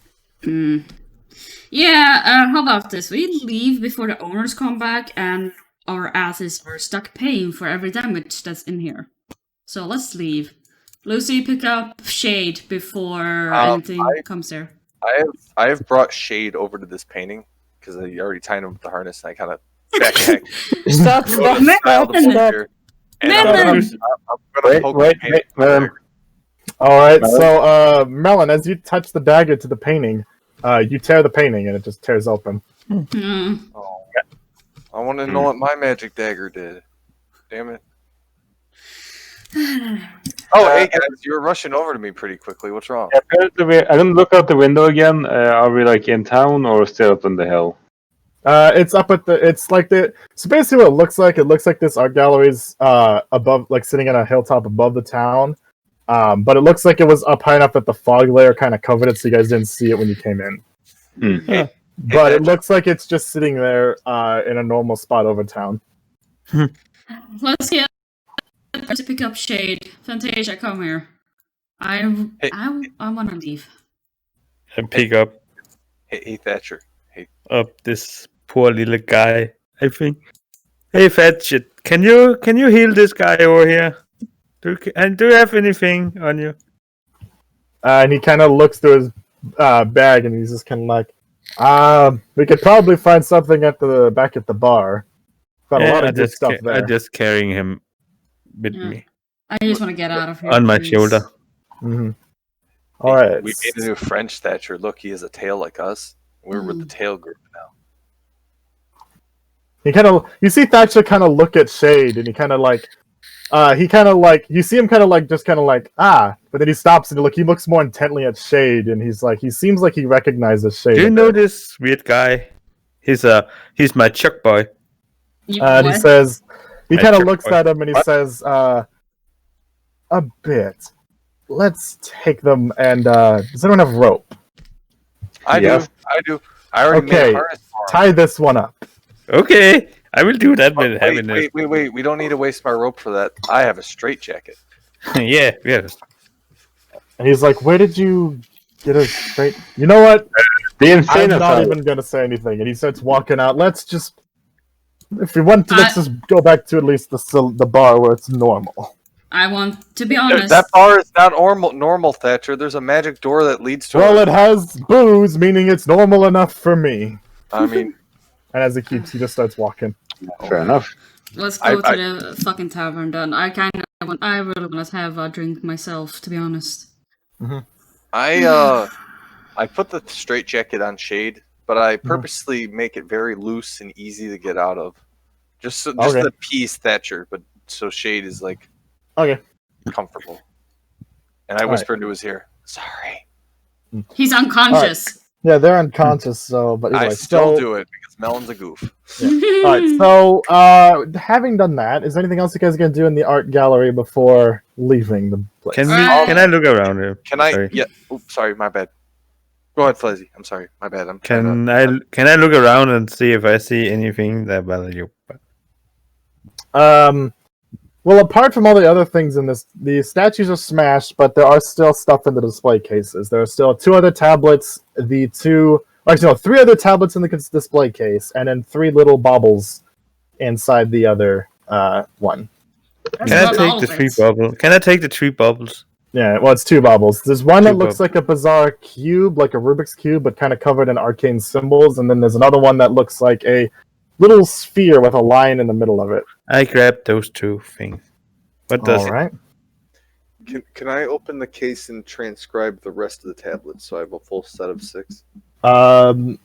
Yeah, how about this? We leave before the owners come back and our asses are stuck paying for every damage that's in here. So let's leave. Lucy, pick up Shade before anything comes there. I have brought Shade over to this painting because I already tied him with the harness, and I kind of backpack. Stop Man. And Man. I'm gonna poke the painting. Melon. All right, so Melon, as you touch the dagger to the painting, you tear the painting, and it just tears open. Oh, I want to know what my magic dagger did. Damn it. Oh, hey guys, you were rushing over to me pretty quickly. What's wrong? Apparently, I didn't look out the window again. Are we like in town or still up on the hill? It's up at the. It's like the. So basically, what it looks like this art gallery's above, like sitting on a hilltop above the town. But it looks like it was up high enough that the fog layer kind of covered it, so you guys didn't see it when you came in. But it looks like it's just sitting there in a normal spot over town. Let's get to pick up Shade. Fantasia, come here. I want to leave. And pick up Hey Thatcher. this poor little guy, I think. Hey Thatcher, can you heal this guy over here? Do you have anything on you? And he kind of looks through his bag, and he's just kind of like, we could probably find something at the back at the bar. Got a lot of good stuff there. I'm just carrying him with me I just want to get out of here. on my please. shoulder. Mm-hmm. All right. We made a new French Thatcher. Look, he has a tail like us. We're with the tail group now. You see Thatcher kind of look at Shade, and he kind of like, you see him kind of like, just kind of like, but then he stops and he looks more intently at Shade, and he seems like he recognizes Shade. Do you know this weird guy? He's my Chuck boy. And he says, he kind of looks at him and he says, a bit. Let's take them, and does anyone have rope? I do. I already made a harness for him. Tie this one up. Okay, I will do that with having it. Wait. We don't need to waste my rope for that. I have a straitjacket. Yeah. And he's like, where did you get a straight? You know what? I'm not even going to say anything. And he starts walking out. Let's just go back to at least the bar where it's normal. I want to be honest. That bar is not normal, Thatcher. There's a magic door that leads to it has booze, meaning it's normal enough for me. I mean... And as he just starts walking. Fair enough. Let's go to the fucking tavern then. I really want to have a drink myself, to be honest. Mm-hmm. I put the straitjacket on Shade, but I purposely make it very loose and easy to get out of. Just the piece, Thatcher, but so Shade is like comfortable. And I whisper into his ear, sorry. He's unconscious. Yeah, they're unconscious, so but anyway, I still do it because Melon's a goof. Yeah. Alright, so having done that, is there anything else you guys are gonna do in the art gallery before leaving the place? Can I look around here? Can I? Sorry. Yeah. Oops, sorry, my bad. Go ahead, Flizzy. I'm sorry, my bad. Can I look around and see if I see anything that bothers you? Well, apart from all the other things in this, the statues are smashed, but there are still stuff in the display cases. There are still 2 other tablets, 3 other tablets in the display case, and then 3 little baubles inside the other one. Can I take the 3 baubles? Can I take the 3 baubles? Yeah, well, it's 2 baubles. There's one that looks like a bizarre cube, like a Rubik's Cube, but kind of covered in arcane symbols, and then there's another one that looks like a little sphere with a line in the middle of it. I grabbed those 2 things. What does All right. Can I open the case and transcribe the rest of the tablets so I have a full set of 6? Well,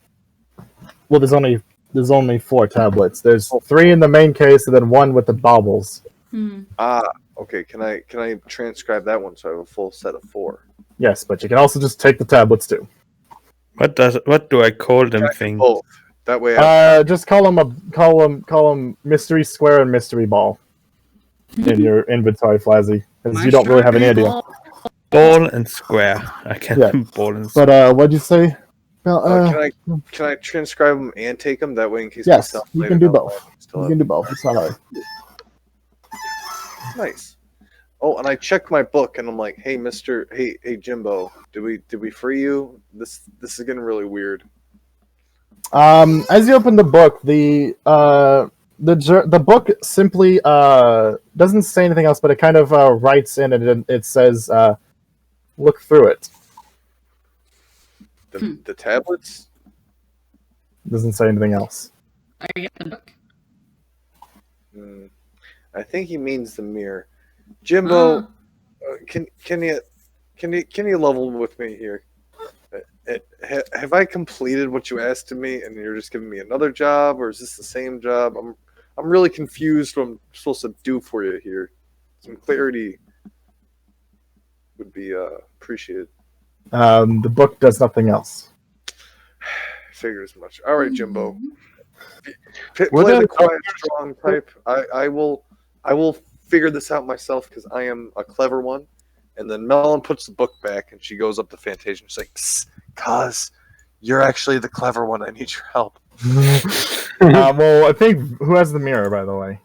there's only 4 tablets. There's 3 in the main case, and then 1 with the baubles. Okay. Can I transcribe that one so I have a full set of 4? Yes, but you can also just take the tablets too. What do I call them things? Both. That way. Just call them mystery square and mystery ball in your inventory, Flazzy, because you don't really have any idea. ball and square. I can Yeah. do ball and square. But what'd you say? Well, Can I transcribe them and take them that way in case? yes, myself you later can do down the both. line still You have- can do both. It's not hard. Nice. Oh, and I checked my book, and I'm like, "Hey, Mister, hey, Jimbo, did we free you? This is getting really weird." As you open the book, the book simply doesn't say anything else, but it kind of writes in and it says, "Look through it." The tablets. It doesn't say anything else. I get the book. I think he means the mirror. Jimbo, Ah. can you level with me here? Have I completed what you asked of me, and you're just giving me another job, or is this the same job? I'm really confused what I'm supposed to do for you here. Some clarity would be appreciated. The book does nothing else. Figure as much. All right, Jimbo. Would Play the that- quiet, strong type. I will figure this out myself because I am a clever one. And then Melon puts the book back, and she goes up to Fantasia and she's like, "Psst, cuz you're actually the clever one. I need your help." Well, I think who has the mirror, by the way?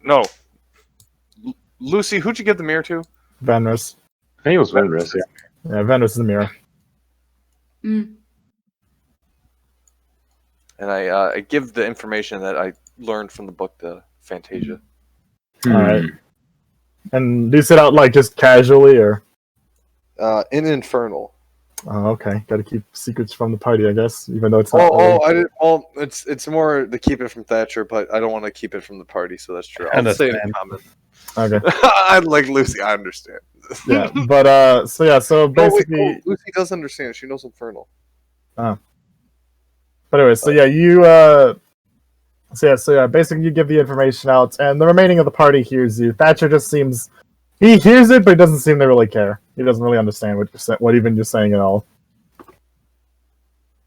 No. Lucy, who'd you give the mirror to? Venrus. I think it was Venrus, yeah. Yeah, Venrus is the mirror. Mm. And I give the information that I learned from the book to Fantasia. All right. And do you sit out like just casually, or? In Infernal. Oh, okay. Got to keep secrets from the party, I guess, even though it's not. I didn't. Well, it's more to keep it from Thatcher, but I don't want to keep it from the party, so that's true. I'll say it in Understand. comment. Okay. I like Lucy. I understand. Yeah, but so basically, Oh, Lucy does understand. She knows Infernal. but anyway, so yeah, basically you give the information out, and the remaining of the party hears you. Thatcher just seems he hears it, but he doesn't seem to really care. He doesn't really understand what even you're saying at all.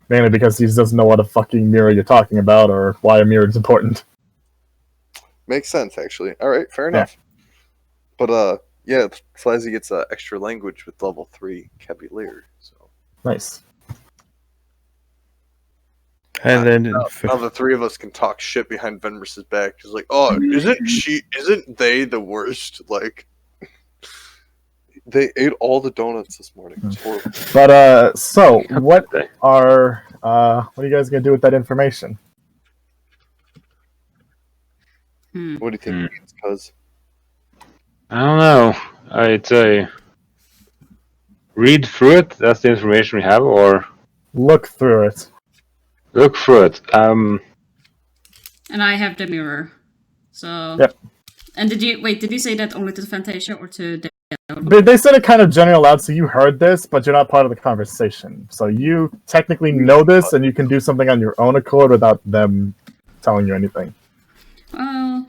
Mainly because he doesn't know what a fucking mirror you're talking about or why a mirror is important. Makes sense, actually. All right, fair enough. But yeah, Flazzy gets extra language with level 3 Cavalier. So Nice. And then now the three of us can talk shit behind Venrus's back. She's like, "Oh, isn't they the worst? Like, they ate all the donuts this morning. It's horrible." But so what are you guys gonna do with that information? What do you think it means, cuz? I don't know. I'd say read through it. That's the information we have, or Look through it. look through it. And I have the mirror. So. Yep. And did you say that only to Fantasia or to the They said it kind of general out, so you heard this, but you're not part of the conversation. So you technically know this, and you can do something on your own accord without them telling you anything. Well,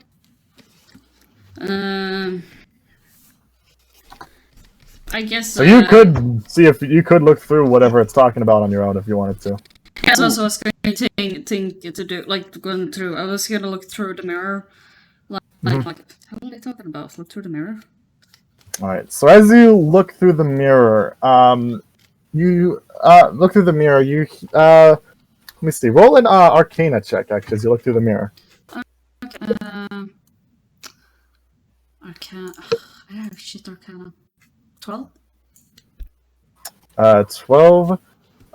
I guess. So you could see if you could look through whatever it's talking about on your own if you wanted to. That's also what I was going to think to do, like going through. I was gonna look through the mirror, like how are they talking about? Look through the mirror. All right. So as you look through the mirror, you look through the mirror. You let me see. Roll an Arcana check actually as you look through the mirror. Arcana. I have shit Arcana. 12. 12.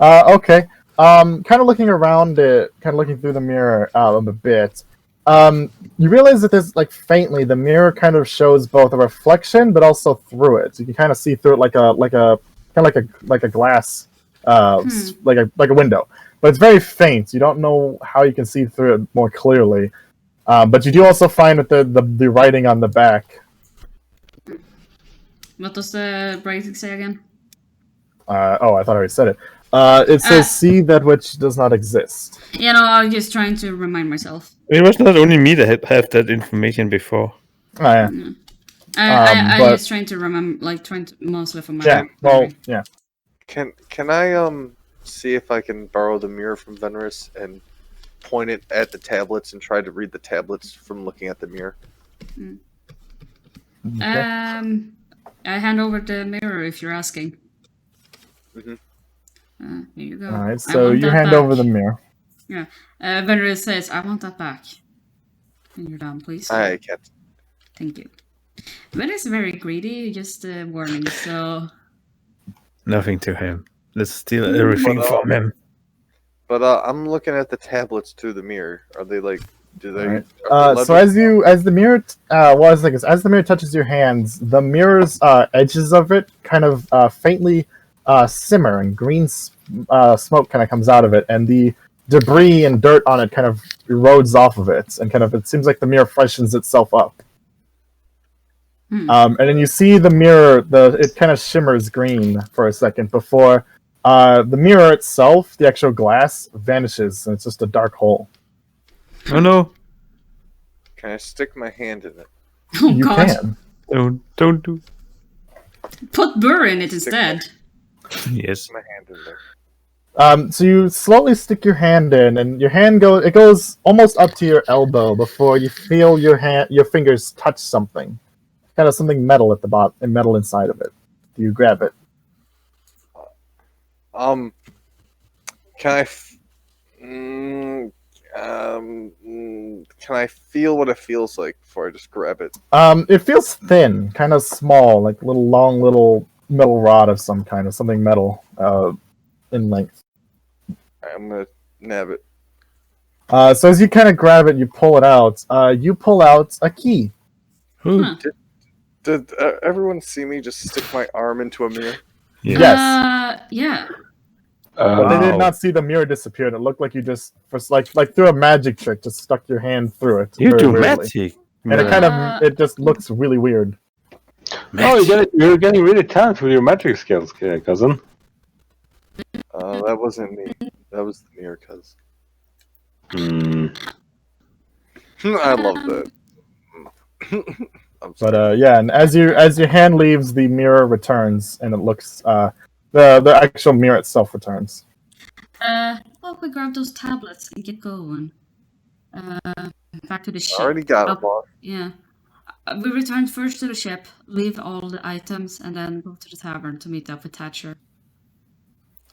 Okay. Kind of looking around it, kind of looking through the mirror a bit. You realize that there's like faintly the mirror kind of shows both a reflection, but also through it. So you can kind of see through it like a glass, like a window. But it's very faint. You don't know how you can see through it more clearly. But you do also find that the writing on the back. What does the writing say again? I thought I already said it. It says, "See that which does not exist." You know, I'm just trying to remind myself. it was not only me that had that information before. Oh, yeah. I'm but- just trying to remember, like trying to mostly from my. Yeah. Well, memory. yeah. Can I see if I can borrow the mirror from Venrus and point it at the tablets and try to read the tablets from looking at the mirror? Okay. I hand over the mirror if you're asking. Mhm. Here you go. All right, I so want you that hand back. over the mirror. Yeah. Venris says, I want that back. And you're down, please. I can't. Thank you. Venris is very greedy, just a warning, so... Nothing to him. Let's steal everything But, from him. But I'm looking at the tablets through the mirror. Are they like? Do they? Alright. are they So level? as the mirror as the mirror touches your hands, the mirror's edges of it kind of faintly simmer, and green smoke kind of comes out of it, and the debris and dirt on it kind of erodes off of it, and it seems like the mirror freshens itself up. And then you see the mirror, it kind of shimmers green for a second before the mirror itself, the actual glass, vanishes, and it's just a dark hole. Oh no! Can I stick my hand in it? Oh You god. can. Don't do. Put Burr in it instead. Yes. My hand in there. So you slowly stick your hand in, and your hand goes almost up to your elbow before you feel your fingers touch something, kind of something metal at the bottom, and metal inside of it. You grab it. Can I? Can I feel what it feels like before I just grab it? It feels thin, kind of small, like long little metal rod of some kind, of something metal in length. I'm gonna nab it. So as you kind of grab it, you pull it out. You pull out a key. Huh. Did everyone see me just stick my arm into a mirror? Yeah. Yes. Yeah. But they did Oh. not see the mirror disappear. It looked like you just, like through a magic trick, just stuck your hand through it. You very do weirdly. magic. And it it just looks really weird. Oh, you're getting really talented with your magic skills, cousin. That wasn't me. That was the mirror, cuz. I love that. But yeah, and as your hand leaves, the mirror returns, and it looks the actual mirror itself returns. Well, we grab those tablets and get going. Back to the ship. I already got it, boss. Yeah. We return first to the ship, leave all the items, and then go to the tavern to meet up with Thatcher.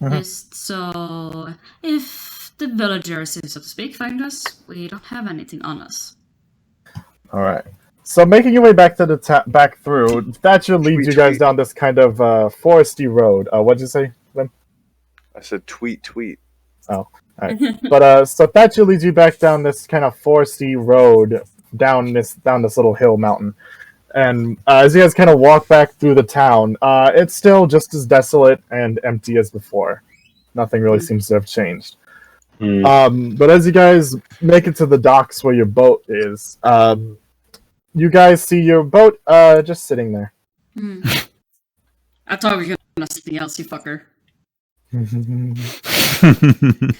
Just so if the villagers, so to speak, find us, we don't have anything on us. All right. So making your way back to the back through, Thatcher leads you guys down this kind of foresty road. What'd you say, Lynn? I said tweet. Oh, all right. But so Thatcher leads you back down this kind of foresty road down this little hill mountain. And as you guys kind of walk back through the town, it's still just as desolate and empty as before. Nothing really seems to have changed. But as you guys make it to the docks where your boat is, you guys see your boat just sitting there. I thought we were gonna see something else, you fucker.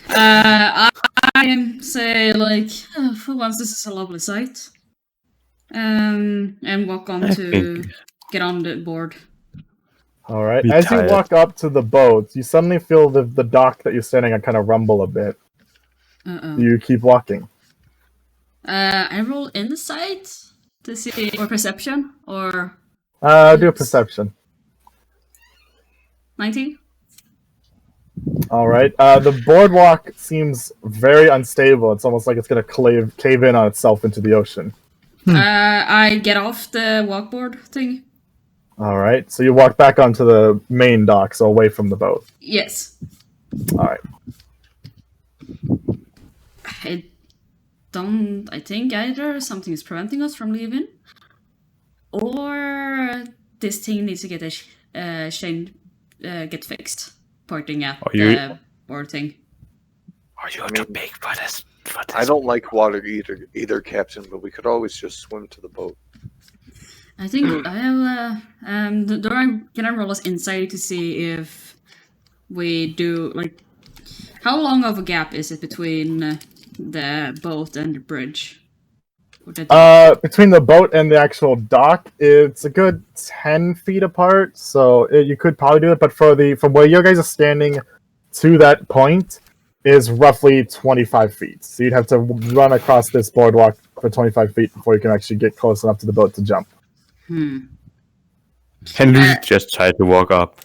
I say, like, for once this is a lovely sight. And walk on to get on the board. All right. Be As tired. you walk up to the boat, you suddenly feel the dock that you're standing on kind of rumble a bit. Uh-oh. You keep walking. I roll insight to see, or perception, or Do a perception. 19? All right. The boardwalk seems very unstable. It's almost like it's going to cave in on itself into the ocean. I get off the walkboard thing. All right. So you walk back onto the main dock, so away from the boat. Yes. All right. I think either something is preventing us from leaving, or this thing needs to get get fixed. Pointing at the board thing. Are you too big for this? I don't like water either, Captain, but we could always just swim to the boat. I think I have. Can I roll us insight to see if we do, like, how long of a gap is it between the boat and the bridge? Between the boat and the actual dock, it's a good 10 feet apart, so you could probably do it, but from where you guys are standing to that point is roughly 25 feet. So you'd have to run across this boardwalk for 25 feet before you can actually get close enough to the boat to jump. Can Lucy just try to walk up?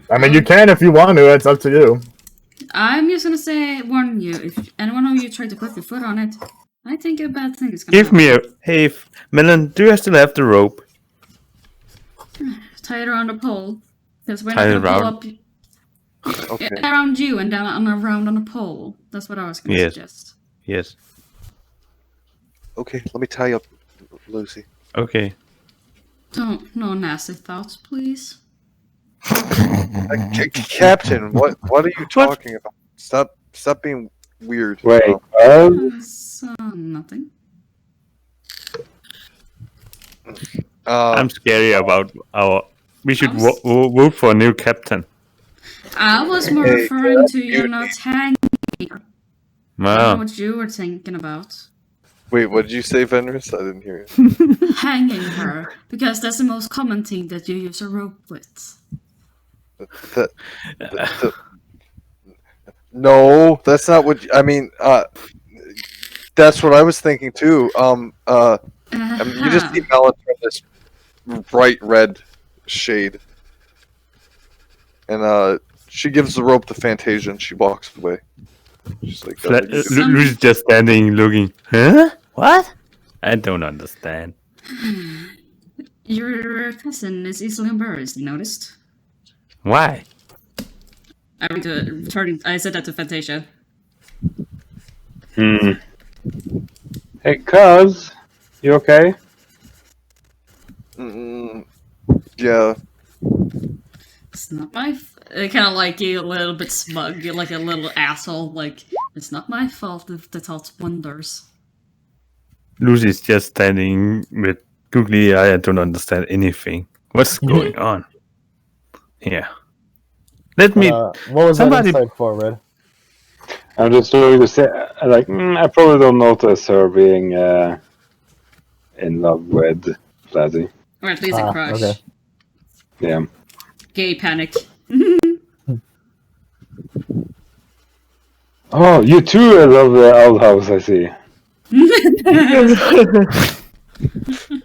I mean, you can if you want to. It's up to you. I'm just gonna warn you, if anyone of you try to put your foot on it, I think a bad thing is gonna Give happen. me a... Hey, Melon, do you still have the rope? Tie it around the pole. Because we're Tie it not gonna pull around? up Okay. around you and down around on a pole. That's what I was gonna Yes. suggest. Yes. Okay, let me tie you up, Lucy. Okay. No nasty thoughts, please. Captain, what are you talking about? Stop being weird. Wait, Nothing. I'm scary about our... We should I'm s- vote for a new captain. I was more Hey, referring to you not hanging. I don't know Wow. what you were thinking about. Wait, what did you say, Venris? I didn't hear you. Hanging her. Because that's the most common thing that you use a rope with. No, that's not what I mean. That's what I was thinking too. I mean, you just see Melon from this bright red shade, and she gives the rope to Fantasia, and she walks away. She's like, Lucy's just standing looking. Huh? What? I don't understand. Your cousin is easily embarrassed, you noticed? Why? I said that to Fantasia. Hey, cuz, you okay? yeah. It's not my kind of like you, a little bit smug, you're like a little asshole, like, it's not my fault if the thought wanders. Lucy's just standing with googly eye. I don't understand anything. What's going on? Yeah. Let me... What was somebody- that insight for, Red? I'm just going to say, I probably don't notice her being in love with Flatty. Or at least a crush. Okay. Yeah. Gay panic. Oh, you too love the old house, I see.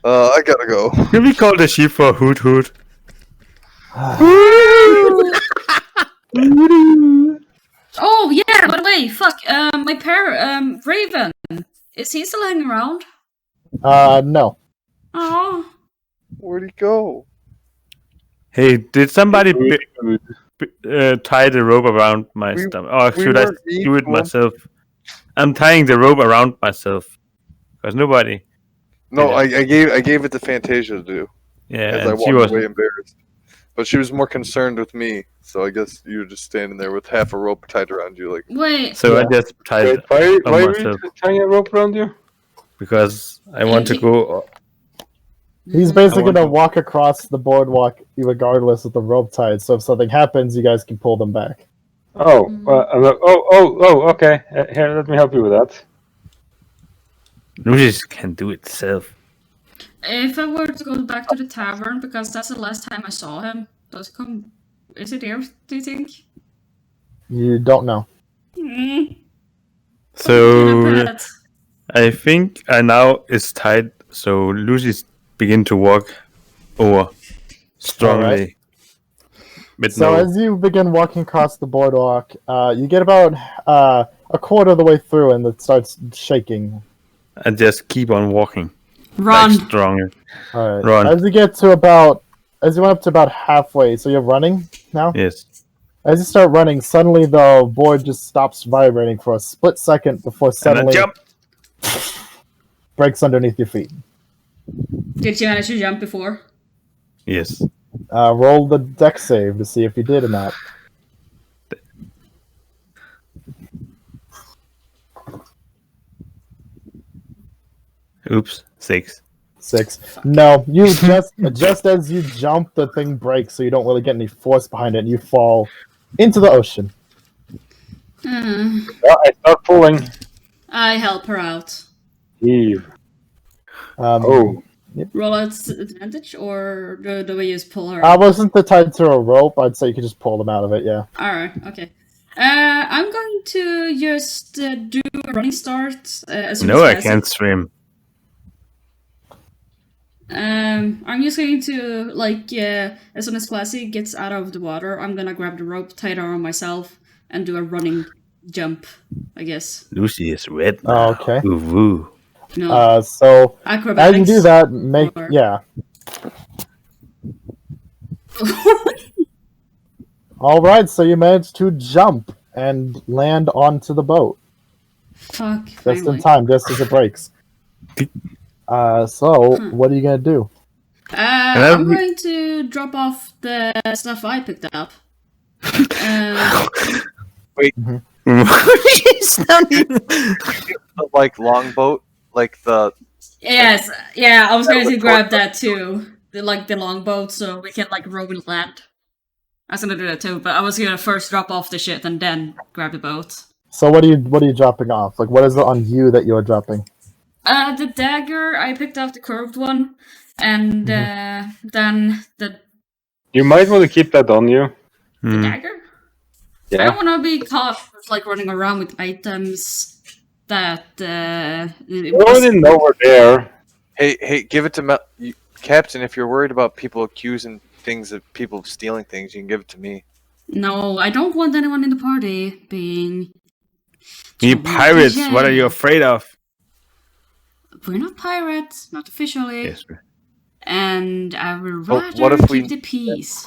I gotta go. Can we call the sheep for Hoot Hoot? Oh yeah, by the way, fuck, my Raven. Is he still hanging around? No. Oh. Where'd he go? Hey, did somebody tie the rope around my stomach? Or should I weren't mean do it to him. myself? I'm tying the rope around myself. Because nobody... No, Yeah. I gave it to Fantasia to do. Yeah, As I and she walked was... away embarrassed. But she was more concerned with me, so I guess you were just standing there with half a rope tied around you, like. Wait. So I Yeah. just tied Wait, it why on were you myself. tying a rope around you? Because I want to go... He's basically I want gonna to- walk across the boardwalk regardless of the rope tied, so if something happens, you guys can pull them back. Oh, okay. Here, let me help you with that. Lucy can do it herself. If I were to go back to the tavern, because that's the last time I saw him, is it here, do you think? You don't know. So... I think I now is tied, so Lucy's begin to walk over strongly. Alright. With So no... as you begin walking across the boardwalk, you get about a quarter of the way through, and it starts shaking. And just keep on walking. Run. Like strong. All right. Run. As you went up to about halfway, so you're running now. Yes. As you start running, suddenly the board just stops vibrating for a split second before And suddenly then jump! breaks underneath your feet. Did you manage to jump before? Yes. Roll the deck save to see if you did or not. Oops. 6. 6. No, you just as you jump, the thing breaks, so you don't really get any force behind it, and you fall into the ocean. Yeah, I start pulling. I help her out. Heave. Oh. Roll at advantage, or do we just pull her I out? wasn't tied to a rope. I'd say you could just pull them out of it, yeah. Alright, okay. I'm going to just do a running start as soon No, as I can't swim. I'm just going to, like, as soon as Classy gets out of the water, I'm gonna grab the rope, tie it around myself, and do a running jump, I guess. Lucy is red Oh, now. okay. Ooh, woo. No. So Acrobatics. as you do that, make Or- yeah. All right, so you managed to jump and land onto the boat Fuck, just finally. in time, just as it breaks. So what are you gonna do? I'm going to drop off the stuff I picked up. It's not even... The, like longboat, like the Yes, yeah, I was going to grab that too. The longboat, so we can like row and land. I was gonna do that too, but I was gonna first drop off the shit and then grab the boat. So what are you dropping off? Like, what is it on you that you're dropping? The dagger, I picked up the curved one, and then the You might want to keep that on you. dagger? I Yeah. don't want to be caught like running around with items that You already know we're there. hey, give it to Captain. If you're worried about people accusing things of people stealing things, you can give it to me. No, I don't want anyone in the party being. Me pirates, what are you afraid of? We're not pirates, not officially. Yes. And I would Oh, rather what if we- keep the peace.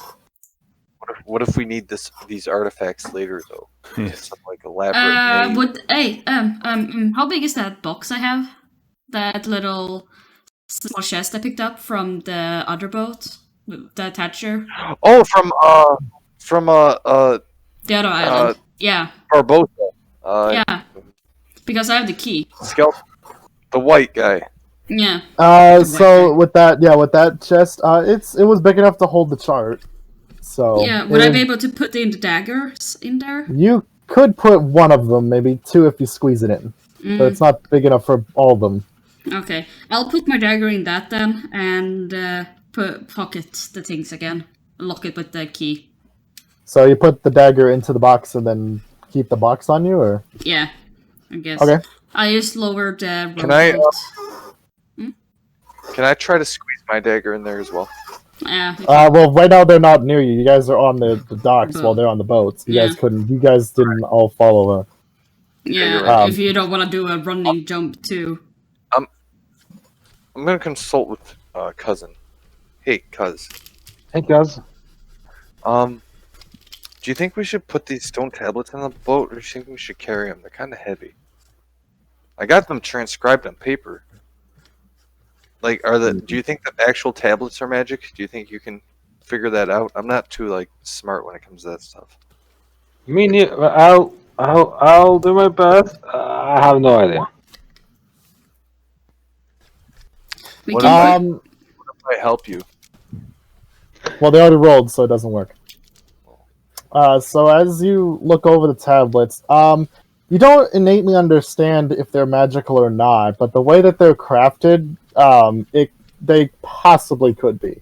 What if we need these artifacts later though? Yes. Some like elaborate. How big is that box I have? That little small chest I picked up from the other boat, the attacher, Oh, from the other island. Yeah, Barbosa. yeah. Because I have the key. Skeleton, the white guy. Yeah. So with that chest, it was big enough to hold the chart. So Yeah. Would I be able to put the daggers in there? You could put one of them, maybe two if you squeeze it in, but it's not big enough for all of them. Okay, I'll put my dagger in that then, and pocket the things again. Lock it with the key. So you put the dagger into the box and then keep the box on you, or Yeah, I guess. okay. I just lowered the Can I, rowboat. Can I try to squeeze my dagger in there as well? Yeah. Well, right now they're not near you. You guys are on the docks while they're on the boats. You Yeah. guys couldn't. You guys didn't all follow. Yeah, you're right. if you don't want to do a running jump too. I'm gonna consult with cousin. Hey, cuz. Hey, guys. Do you think we should put these stone tablets on the boat, or do you think we should carry them? They're kind of heavy. I got them transcribed on paper. Like, do you think the actual tablets are magic? Do you think you can figure that out? I'm not too like smart when it comes to that stuff. I'll do my best. I have no idea. We What can if I help you? Well, they already rolled, so it doesn't work. So as you look over the tablets, you don't innately understand if they're magical or not, but the way that they're crafted, they possibly could be.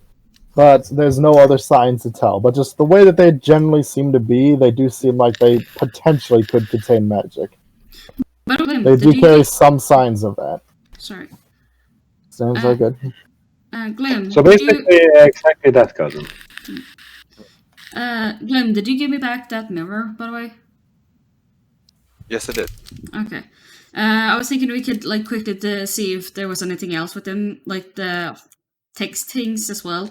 But there's no other signs to tell. But just the way that they generally seem to be, they do seem like they potentially could contain magic. By the way, They do did carry you some signs of that. sorry. Sounds very good. Glim. So did you- basically, exactly that, cousin. Glim, did you give me back that mirror, by the way? Yes, I did. Okay. I was thinking we could like quickly see if there was anything else with them, like the text things as well.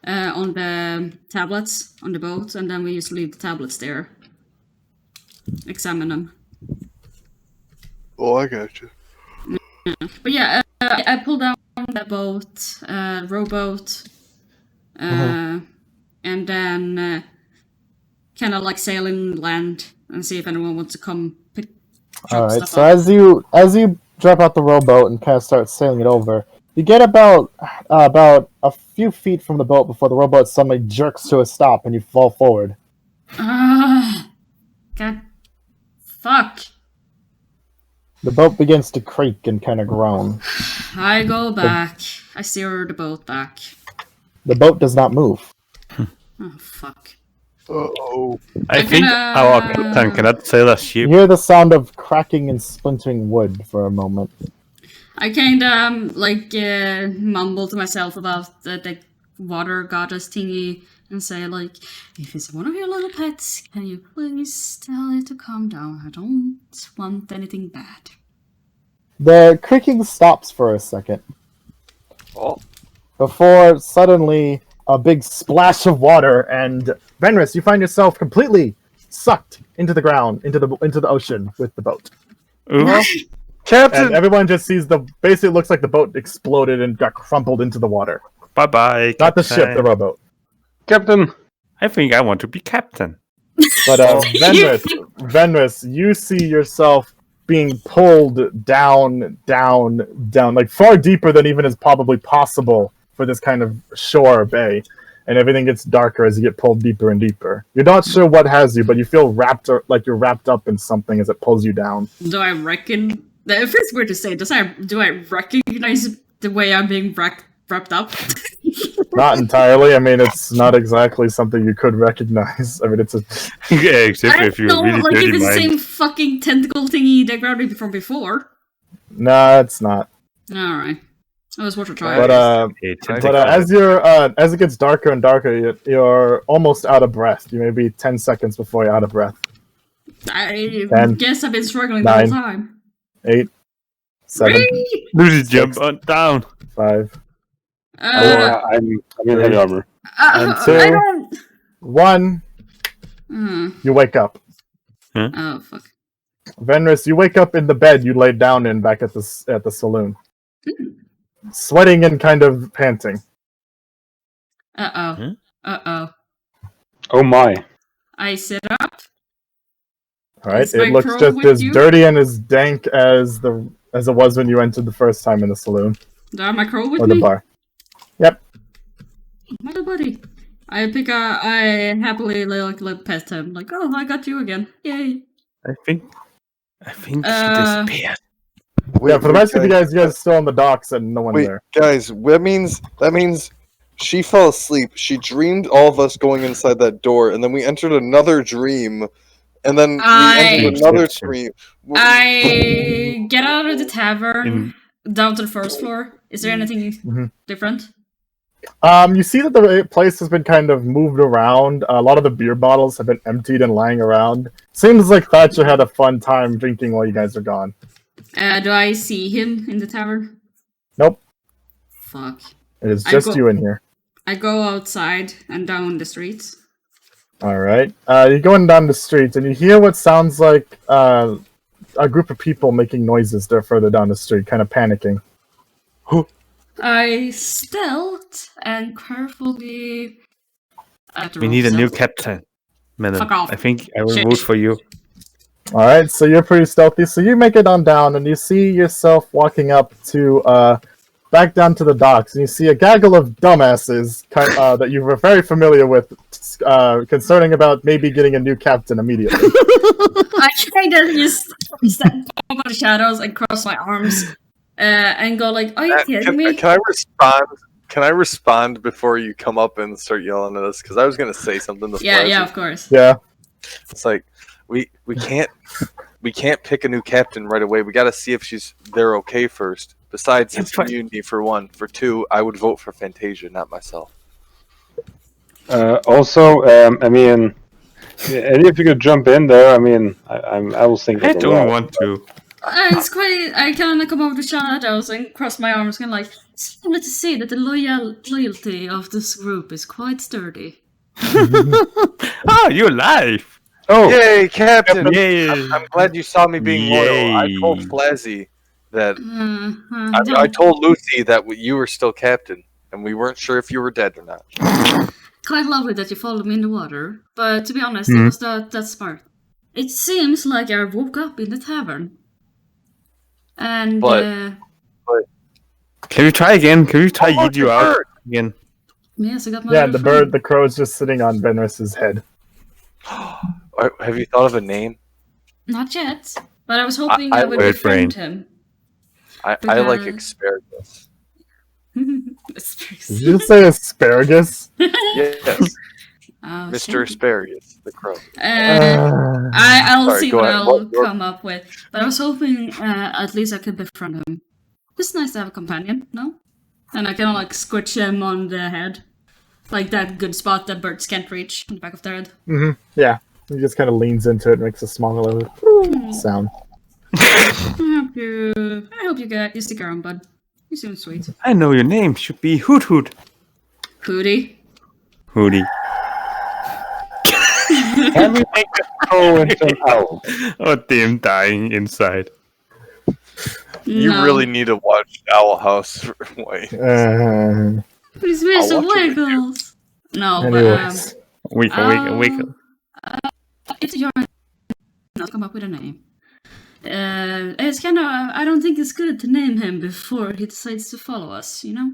On the tablets on the boat, and then we just leave the tablets there. Examine them. Oh, I got you. But yeah, I pulled down the boat, rowboat, and then kind of like sail inland and see if anyone wants to come pick. All right. stuff So up. as you drop out the rowboat and kind of start sailing it over, you get about a few feet from the boat before the rowboat suddenly jerks to a stop and you fall forward. God, fuck! The boat begins to creak and kind of groan. I go back. I steer the boat back. The boat does not move. Oh fuck! Oh, I I'm think gonna- our captain cannot sail a You ship. hear the sound of cracking and splintering wood for a moment. I kind of mumble to myself about the water goddess thingy and say like, if it's one of your little pets, can you please tell it to calm down? I don't want anything bad. The creaking stops for a second Oh, before suddenly a big splash of water, and Venris, you find yourself completely sucked into the ground, into the ocean with the boat. Ooh. Captain! And everyone just sees basically it looks like the boat exploded and got crumpled into the water. Bye bye. Not the ship, the rowboat. Captain. I think I want to be captain. But Venris, you see yourself being pulled down, like far deeper than even is probably possible for this kind of shore bay. And everything gets darker as you get pulled deeper and deeper. You're not sure what has you, but you feel like you're wrapped up in something as it pulls you down. Do I reckon? If it's weird to say, do I recognize the way I'm being wrapped up? Not entirely. I mean, it's not exactly something you could recognize. I mean, it's a... Yeah, except if you're really like dirty if it's the mind. same fucking tentacle thingy that grabbed me from before. Nah, it's not. Alright. I was worth a try. But as it gets darker and darker, you're almost out of breath. You may be 10 seconds before you're out of breath. I 10, guess I've been struggling 9, the whole time. 8, 7, Lucy, 6, jump on down. 5, I'm in heavy armor. and 2, I don't... 1. You wake up. Oh, fuck. Venris, you wake up in the bed you laid down in back at the saloon. Sweating and kind of panting. Uh-oh. Uh-oh. Oh my. I sit up. Alright, Is my it looks crow just with as you? dirty and as dank as it was when you entered the first time in the saloon. Do I have my crow with Or me? the bar. Yep. My little buddy. I happily pet him. Like, oh, I got you again. Yay. I think she disappeared. Yeah, for the rest of you guys are still on the docks and no one's Wait, there. guys, that means she fell asleep. She dreamed all of us going inside that door, and then we entered another dream, and then we entered another dream. I get out of the tavern down to the first floor. Is there anything different? You see that the place has been kind of moved around. A lot of the beer bottles have been emptied and lying around. Seems like Thatcher had a fun time drinking while you guys are gone. Do I see him in the tavern? Nope. Fuck. It is just you in here. I go outside and down the streets. Alright. You're going down the street and you hear what sounds like a group of people making noises there further down the street, kind of panicking. I stealth and carefully... We need a new captain, madam. Fuck off. I think I will Shit. vote for you. Alright, so you're pretty stealthy. So you make it on down, and you see yourself walking up to, back down to the docks, and you see a gaggle of dumbasses that you were very familiar with, concerning about maybe getting a new captain immediately. I kind of just step over the shadows and cross my arms and go like, "Are you kidding me?" Can I respond? Can I respond before you come up and start yelling at us? Because I was gonna say something. Yeah, of course. Yeah. It's like we can't pick a new captain right away. We got to see if they're okay first. Besides, it's community for one. For two, I would vote for Fantasia, not myself. Also, I mean, Eddie, if you could jump in there, I mean, I was thinking. I don't want to. It's quite. I kind of come over the shadows and cross my arms, kind of like, it's lovely to see that the loyalty of this group is quite sturdy. Oh, you're alive! Oh, Yay, Captain! Yay! I'm glad you saw me being loyal. I told Flazzy that Mm-hmm. I told Lucy that you were still captain, and we weren't sure if you were dead or not. Quite lovely that you followed me in the water, but to be honest, it was that smart. It seems like I woke up in the tavern. And, But- Can we try again? Can we try Oh, eat you the out bird! again? yes, I got my Yeah, little the friend. the crow's just sitting on Venris's head. Have you thought of a name? Not yet, but I was hoping I I would bird befriend brain. him. I like Because- asparagus. Did you say asparagus? Yes, Oh, Mr. shit. Asparagus, the crow. I'll Sorry, see go what ahead. I'll What- come up with. But I was hoping at least I could befriend him. It's nice to have a companion, no? And I can like squish him on the head. Like that good spot that birds can't reach on the back of their head. Yeah. He just kind of leans into it and makes a small little sound. I hope you stick around, bud. You seem sweet. I know your name should be Hoot Hoot. Hootie. Hootie. Can we make a crow into an owl? Oh, damn, dying inside. You No. really need to watch Owl House. Wait. Please make I'll some watch it with you. wiggles. No, Anyways. Wiggle. it's your not come up with a name. It's kind of. I don't think it's good to name him before he decides to follow us. You know,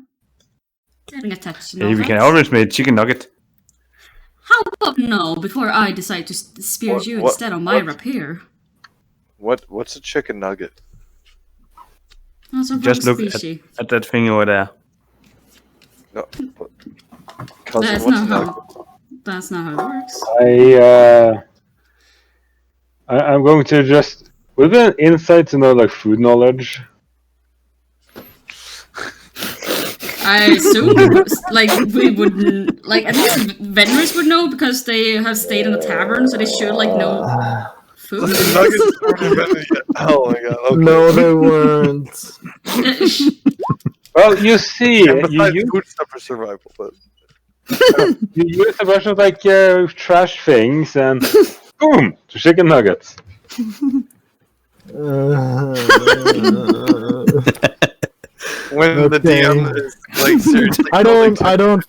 getting attached. Hey, we can always make chicken nugget. How about no? Before I decide to spear you instead of my what? rapier. What's a chicken nugget? Also Just look at that thing over there. No. Cousin, That's what's a not nugget? how. That's not how it works. I'm going to just. Would it be an insight to know like food knowledge? I assume like we wouldn't like at least vendors would know because they have stayed in a tavern, so they should like know food. The nuggets weren't invented yet. Oh my god. Okay. No, they weren't. Well, you see, And you besides use, food stuff for survival, but you use a bunch of like trash things and boom, chicken nuggets. when the Okay. DM is like seriously, I don't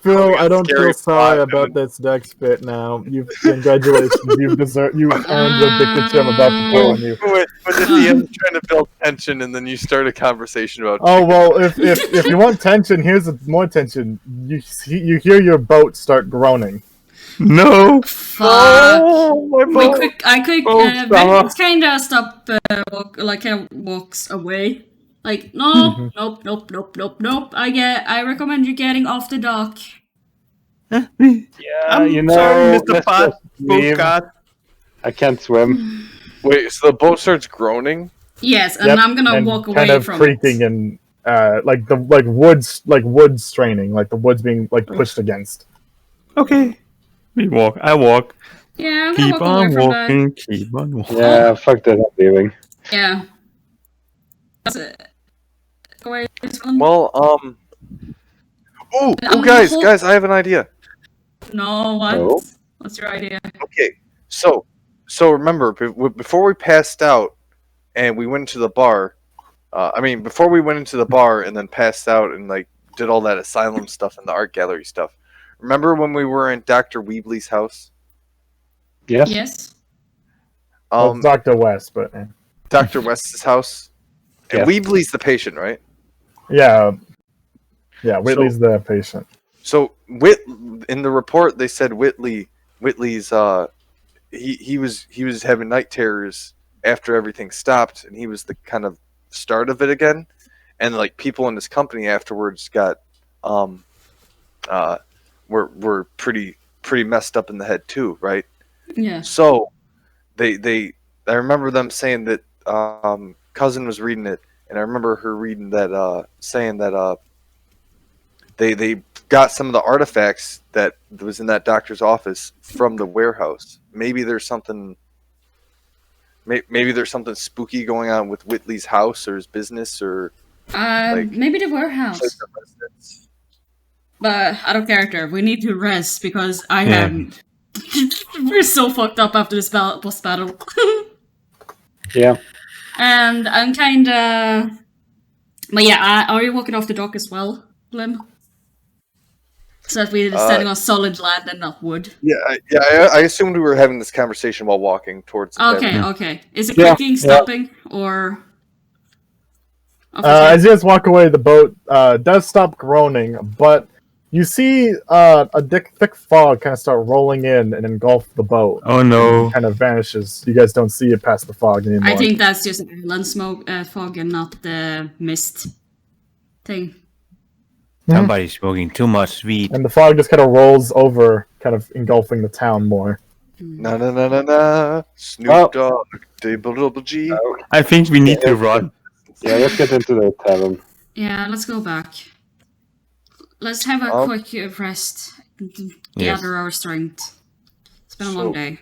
feel Scary sorry plot, about and- this dex bit now. Congratulations, you earned the victory I'm about to throw on you. when the DM is trying to build tension, and then you start a conversation about. Oh well, if you want tension, here's more tension. You hear your boat start groaning. No. Fuck. Oh my We boat! quick. I quick. Oh, Vengeance kind of stop. Walks away. Like no, nope. I recommend you getting off the dock. Yeah, I'm you know, sorry, Mr. let's Pot. just leave. God. I can't swim. Wait, so the boat starts groaning? Yes, and Yep, I'm gonna and walk away kind of from creaking it. and wood straining, like the wood's being like pushed against. Okay. I walk. Yeah, I'm gonna Keep walk away on from that. walking. Keep on walking. Yeah, fuck that, I'm leaving. Yeah. That's it. Away from- Well, Oh, guys, I have an idea. No, what? No. What's your idea? Okay, so remember, before we passed out and we went into the bar, before we went into the bar and then passed out and like did all that asylum stuff and the art gallery stuff. Remember when we were in Dr. Weebly's house? Yes? Yes. Well, it's Dr. West, but Dr. West's house. And Yes. Weebly's the patient, right? yeah, Whitley's the patient. So in the report they said Whitley's he was having night terrors after everything stopped, and he was the kind of start of it again, and like people in his company afterwards got were pretty messed up in the head too, right? Yeah. So I remember them saying that cousin was reading it, and I remember her reading that saying that they got some of the artifacts that was in that doctor's office from the warehouse. Maybe there's something spooky going on with Whitley's house or his business or Maybe the warehouse. But out of character, we need to rest because I am. We're so fucked up after this boss battle. Yeah. And I'm kinda. But yeah, are you walking off the dock as well, Blim? So that we're standing on solid land and not wood. I assumed we were having this conversation while walking towards the Okay, tavern. okay. Is it Yeah, clicking, yeah. stopping, or? As you guys walk away, the boat does stop groaning, but you see a thick fog kind of start rolling in and engulf the boat. Oh no. Kind of vanishes. You guys don't see it past the fog anymore. I think that's just island smoke, fog, and not the mist thing. Somebody's smoking too much weed. And the fog just kind of rolls over, kind of engulfing the town more. Na Snoop Oh. Dogg, Double G. I think we need to run. Yeah, let's get into the tavern. Yeah, let's go back. Let's have a quick rest. Gather our strength. It's been a long day.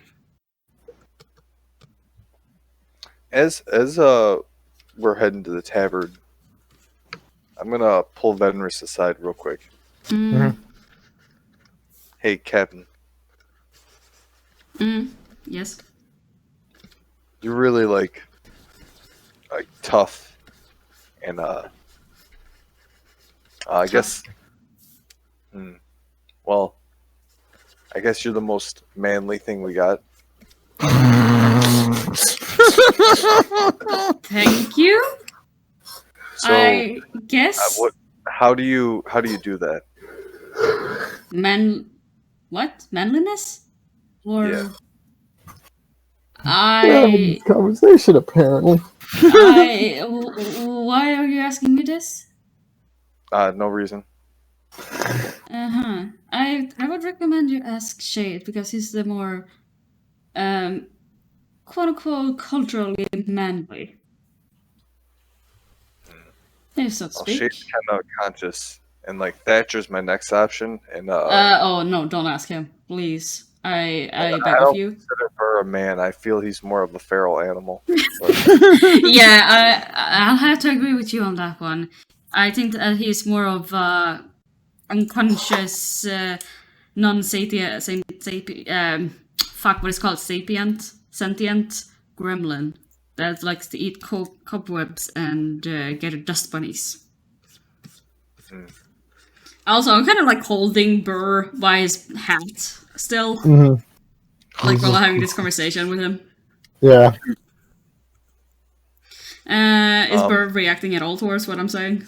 As we're heading to the tavern, I'm gonna pull Venrus aside real quick. Hey, Captain. Yes. You're really like tough, and I guess. Well, I guess you're the most manly thing we got. Thank you. So, I guess. How do you do that? Manliness? Or Yeah. We're having this conversation apparently. why are you asking me this? No reason. I would recommend you ask Shade because he's the more quote unquote culturally manly. If so to speak. Shade's kind of conscious, and like Thatcher's my next option. And oh no, don't ask him, please. I beg of you. Consider her a man. I feel he's more of a feral animal. Yeah, I'll have to agree with you on that one. I think that he's more of unconscious, non-sapient, fuck, what is called sentient gremlin that likes to eat cobwebs and get dust bunnies. Also, I'm kind of like holding Burr by his hat still, like while having this conversation with him. Yeah. Is Burr reacting at all towards what I'm saying?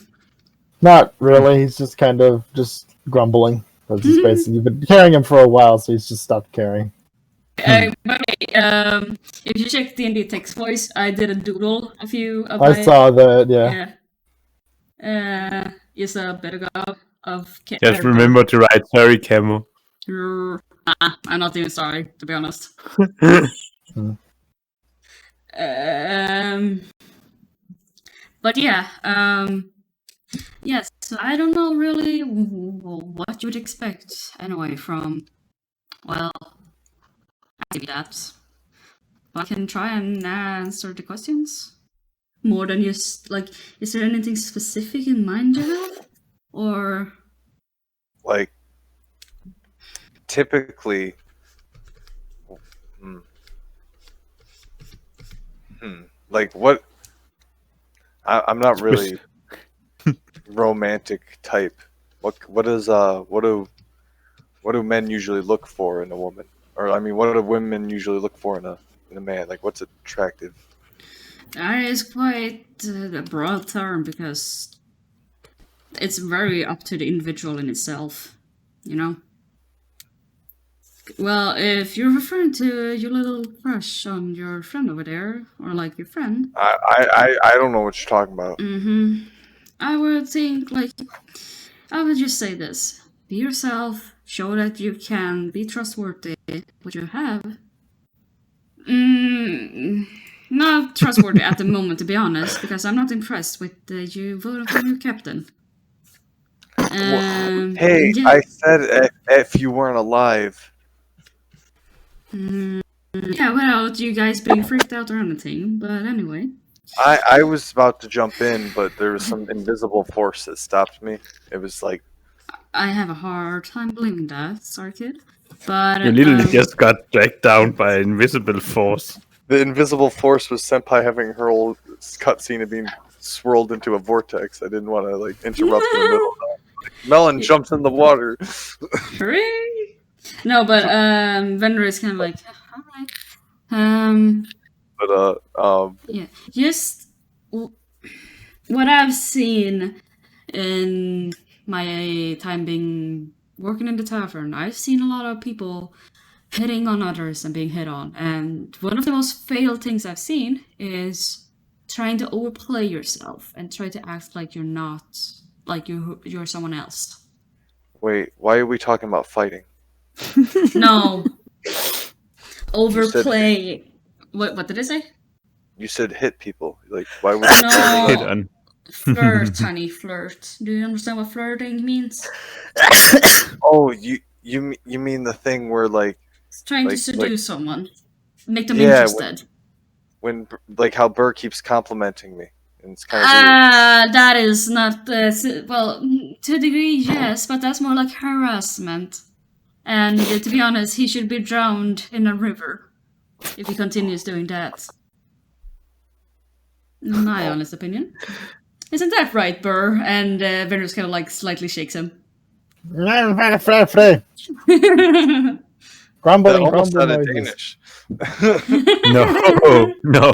Not really. He's just kind of just grumbling. That's just basically, you've been carrying him for a while, so he's just stopped carrying. If you check D&D text voice, I did a doodle a few. I saw that. Yeah. Is a better of. Just remember to write sorry, Camo. I'm not even sorry, to be honest. But yeah, yes, so I don't know really what you would expect anyway from, well, that. I can try and answer the questions. More than just, like, is there anything specific in mind you have? Or... Like, typically... Like, what... I'm not really romantic type. What do men usually look for in a woman? Or I mean, what do women usually look for in a man? Like, what's attractive? That is quite a broad term because it's very up to the individual in itself, you know? Well, if you're referring to your little crush on your friend over there, or like your friend... I don't know what you're talking about. I would think, like, I would just say this. Be yourself, show that you can be trustworthy, what you have. Not trustworthy at the moment, to be honest, because I'm not impressed with you voting for your captain. Hey, yeah. I said if you weren't alive. Yeah, without you guys being freaked out or anything, but anyway. I was about to jump in, but there was some invisible force that stopped me. It was like... I have a hard time believing that, sorry kid. But you literally just got dragged down by invisible force. The invisible force was Senpai having her whole cutscene of being swirled into a vortex. I didn't want to like interrupt in the middle of that. Melon jumps in the water. Hooray! No, but Vendor is kind of like, alright. Yeah, just what I've seen in my time being working in the tavern, I've seen a lot of people hitting on others and being hit on, and one of the most failed things I've seen is trying to overplay yourself and try to act like you're not, like you're someone else. Wait, why are we talking about fighting? No. Overplay. What did I say? You said hit people. Like, why would you hit on? Flirt, honey, flirt. Do you understand what flirting means? Oh, you mean the thing where like It's trying to Like- seduce someone, make them Yeah, interested. when like how Burr keeps complimenting me, and it's kind of weird. That is not well, to a degree, yes, but that's more like harassment. And to be honest, he should be drowned in a river if he continues doing that. My honest opinion. Isn't that right, Burr? And Venus kind of like slightly shakes him. Grumbling, That almost grumbling sounded noises. Danish. No.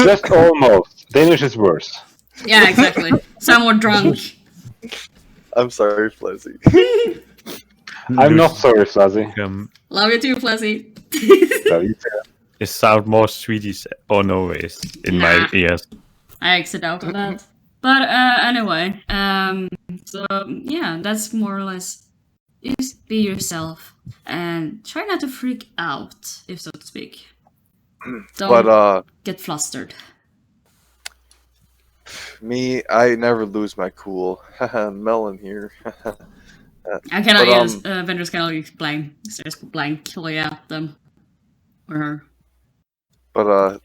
Just almost. Danish is worse. Yeah, exactly. Somewhat drunk. I'm sorry, Flezzy. I'm not sorry, Fuzzy. Love you too, Flessy. It sounds more Swedish or Norway's in my Nah. ears. I exit out of that. But anyway, so yeah, that's more or less. Just be yourself and try not to freak out, if so to speak. Don't But get flustered. me, I never lose my cool. Melon here. I cannot But, use vendors cannot use blank. Just blankly at them or her. But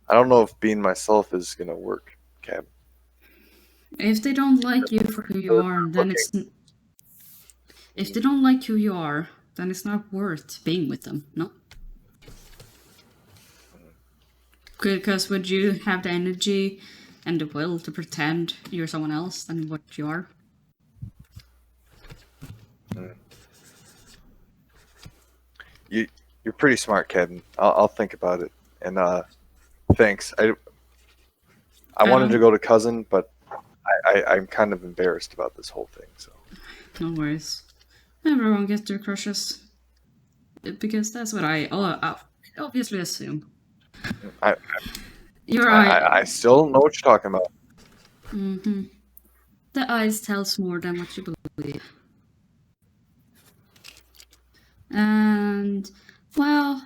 I don't know if being myself is gonna work, Cam. If they don't like you for who you are, then it's. If they don't like who you are, then it's not worth being with them. No. Because would you have the energy and the will to pretend you're someone else than what you are? You're pretty smart, Kevin. I'll think about it. And thanks. I wanted to go to cousin, but I'm kind of embarrassed about this whole thing. So No worries. Everyone gets their crushes. Because that's what I obviously assume. Your eye. I still know what you're talking about. Mm-hmm. The eyes tells more than what you believe. And well,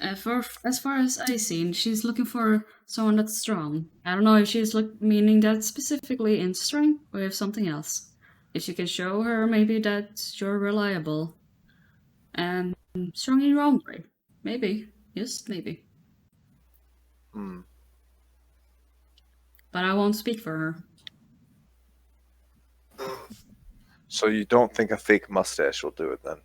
as far as I seen, she's looking for someone that's strong. I don't know if she's meaning that specifically in strength or if something else. If you can show her maybe that you're reliable and strong in your own way, maybe, yes, maybe. Hmm. But I won't speak for her. So you don't think a fake mustache will do it then?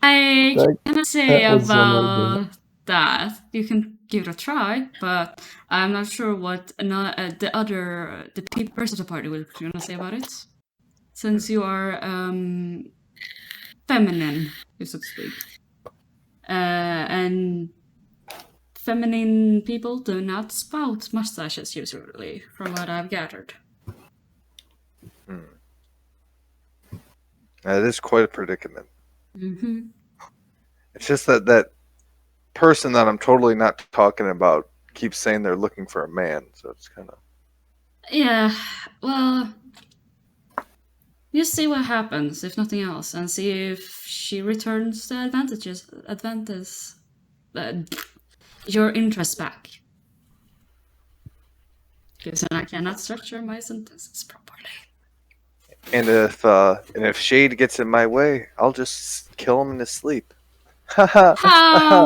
I cannot say that was so about that. You can give it a try, but I'm not sure what the person at the party will gonna say about it. Since you are feminine, so to speak, and feminine people do not spout mustaches usually, from what I've gathered. That is quite a predicament. Mm-hmm. It's just that person that I'm totally not talking about keeps saying they're looking for a man, so it's kind of. Yeah, well, just see what happens, if nothing else, and see if she returns the your interest back. Because then I cannot structure my sentences properly. And if Shade gets in my way, I'll just kill him in his sleep. How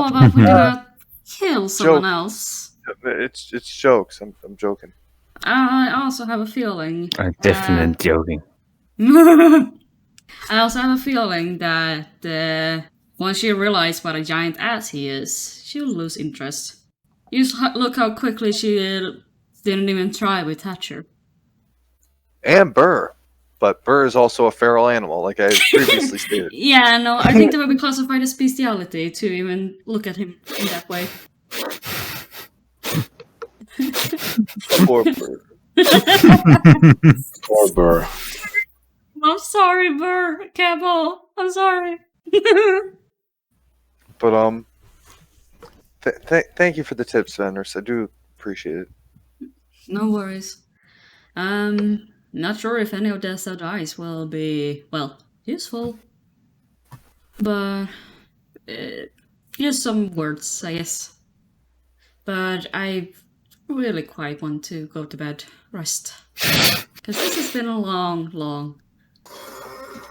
about we do not kill someone else? It's jokes. I'm joking. I also have a feeling. I'm definitely joking. I also have a feeling that once she realizes what a giant ass he is, she'll lose interest. You just look how quickly she didn't even try with Thatcher. And Burr. But Burr is also a feral animal, like I previously stated. Yeah, no, I think that would be classified as bestiality to even look at him in that way. Poor Burr. Poor Burr. I'm sorry, Burr, Campbell. I'm sorry. But thank you for the tips, Vendors. I do appreciate it. No worries. Not sure if any of the said eyes will be, well, useful. But, just some words, I guess. but I really quite want to go to bed, rest, because this has been a long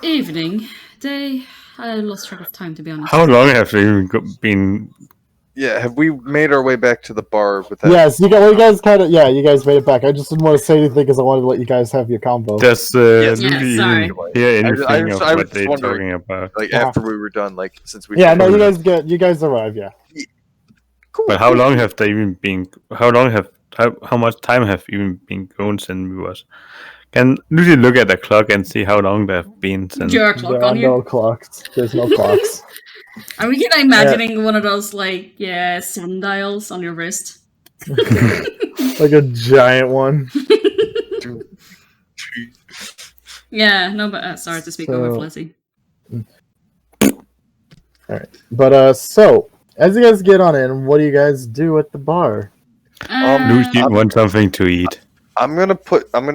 evening, day. I lost track of time, to be honest. How long have you been? Yeah, have we made our way back to the bar with that? Yes, you guys you guys made it back. I just didn't want to say anything because I wanted to let you guys have your combo. Does Yes, Lily sorry. even hear anything I of was what just they're wondering, talking about? Like after we were done, like since we. Yeah, no, you guys arrived. Yeah. Cool. But how long have they even been? How much time have even been going since we was? Can Lucy look at the clock and see how long they've been since? Your clock There are on you. no clocks. There's no clocks. Are we kind of imagining one of those like sundials on your wrist? Like a giant one. Yeah, no, but sorry to speak over Flessy. Alright. But so as you guys get on in, what do you guys do at the bar? Lucy want something to eat. I'm gonna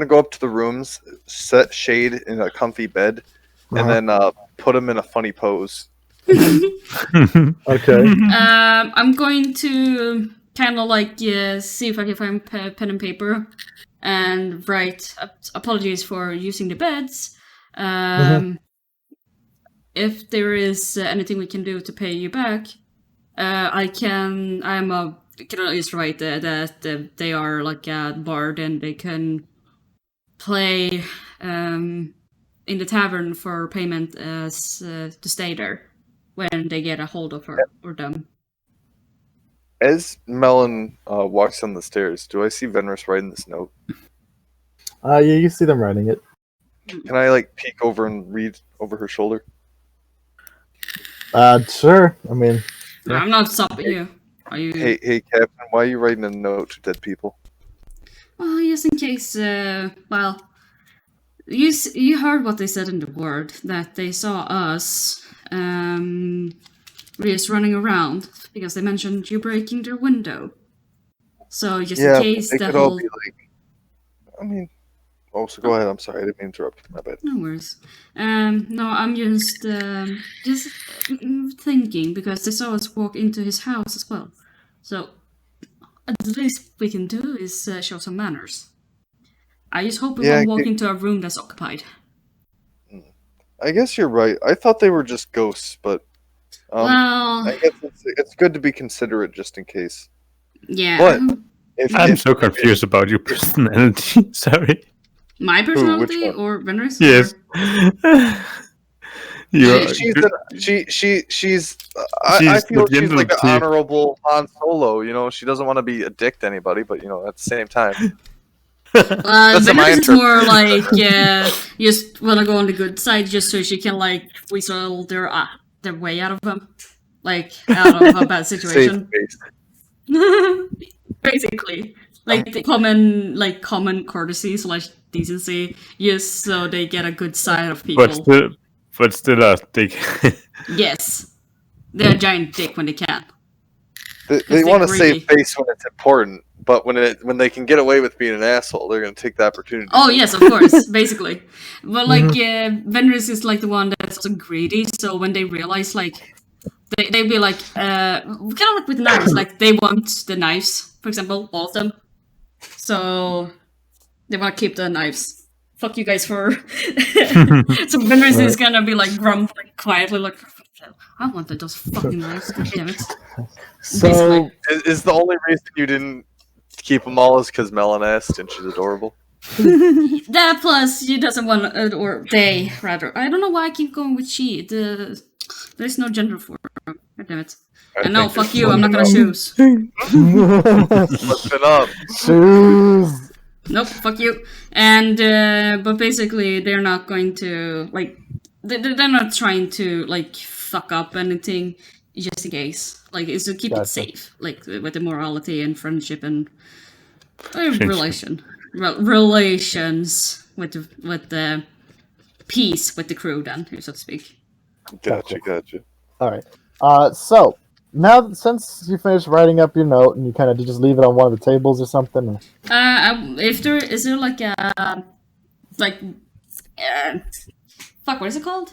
go up to the rooms, set Shade in a comfy bed, and then put him in a funny pose. Okay. I'm going to kind of like see if I can find pen and paper and write apologies for using the beds. If there is anything we can do to pay you back, I can just write that they are like a bard and they can play in the tavern for payment as to stay there when they get a hold of her or them. As Melon walks down the stairs, do I see Venrus writing this note? Yeah, you see them writing it. Can I like peek over and read over her shoulder? Sure. I mean, I'm not stopping you. Are you? Hey, Captain, why are you writing a note to dead people? Well, just in case. Well, you heard what they said in the word that they saw us. Just running around because they mentioned you breaking their window. So just in case they the could whole. all be like. I mean. Oh, so go ahead. I'm sorry, I didn't mean to interrupt. My bad. No worries. No, I'm just thinking because they saw us walk into his house as well. So the least we can do is show some manners. I just hope we won't walk into a room that's occupied. I guess you're right. I thought they were just ghosts, but Well, I guess it's good to be considerate just in case. Yeah. But I'm so confused about your personality. Sorry. My personality or Venrus? Yes. She's. I feel she's like an honorable Han Solo. You know, she doesn't want to be a dick to anybody, but you know, at the same time. Venrus is more like just want to go on the good side, just so she can like weasel their way out of them, like out of a bad situation. Basically, like the common courtesy / decency, just so they get a good side of people. But still a dick. Yes, they're a giant dick when they can. They want to save face when it's important, but when they can get away with being an asshole, they're going to take the opportunity. Oh yes, of course, basically. But like Venrus is like the one that's also greedy, so when they realize like they'd be like kind of like with knives, like they want the knives, for example, all of them. So they want to keep the knives. Fuck you guys for. So Venrus is gonna be like grumbling quietly, like I wanted those fucking knives. God damn it. so Is the only reason you didn't keep them all is because Melon asked and she's adorable? That plus she doesn't want or they rather. I don't know why I keep going with she. There's no gender for her. God damn it. And no, fuck you. I'm not gonna choose. Listen up. choose. Nope, fuck you. And but basically, they're not going to like. They're not trying to like fuck up anything, just in case. Like, it's to keep it safe, like with the morality and friendship and relations with the peace with the crew, then, so to speak. Gotcha. All right. So now, since you finished writing up your note and you kind of just leave it on one of the tables or something. Or... If there is there like a what is it called?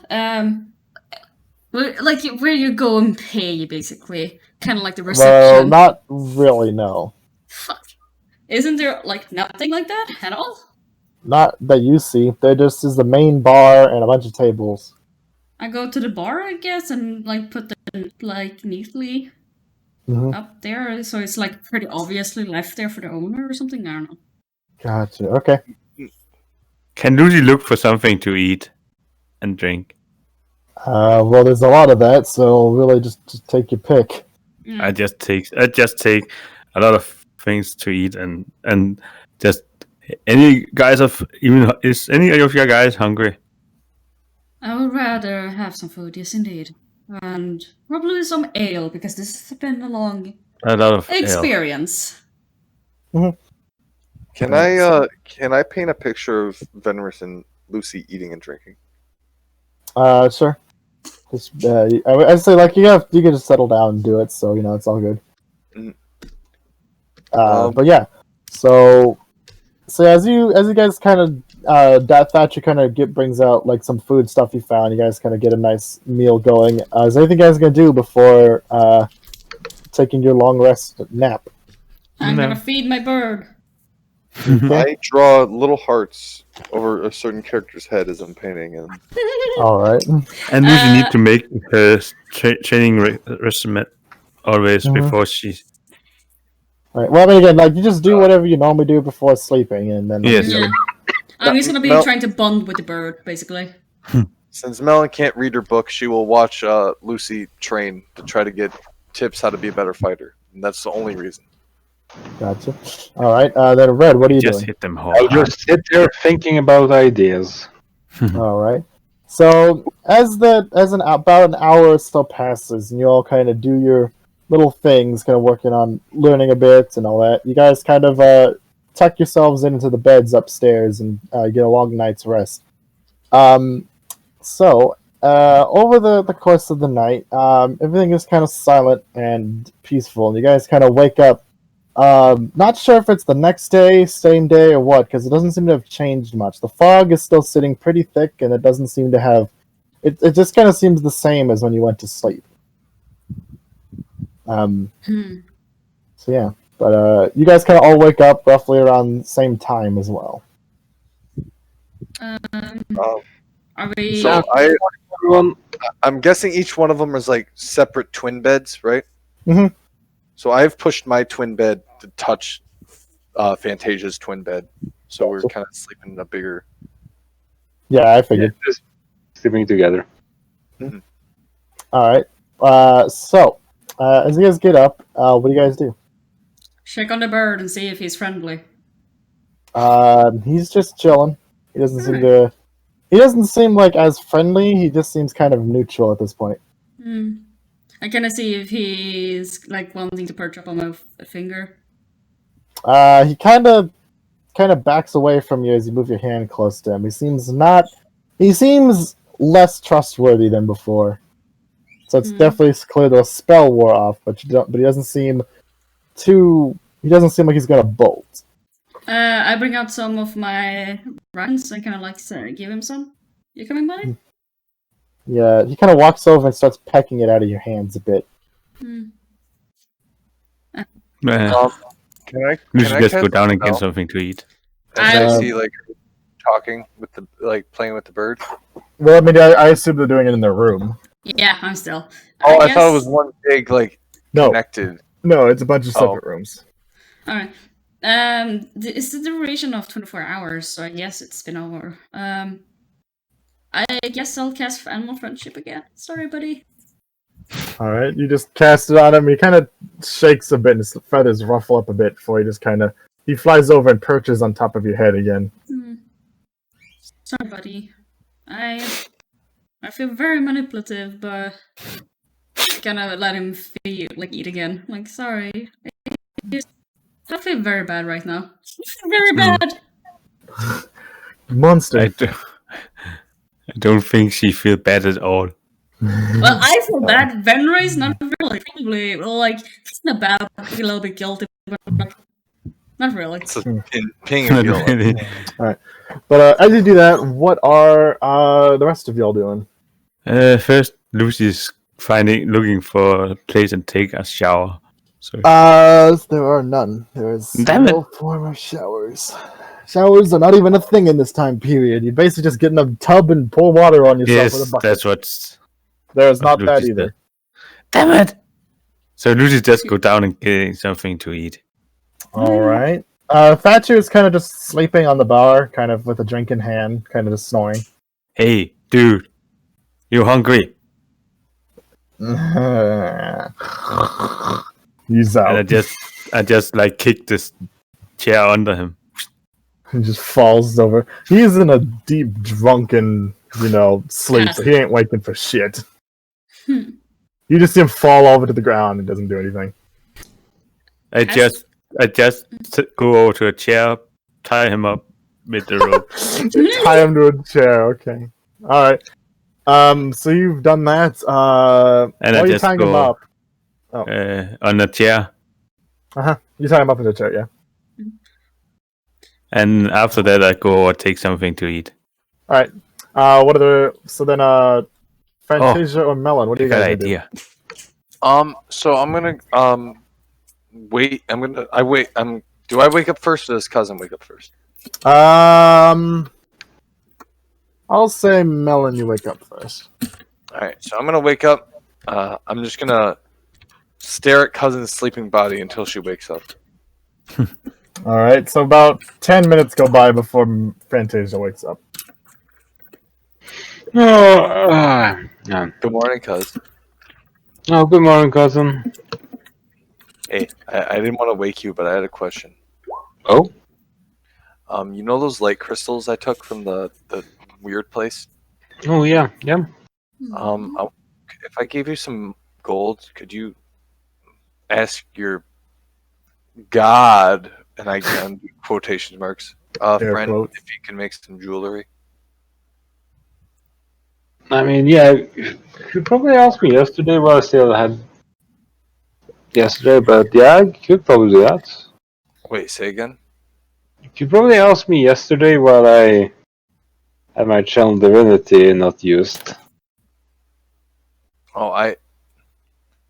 Like where you go and pay basically kind of like the reception. Well, not really. No, Fuck. Isn't there like nothing like that at all? not that you see. There just is the main bar and a bunch of tables. I go to the bar, I guess, and like put them like neatly Mhm. up there, so it's like pretty obviously left there for the owner or something. I don't know. Gotcha. Okay. Can Lucy look for something to eat and drink? Well, there's a lot of that, so really just take your pick. Mm. I just take a lot of things to eat and just any guys of even is any of your guys hungry? I would rather have some food, yes, indeed, and probably some ale because this has been a long A lot of ale. experience. Can I paint a picture of Venrus and Lucy eating and drinking? Sure. Just, I'd say like you can just settle down and do it, so it's all good. Mhm. But yeah, so as you guys kind of Thatcher kind of brings out like some food stuff you found. You guys kind of get a nice meal going. Is there anything you guys gonna do before taking your long rest nap? I'm No. gonna feed my bird. I draw little hearts over a certain character's head as I'm painting, and All right. And Lucy need to make her training resume always Mhm. before she. All right. Well, I mean, again, like you just do whatever you normally do before sleeping, and then Yes. Yeah. I'm just gonna be trying to bond with the bird, basically. since Melon can't read her book, she will watch Lucy train to try to get tips how to be a better fighter, and that's the only reason. Gotcha. All right. Then Red, what are you Just doing? hit them hard. I'll just sit there thinking about ideas. All right. So about an hour or so passes, and you all kind of do your little things, kind of working on learning a bit and all that. You guys kind of tuck yourselves into the beds upstairs and get a long night's rest. So over the course of the night, everything is kind of silent and peaceful, and you guys kind of wake up. Not sure if it's the next day, same day, or what, because it doesn't seem to have changed much. The fog is still sitting pretty thick, and it doesn't seem to have. It just kind of seems the same as when you went to sleep. So yeah, but you guys kind of all wake up roughly around the same time as well. Are we? So Everyone, I'm guessing each one of them is like separate twin beds, right? Mhm. So I've pushed my twin bed to touch Fantasia's twin bed, so we're kind of sleeping in a bigger. Yeah, I figured. just sleeping together. All right. So as you guys get up, what do you guys do? Check on the bird and see if he's friendly. He's just chilling. He doesn't seem to. He doesn't seem like as friendly. He just seems kind of neutral at this point. I kind of see if he's like wanting to perch up on my finger. He kind of backs away from you as you move your hand close to him. He seems less trustworthy than before. So it's definitely clear the spell wore off, but he doesn't seem like he's gonna bolt. I bring out some of my runs and kind of like give him some. You coming, buddy? Yeah, he kind of walks over and starts pecking it out of your hands a bit. Can I Lucy just cast go down and a get spell? something to eat. And I Um, see like talking with the playing with the bird. Well, I mean, I assume they're doing it in their room. Yeah, I'm still. Oh, I thought guess- it was one big like No, connected. no, it's a bunch of Oh. separate rooms. All right. It's the duration of 24 hours, so I guess it's been over. I guess I'll cast Animal Friendship again. Sorry, buddy. All right, you just cast it on him. He kind of shakes a bit, and his feathers ruffle up a bit before he flies over and perches on top of your head again. Sorry, buddy. I feel very manipulative, but gonna let him eat again. Like, sorry. I feel very bad right now. Very bad. Monster. I don't think she feel bad at all. Well, I feel bad. Venray's not really. Probably like it's not bad. I feel a little bit guilty, but like, not really. It's a ping and Not feel. really. But as you do that, what are the rest of y'all doing? First, Lucy's looking for a place and take a shower. So There are none. There is Damn no form of showers. Showers are not even a thing in this time period. You basically just get in a tub and pour water on yourself with a yes, bucket. that's what's. There's not Lucy that said. either. Damn it! So Lucy just go down and get something to eat. All right. Thatcher is kind of just sleeping on the bar, kind of with a drink in hand, kind of just snoring. Hey, dude, you hungry? He's And out. I just like kick this chair under him. He just falls over. He's in a deep drunken, sleep, so he ain't waking for shit. You just see him fall over to the ground and doesn't do anything. I just go over to a chair, tie him up with the rope. Tie him to a chair, okay. Alright. So you've done that. And while I you're just tying him go up. on the chair. You tie him up in the chair, yeah. And after that, I go or take something to eat. Alright. So then, Fantasia or Melon, what do you Good guys gonna do? idea. So I'm gonna wait. Do I wake up first or does cousin wake up first? I'll say Melon, you wake up first. All right. So I'm gonna wake up. I'm just gonna stare at cousin's sleeping body until she wakes up. Alright, so about 10 minutes go by before Fantasia wakes up. Yeah. Good morning, cuz. Oh, good morning, cousin. Hey, I didn't want to wake you, but I had a question. Oh? You know those light crystals I took from the weird place? Oh, yeah. If I gave you some gold, could you ask your god, and I can quotation marks, friend, quotes. if he can make some jewelry? I mean, yeah, you probably asked me yesterday what I still had yesterday, but yeah, I could probably do that. Wait, say again? You probably asked me yesterday while I had my channel divinity not used. Oh,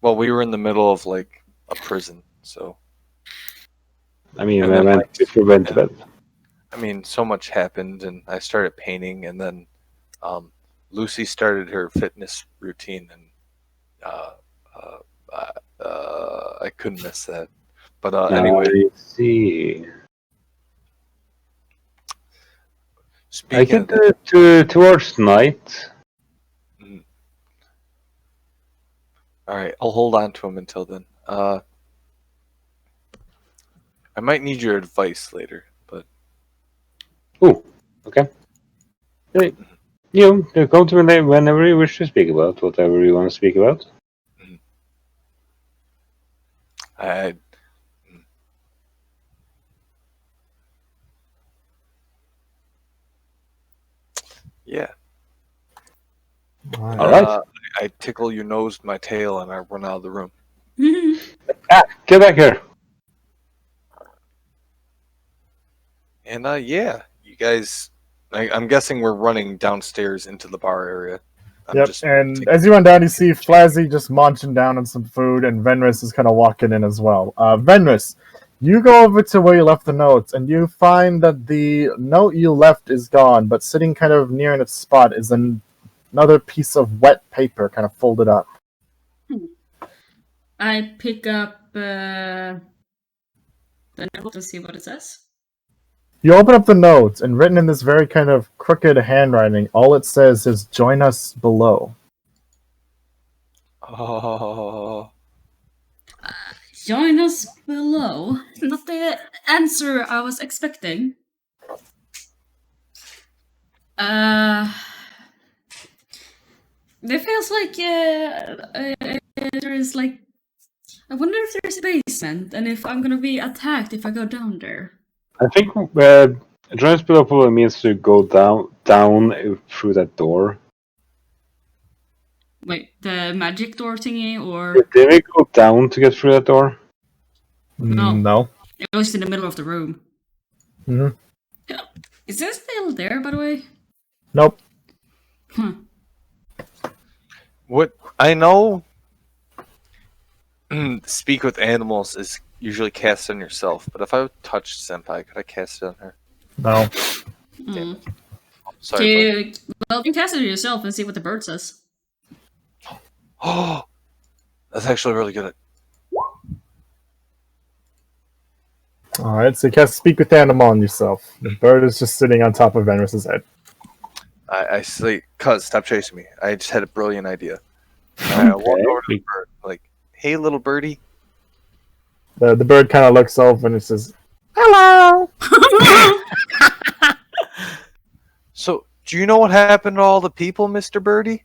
well, we were in the middle of like a prison, so I mean, And I then, went like, before went to bed. I mean, so much happened, and I started painting, and then Lucy started her fitness routine, and I couldn't miss that. But anyway, I see. I speaking of could that, do it towards night. all right, I'll hold on to him until then. I might need your advice later, but Oh, okay. Hey, you come to me whenever you wish to speak about whatever you want to speak about. I yeah. All right. I tickle your nose with my tail, and I run out of the room. Get back here. And yeah, you guys. I'm guessing we're running downstairs into the bar area. Yep, and as you run down, you see Flazzy just munching down on some food, and Venris is kind of walking in as well. Venris, you go over to where you left the notes, and you find that the note you left is gone, but sitting kind of near in its spot is another piece of wet paper kind of folded up. I pick up the note to see what it says. You open up the notes, and written in this very kind of crooked handwriting, all it says is, "Join us below." Oh. Join us below. Not the answer I was expecting. It feels like there is like. I wonder if there's a basement, and if I'm gonna be attacked if I go down there. I think join us below probably means to go down through that door. Wait, the magic door thingy, or Did we go down to get through that door? No. it was in the middle of the room? Mm-hmm. Is it still there, by the way? Nope. Huh. What I know speak with animals is usually cast on yourself, but if I touched Senpai, could I cast it on her? No. Hmm. Sorry. Well, you cast it yourself and see what the bird says. Oh, that's actually really good. Alright, so you can't speak with the animal on yourself. The bird is just sitting on top of Venris's head. I say, cuz, stop chasing me. I just had a brilliant idea. I walk over to the bird, like, hey, little birdie. The bird kind of looks over and it says, "Hello." So, do you know what happened to all the people, Mr. Birdie?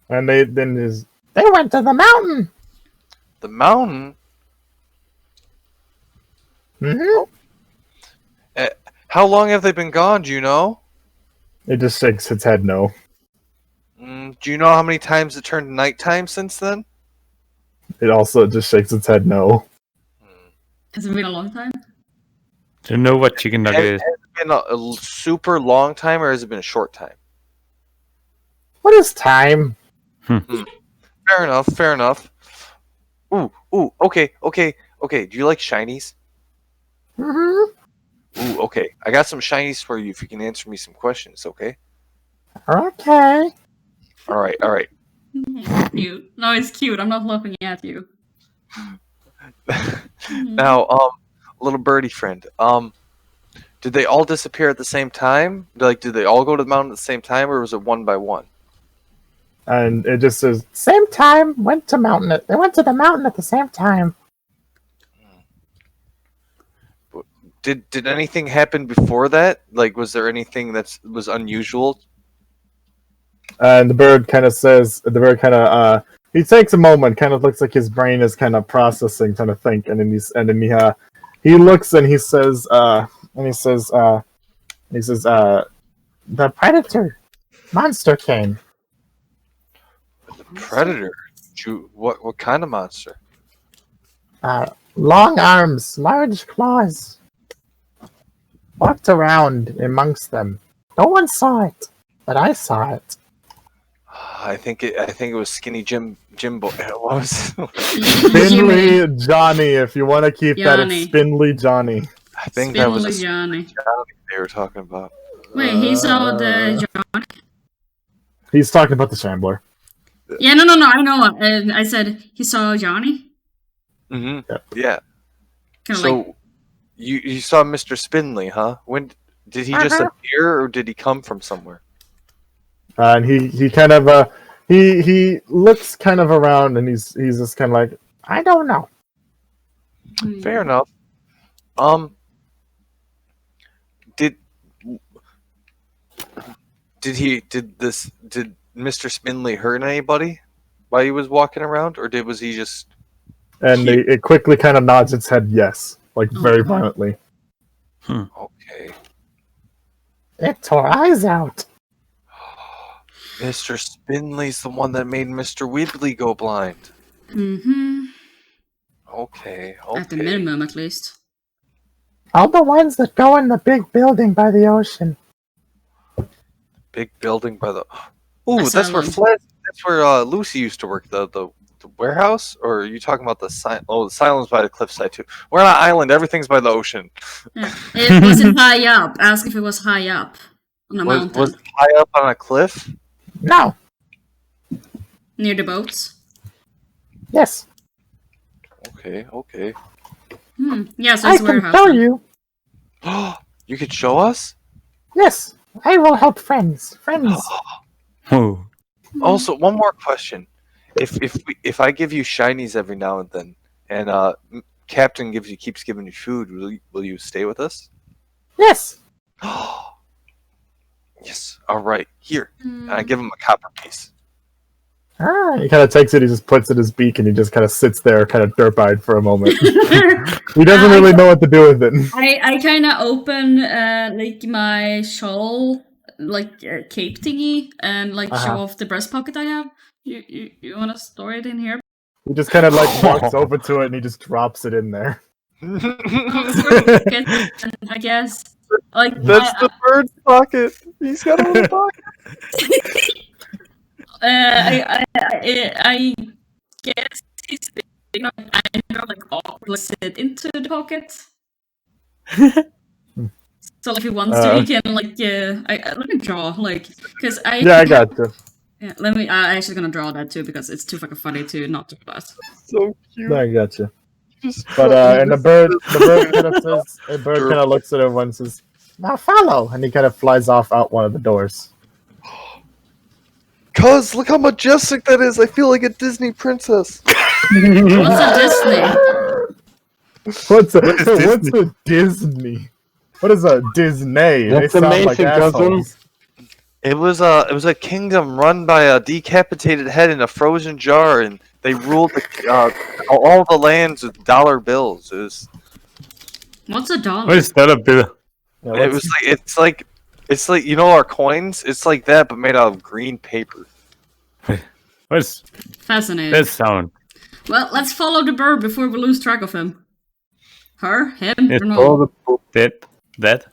And they went to the mountain. The mountain? Mm-hmm. How long have they been gone? Do you know? It just shakes its head no. Do you know how many times it turned nighttime since then? It also just shakes its head no. Has it been a long time? Do you know what chicken nugget is? Has it been a super long time, or has it been a short time? What is time? Fair enough, fair enough. Ooh, okay. Do you like shinies? Mm-hmm. Ooh, okay. I got some shinies for you if you can answer me some questions, okay? Okay. Alright. Cute. No, it's cute. I'm not looking at you. Now, little birdie friend, did they all disappear at the same time? Like, did they all go to the mountain at the same time, or was it one by one? And it just says, same time, they went to the mountain at the same time. Did anything happen before that? Like, was there anything that was unusual? And the bird kind of he takes a moment, kind of looks like his brain is kind of processing, trying to think, and then he looks and he says, the predator monster came. The predator? What kind of monster? Long arms, large claws. Walked around amongst them. No one saw it, but I saw it. I think it was Skinny Jimbo. What was Spindly Johnny, if you want to keep that, it's Johnny. Spindly Johnny. I think that was a Johnny. they were talking about. Wait, he saw the Johnny. He's talking about the Shambler. Yeah, no, I know. And I said he saw Johnny. Mm-hmm. Yeah. Kind of So like, you saw Mr. Spindly, huh? When did he just appear, or did he come from somewhere? And he kind of he looks kind of around and he's just kind of like, I don't know. Fair enough. Did Mr. Spindly hurt anybody while he was walking around, or was he just? And it quickly kind of nods its head yes, like very violently. Okay. It tore eyes out. Mr. Spindly's the one that made Mr. Wibbly go blind. mm-hmm. Okay. At the minimum, at least. All the ones that go in the big building by the ocean. Big building by the. Ooh, Asylum. that's where Lucy used to work. The warehouse, or are you talking about the Asylum's by the cliffside too? We're on an island. Everything's by the ocean. Yeah. It wasn't high up. Ask if it was high up on a mountain Was it high up on a cliff? No. near the boats. Yes. Okay. Yeah, so I it's a can warehouse. show then. you. You could show us? Yes. I will help friends. Oh. Also, one more question. If I give you shinies every now and then, and Captain keeps giving you food, will you stay with us? Yes. Yes. All right. Here. And I give him a copper piece. He kind of takes it, he just puts it in his beak, and he just kind of sits there, kind of derp-eyed for a moment. He doesn't really know what to do with it. I kind of open like my shawl, like cape thingy, and like show off the breast pocket I have. You want to store it in here? He just kind of like walks over to it, and he just drops it in there. I guess. Like That's the bird's pocket. He's got a little pocket. I guess he's awkwardly sit into the pocket. So if he wants to, he can let me draw because I Yeah, I got you. yeah, let me. I'm actually gonna draw that too because it's too fucking funny to not do that. So cute. I got you. Just But and the bird kind of says, a bird Sure. kind of looks at everyone and says, "Now follow," and he kind of flies off out one of the doors. Cuz, look how majestic that is. I feel like a Disney princess. What's a Disney? What's a Disney? Disney? What is a Disney? That's they sound like amazing, cousin. assholes. It was a kingdom run by a decapitated head in a frozen jar, and they ruled all the lands with dollar bills. What's a dollar? What is that a bit? Yeah, It was like it's like our coins. It's like that, but made out of green paper. What's Fascinating. that sound? Well, let's follow the bird before we lose track of him. Her, him, It's or no? Follow the poop. That.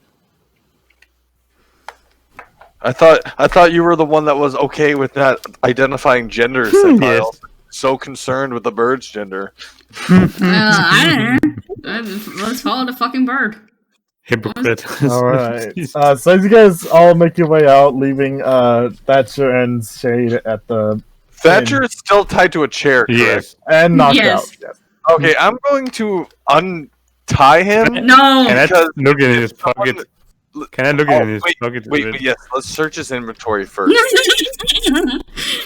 I thought you were the one that was okay with not identifying genders. Yes. So concerned with the bird's gender. I don't know. Let's follow the fucking bird. Hypocrite. all right. So as you guys all make your way out, leaving Thatcher and Shade at the Thatcher is still tied to a chair. Correct? Yes. and knocked Yes. out. Yes. Okay, I'm going to untie him. No! Can I Because look in his pocket? Can I look in his pocket? Wait, yes. Let's search his inventory first.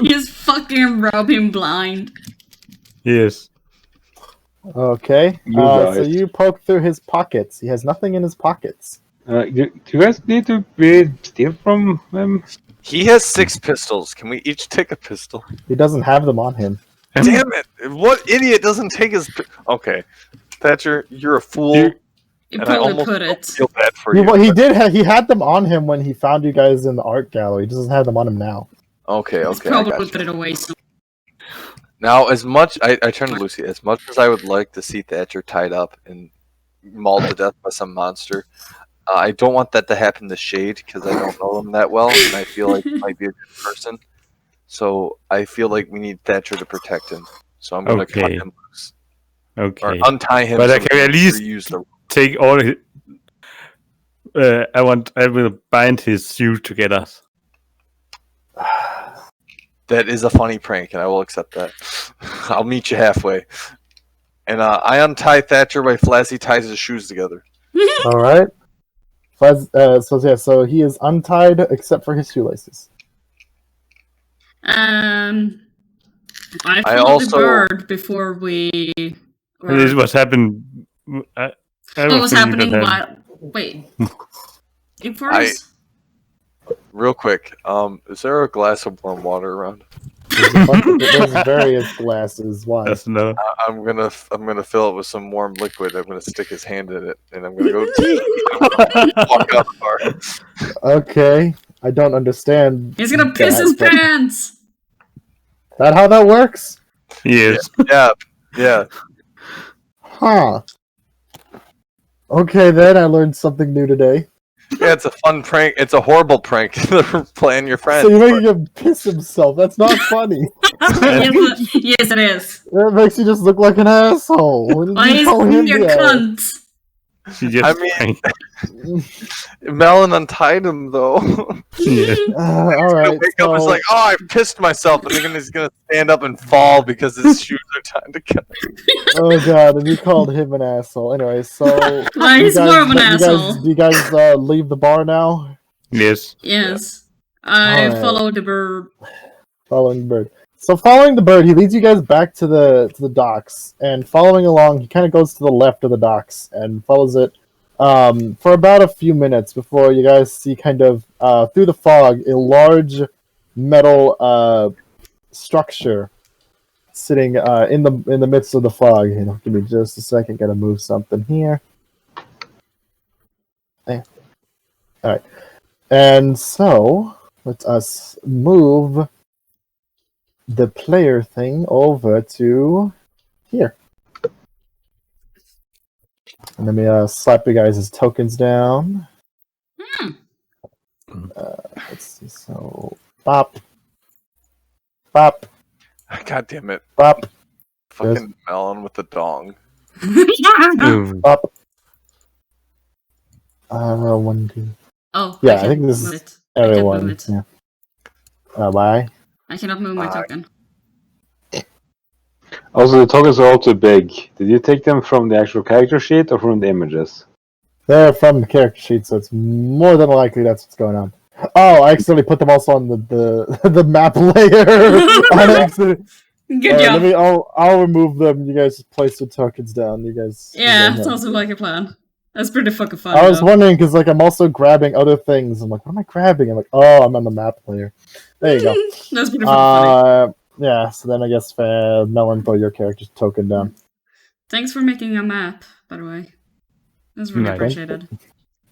Just fucking rub him blind. Yes. Okay. You So guys. you poke through his pockets. He has nothing in his pockets. Do you guys need to steal from him? He has 6 pistols. Can we each take a pistol? He doesn't have them on him. Damn it! What idiot doesn't take his? Okay, Thatcher, you're a fool. You- You and I probably almost put don't it. feel bad for He, you. well, he had them on him when he found you guys in the art gallery. He doesn't have them on him now. Okay, I Probably got you. put it away. So. Now, as much I turn to Lucy. As much as I would like to see Thatcher tied up and mauled to death by some monster, I don't want that to happen to Shade because I don't know him that well, and I feel like he might be a good person. So I feel like we need Thatcher to protect him. So I'm going to cut Okay. him loose or Okay. untie him. But so I we can at least reuse the. Take all his. I will bind his suit together. That is a funny prank, and I will accept that. I'll meet you halfway. And I untie Thatcher while Flashy ties his shoes together. All right. So he is untied except for his shoelaces. I I followed also- the bird before we. And this was happened. I What was happening that while? Wait. It I- first. Real quick, is there a glass of warm water around? There's various glasses. Why? That's no. I'm gonna fill it with some warm liquid. I'm gonna stick his hand in it, and I'm gonna go walk out the bar. Okay. I don't understand. He's gonna piss that, his but- pants. That how that works? Yes. Yeah. Huh. Okay, then I learned something new today. Yeah, it's a fun prank. It's a horrible prank. Playing your friends. So you're making him piss himself. That's not funny. Yes, it is. That makes you just look like an asshole. When Why you is call him your the ass? cunt? She just. I mean- Melon untied him though. yes. All right. Wake up, it's So, like, oh, I pissed myself, and then he's gonna stand up and fall because his shoes are tied together. oh god, and you called him an asshole. Anyway, so Why you is more of an you asshole? do you guys leave the bar now? Yes. Yes. I Alright. followed the bird. Following the bird. So following the bird, he leads you guys back to the docks, and following along, he kind of goes to the left of the docks and follows it for about a few minutes before you guys see kind of through the fog a large metal structure sitting in the midst of the fog. Give me just a second. Gotta move something here. All right, and so let us move the player thing over to here. And let me slap you guys' tokens down. Hmm. Let's see. So, bop. Bop. God damn it. Bop. Fucking Melon with the dong. Ooh. Bop. 1, 2. Oh, Yeah, I I can't think this move is it. I can't everyone. move it. Yeah. Bye. I cannot move my token. Also, the tokens are all too big. Did you take them from the actual character sheet or from the images? They're from the character sheet, so it's more than likely that's what's going on. Oh, I accidentally put them also on the map layer. On accident. Good Alright, job. I'll remove them. You guys just place the tokens down. You guys. Yeah, know. sounds like a plan. That's pretty fucking fun. I was though. wondering because like I'm also grabbing other things. I'm like, what am I grabbing? I'm like, oh, I'm on the map layer. There you go. That's pretty fucking funny. Yeah. So then I guess Melon, throw your character's token down. Thanks for making a map, by the way. That's really Nice. appreciated.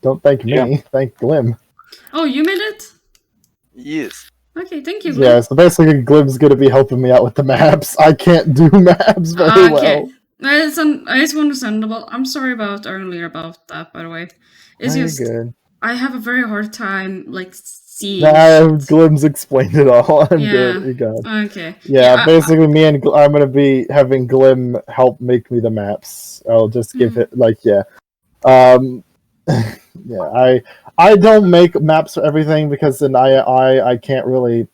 Don't thank me. Yeah. Thank Glim. Oh, you made it? Yes. Okay, thank you. Yeah. So basically, Glim's gonna be helping me out with the maps. I can't do maps very well. It's understandable. I'm sorry about earlier about that, by the way. It's No, you're just good. I have a very hard time like seeing. Nah, shit. Glim's explained it all. I'm Yeah. good. You got it. Okay. Yeah, basically, me and I'm gonna be having Glim help make me the maps. I'll just give it yeah. I don't make maps for everything because then I can't really.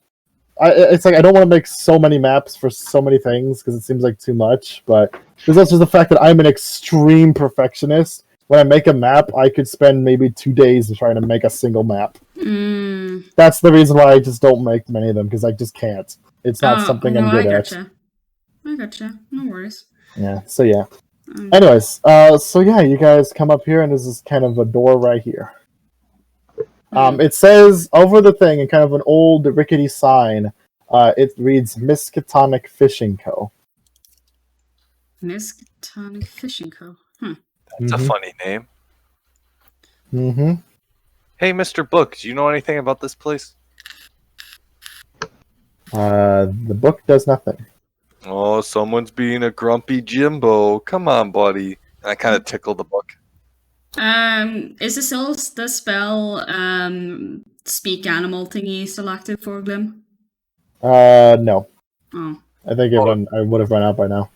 It's like I don't want to make so many maps for so many things because it seems like too much. But there's also the fact that I'm an extreme perfectionist. When I make a map, I could spend maybe 2 days trying to make a single map. That's the reason why I just don't make many of them because I just can't. It's not something I'm good at. I gotcha. No worries. Yeah. So yeah. Anyways, so yeah, you guys come up here, and this is kind of a door right here. It says over the thing in kind of an old rickety sign. It reads Miskatonic Fishing Co. Miskatonic Fishing Co. That's a funny name. Mm-hmm. Hey, Mr. Book, do you know anything about this place? The book does nothing. Oh, someone's being a grumpy Jimbo. Come on, buddy. And I kind of tickle the book. Is the spell speak animal thingy still active for Glim? No. Oh. I think I would have run out by now.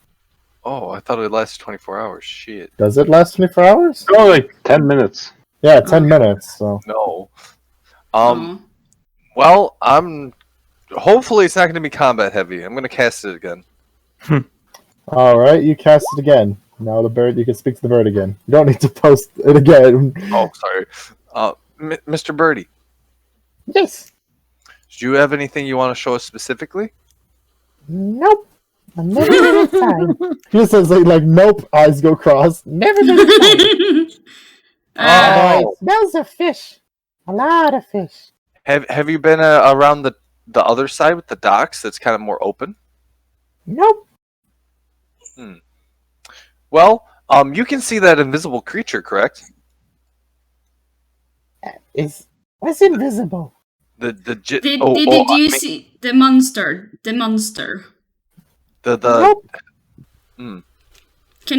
Oh, I thought it lasted 24 hours. Shit. Does it last 24 hours? Oh, like 10 minutes. Yeah, 10 minutes. So. No. Well, hopefully it's not going to be combat heavy. I'm going to cast it again. All right, you cast it again. Now the bird, you can speak to the bird again. You don't need to post it again. Oh, sorry. Mr. Birdie, Yes. do you have anything you want to show us specifically? Nope. I'm never gonna sign. He just says like nope, eyes go cross. Never gonna sign. Oh. It smells of fish. A lot of fish. Have you been around the other side with the docks that's kind of more open? Nope. Well, you can see that invisible creature, correct? What's invisible? Did you see the monster? The monster. Nope. Can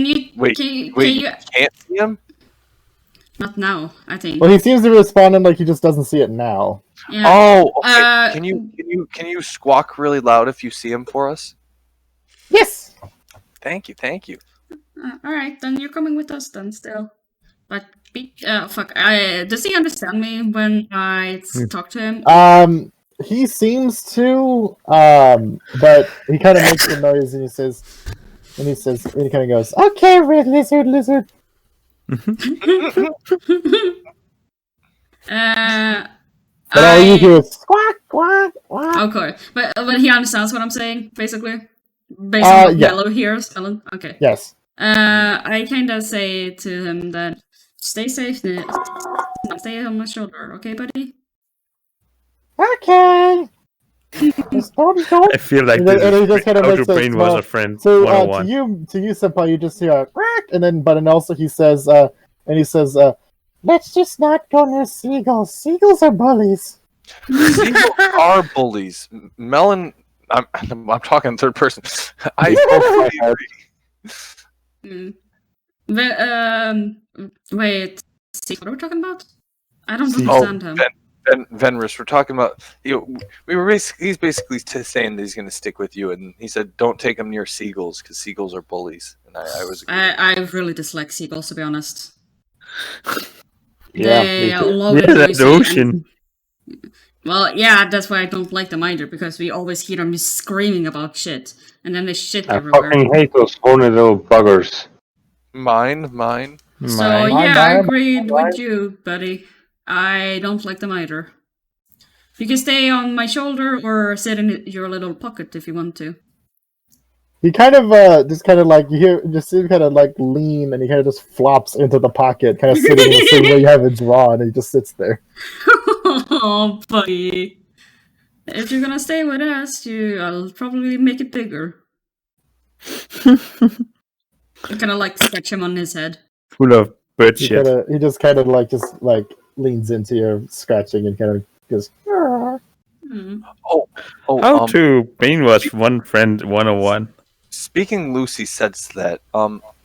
you wait? you can't see him? Not now, I think. Well, he seems to be responding like he just doesn't see it now. Yeah. Oh, okay. Can you squawk really loud if you see him for us? Yes. Thank you. All right, then you're coming with us then still. But fuck. Does he understand me when I talk to him? He seems to, but he kind of makes a noise and he kind of goes, "Okay, red lizard." But all you hear is squawk, quack, quack. Okay, but he understands what I'm saying, basically. Based on what Mello hears. Okay. Yes. I kind of say to him that stay safe, stay on my shoulder, okay, buddy? Okay. Just don't. I feel like And he just kind of how makes your brain a was small- a friend. So to 101. you, Senpai, you just hear a quack, and then also he says, let's just not go near seagulls. Seagulls are bullies. Seagulls are bullies. Melon, I'm talking third person. I agree. Wait, what are we talking about? I don't understand him. Venris, we're talking about, he's basically saying that he's going to stick with you, and he said don't take him near seagulls because seagulls are bullies. And I was. I really dislike seagulls, to be honest. Yeah, They me are too. low Yeah, and that's noisy. the ocean. Well, yeah, that's why I don't like them either, because we always hear them screaming about shit, and then they shit I everywhere. fucking hate those horny little buggers. Mine. So Mine. yeah, I mine, agreed with you, buddy. I don't like them either. You can stay on my shoulder or sit in your little pocket if you want to. He kind of just kind of like you hear just see him kind of like lean and he kind of just flops into the pocket, kind of sitting in the same way you have it drawn, and he just sits there. Oh, buddy. If you're gonna stay with us, I'll probably make it bigger. I kind of like scratch him on his head. Full of bird shit. He just kind of like leans into your scratching and kind of goes. Hmm. How to brainwash one friend 101. Speaking Lucy says that,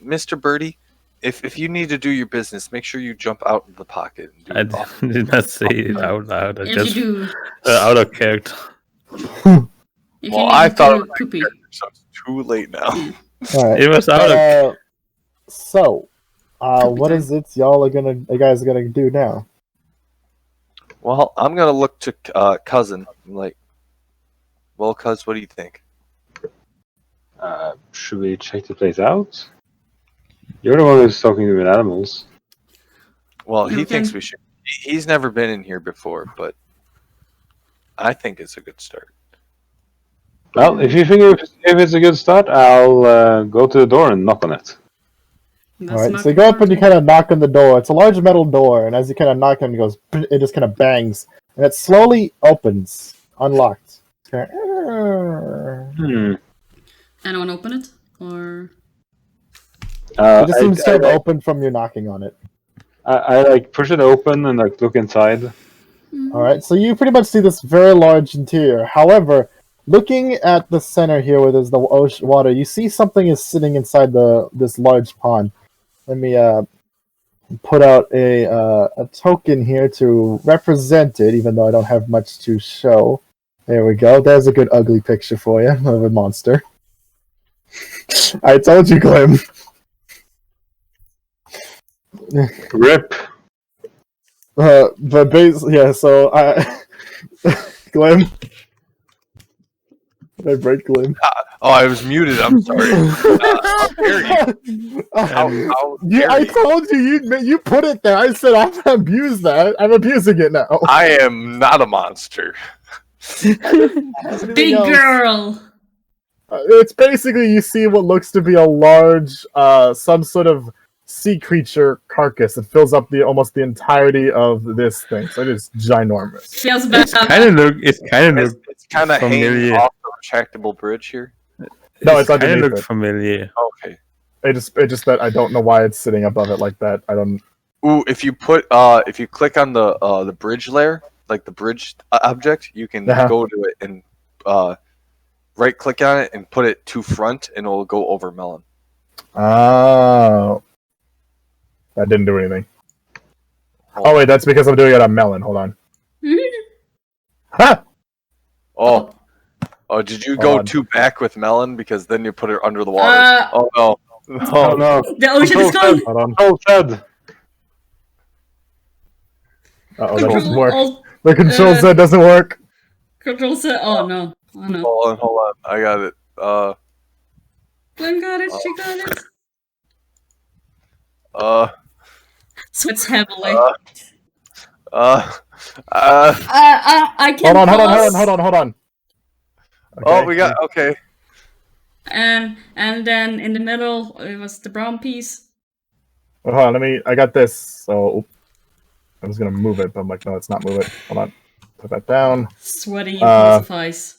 Mr. Birdie, if you need to do your business, make sure you jump out of the pocket. And do I did not say it out loud. I If just you do, out of character. if Well, you I need thought to it was do poopy. so it's too late now. All right. It was out of. So, what is it you guys are gonna do now? Well, I'm gonna look to cousin. I'm like, well, cuz, what do you think? Should we check the place out? You're the one who's talking to the animals. Well, he Okay. thinks we should. He's never been in here before, but I think it's a good start. Well, if you think if it's a good start, I'll go to the door and knock on it. That's All right. not So you go up and you important. kind of knock on the door. It's a large metal door, and as you kind of knock on it, goes. It just kind of bangs, and it slowly opens, unlocked. It's kinda, Anyone open it? Or it just seems kind of open from your knocking on it. I like push it open and like look inside. All right, so you pretty much see this very large interior. However, looking at the center here where there's the ocean water, you see something is sitting inside this large pond. Let me put out a token here to represent it, even though I don't have much to show. There we go. There's a good ugly picture for you of a monster. I told you, Glim. Rip. But so Glim. Did I break Glim? Oh, I was muted. I'm sorry. How dare you? How dare I you? told you put it there. I said I'm gonna abuse that. I'm abusing it now. I am not a monster. big girl. It's basically you see what looks to be a large, some sort of sea creature carcass that fills up almost the entirety of this thing. So it is ginormous. Feels better. It's kind of look. It's kind of It's kind of hanging familiar. off the retractable bridge here. No, it's kind of underneath look it. familiar. Okay. It just that I don't know why it's sitting above it like that. I don't. Ooh, if you click on the bridge layer, like the bridge object, you can Uh-huh. go to it and right click on it and put it to front, and it'll go over melon. Oh, that didn't do anything. Oh wait, that's because I'm doing it on melon. Hold on. Ha! Oh, did you Hold go on. too back with melon because then you put it under the water? Oh no. Oh no. The ocean is gone. Hold on. Oh, Ted. Oh, that doesn't work. Alt, The control set doesn't work. control set. Oh no. Oh no. Hold on. I got it. Glenn got it. She got it. Sweats heavily. I can Hold pause. on. Oh, we got okay. And then in the middle it was the brown piece. Hold on, I got this. So I was gonna move it, but I'm like, no, let's not move it. Hold on. Put that down. Sweaty intensifies.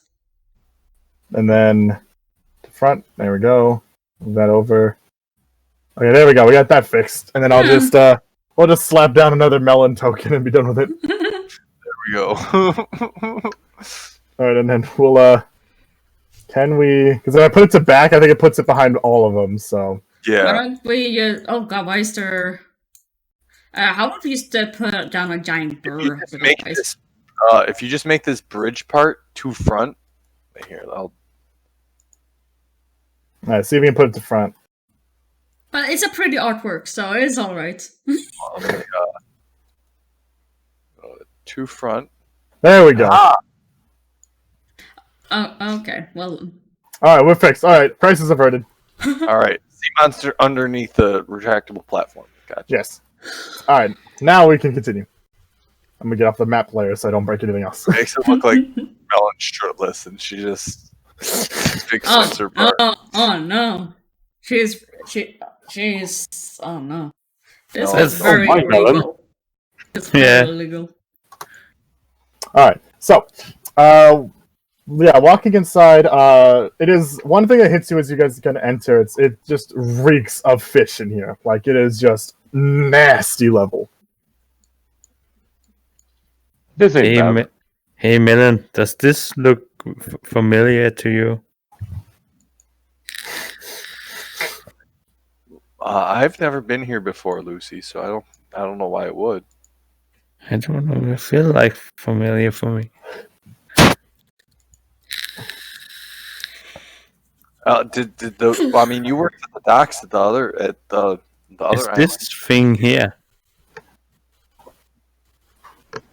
And then the front. There we go. Move that over. Okay, there we go. We got that fixed. And then we'll just slap down another melon token and be done with it. There we go. Alright, and then we'll can we, because if I put it to back, I think it puts it behind all of them, so Why Yeah. don't we? Oh god, why is there? How would we just put down a giant bird? Make this if you just make this bridge part to front, here, I'll. Alright, see if you can put it to front. But it's a pretty artwork, so it's all right. To front. There we go. Ah! Oh, okay. Well, Alright, we're fixed. Alright, crisis averted. All right, sea monster underneath the retractable platform. Gotcha. Yes. Alright, now we can continue. I'm gonna get off the map layer so I don't break anything else. Makes it look like Melon shirtless, and she just big sensor bar. oh no. She's oh no. This No, is very my God. illegal. It's very illegal. Alright, so walking inside, it is one thing that hits you as you guys kind of enter, it just reeks of fish in here. Like it is just nasty level. This ain't bad. Hey, Melon, does this look familiar to you? I've never been here before, Lucy, so I don't know why it would. I don't know. I feel like familiar for me. Did the? I mean, you worked at the docks at the other It's island. this thing here.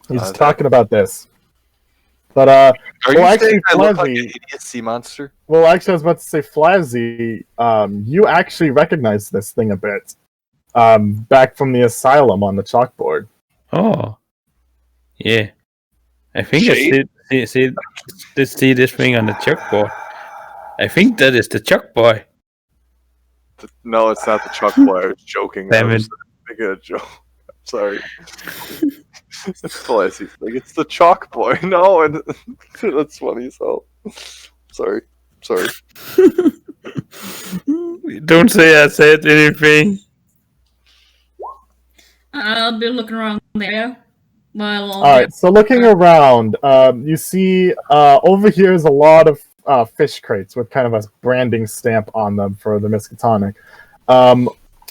He's talking about this. But Are well, you actually, saying I look like an Flazzy, idiot sea monster? well, actually, I was about to say, Flazzy, you actually recognize this thing a bit. Back from the asylum on the chalkboard. Oh, yeah. I think Shade? I see this thing on the chalkboard. I think that is the chalk boy. No, it's not the Chuck boy. I was joking. Damn I it. was making a joke. Sorry. It's Flazzy. Like, it's the chalk boy. No, and that's funny as hell. Sorry. Don't say I said anything. I'll be looking around the area. Well, Alright, so looking around, you see over here is a lot of fish crates with kind of a branding stamp on them for the Miskatonic.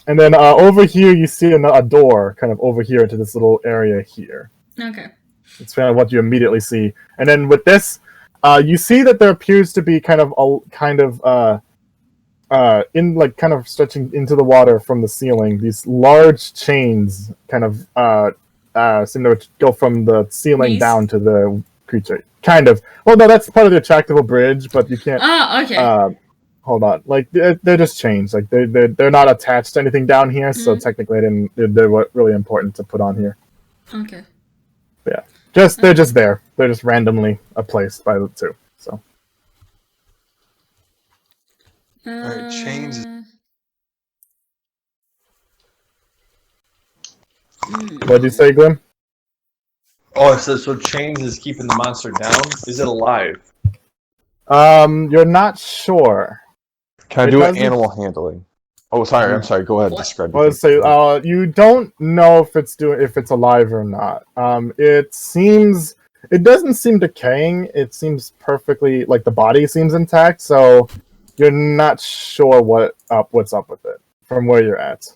And then over here you see a door kind of over here into this little area here. Okay. It's kind of what you immediately see. And then with this, you see that there appears to be kind of stretching into the water from the ceiling. These large chains kind of seem to go from the ceiling These? down to the creature. Kind of. Well, no, that's part of the retractable bridge, but you can't. Oh, okay. Hold on. Like they're just chains. Like they're not attached to anything down here, so technically they're really important to put on here. Okay. Yeah. They're just there. They're just randomly placed by the two. So. Alright, chains. What'd you say, Glim? Oh, it says so. Chains is keeping the monster down. Is it alive? You're not sure. Can I It do doesn't- animal handling? Oh, sorry. I'm sorry. Go ahead. What? Describe. Well, it. let's say you don't know if it's alive or not. It doesn't seem decaying. It seems perfectly like the body seems intact. So you're not sure what's up with it from where you're at.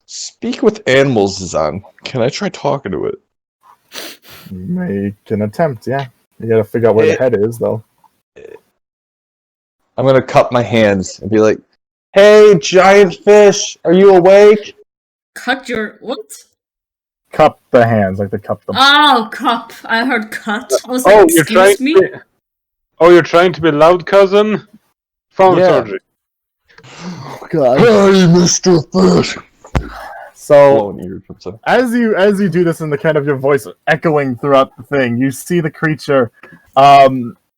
Speak with animals is on. Can I try talking to it? Make an attempt. Yeah, you gotta figure out where the head is though. I'm gonna cup my hands and be like, "Hey, giant fish, are you awake?" Cut your what? Cup the hands, like they cup them. Oh, cup. I heard cut. I was Oh, like, you're trying excuse me? to be... Oh, you're trying to be loud, cousin? Thaumaturgy. Oh, God. Hey, Mr. Fish. So Blowing ears, I'm sorry. as you do this and the kind of your voice echoing throughout the thing, you see the creature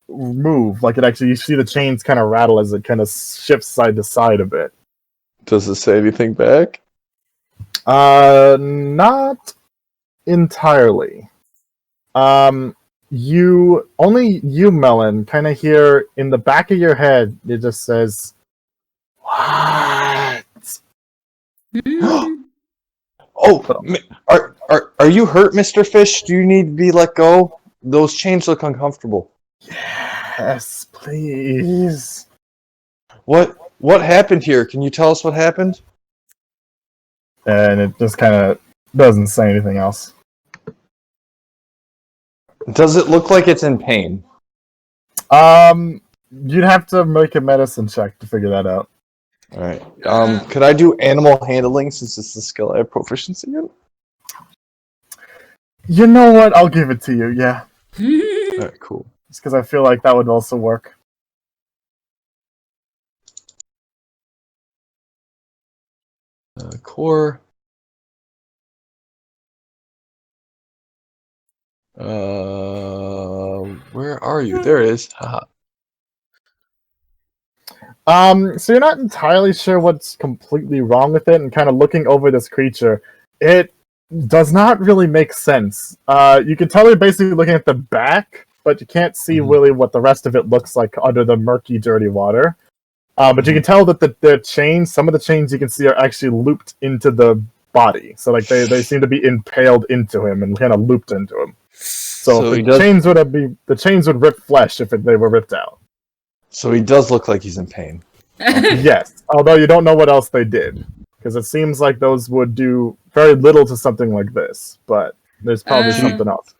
move. Like you see the chains kind of rattle as it kind of shifts side to side a bit. Does it say anything back? Not entirely. You Melon, kind of hear in the back of your head. It just says, "What?" Oh, are you hurt, Mr. Fish? Do you need to be let go? Those chains look uncomfortable. Yes, please. What happened here? Can you tell us what happened? And it just kind of doesn't say anything else. Does it look like it's in pain? You'd have to make a medicine check to figure that out. All right. Could I do animal handling since it's the skill I have proficiency in? You know what? I'll give it to you. Yeah, All right, cool. just because I feel like that would also work. Core. Where are you? There it is. Haha. So you're not entirely sure what's completely wrong with it, and kind of looking over this creature, it does not really make sense. You can tell you're basically looking at the back, but you can't see really what the rest of it looks like under the murky, dirty water. But you can tell that the chains, some of the chains you can see are actually looped into the body. So like they seem to be impaled into him and kind of looped into him. So the chains would rip flesh if they were ripped out. So he does look like he's in pain. Yes, although you don't know what else they did, because it seems like those would do very little to something like this. But there's probably something else.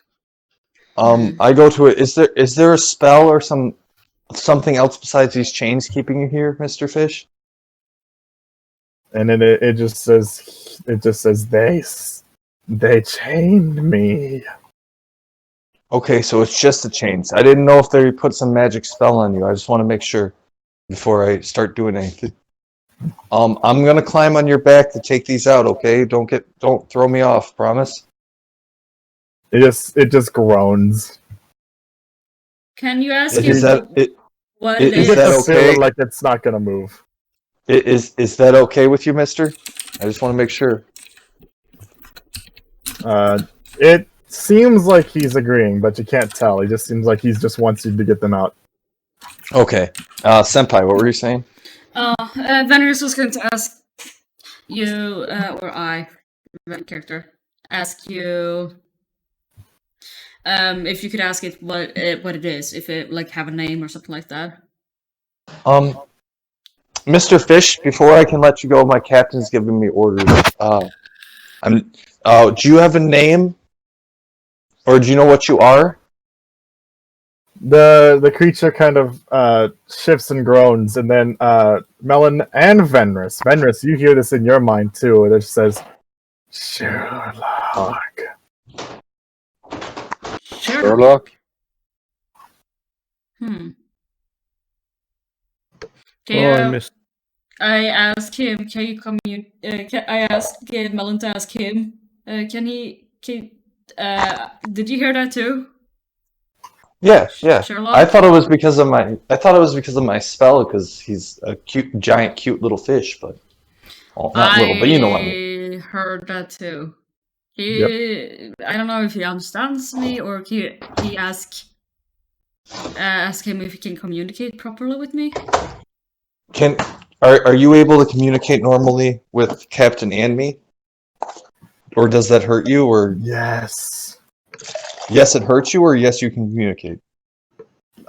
I go to it. Is there a spell or something else besides these chains keeping you here, Mr. Fish? And then it just says they chained me. Okay, so it's just the chains. I didn't know if they put some magic spell on you. I just want to make sure before I start doing anything. I'm gonna climb on your back to take these out. Okay, don't throw me off. Promise. It just groans. Can you ask Is him that what is it is? that It's okay? feeling like it's not gonna move. Is that okay with you, Mister? I just want to make sure. It seems like he's agreeing, but you can't tell. He just seems like he just wants you to get them out. Okay, Senpai, what were you saying? Venus was going to ask you, or I, the character, ask you if you could ask it what it is, if it like have a name or something like that. Mr. Fish, before I can let you go, my captain's giving me orders. Do you have a name? Or do you know what you are? The creature kind of shifts and groans, and then Melon and Venris, you hear this in your mind too. It just says, Sherlock. Sherlock? Can I missed. I ask him, can you I ask Melon to ask him, did you hear that too? Yeah. Sherlock? I thought it was because of my spell, because he's a giant, cute little fish, but not little, but you know what I mean. I heard that too. I don't know if he understands me or he ask him if he can communicate properly with me. Are you able to communicate normally with Captain and me? Or does that hurt you? Or Yes, it hurts you, or yes, you can communicate?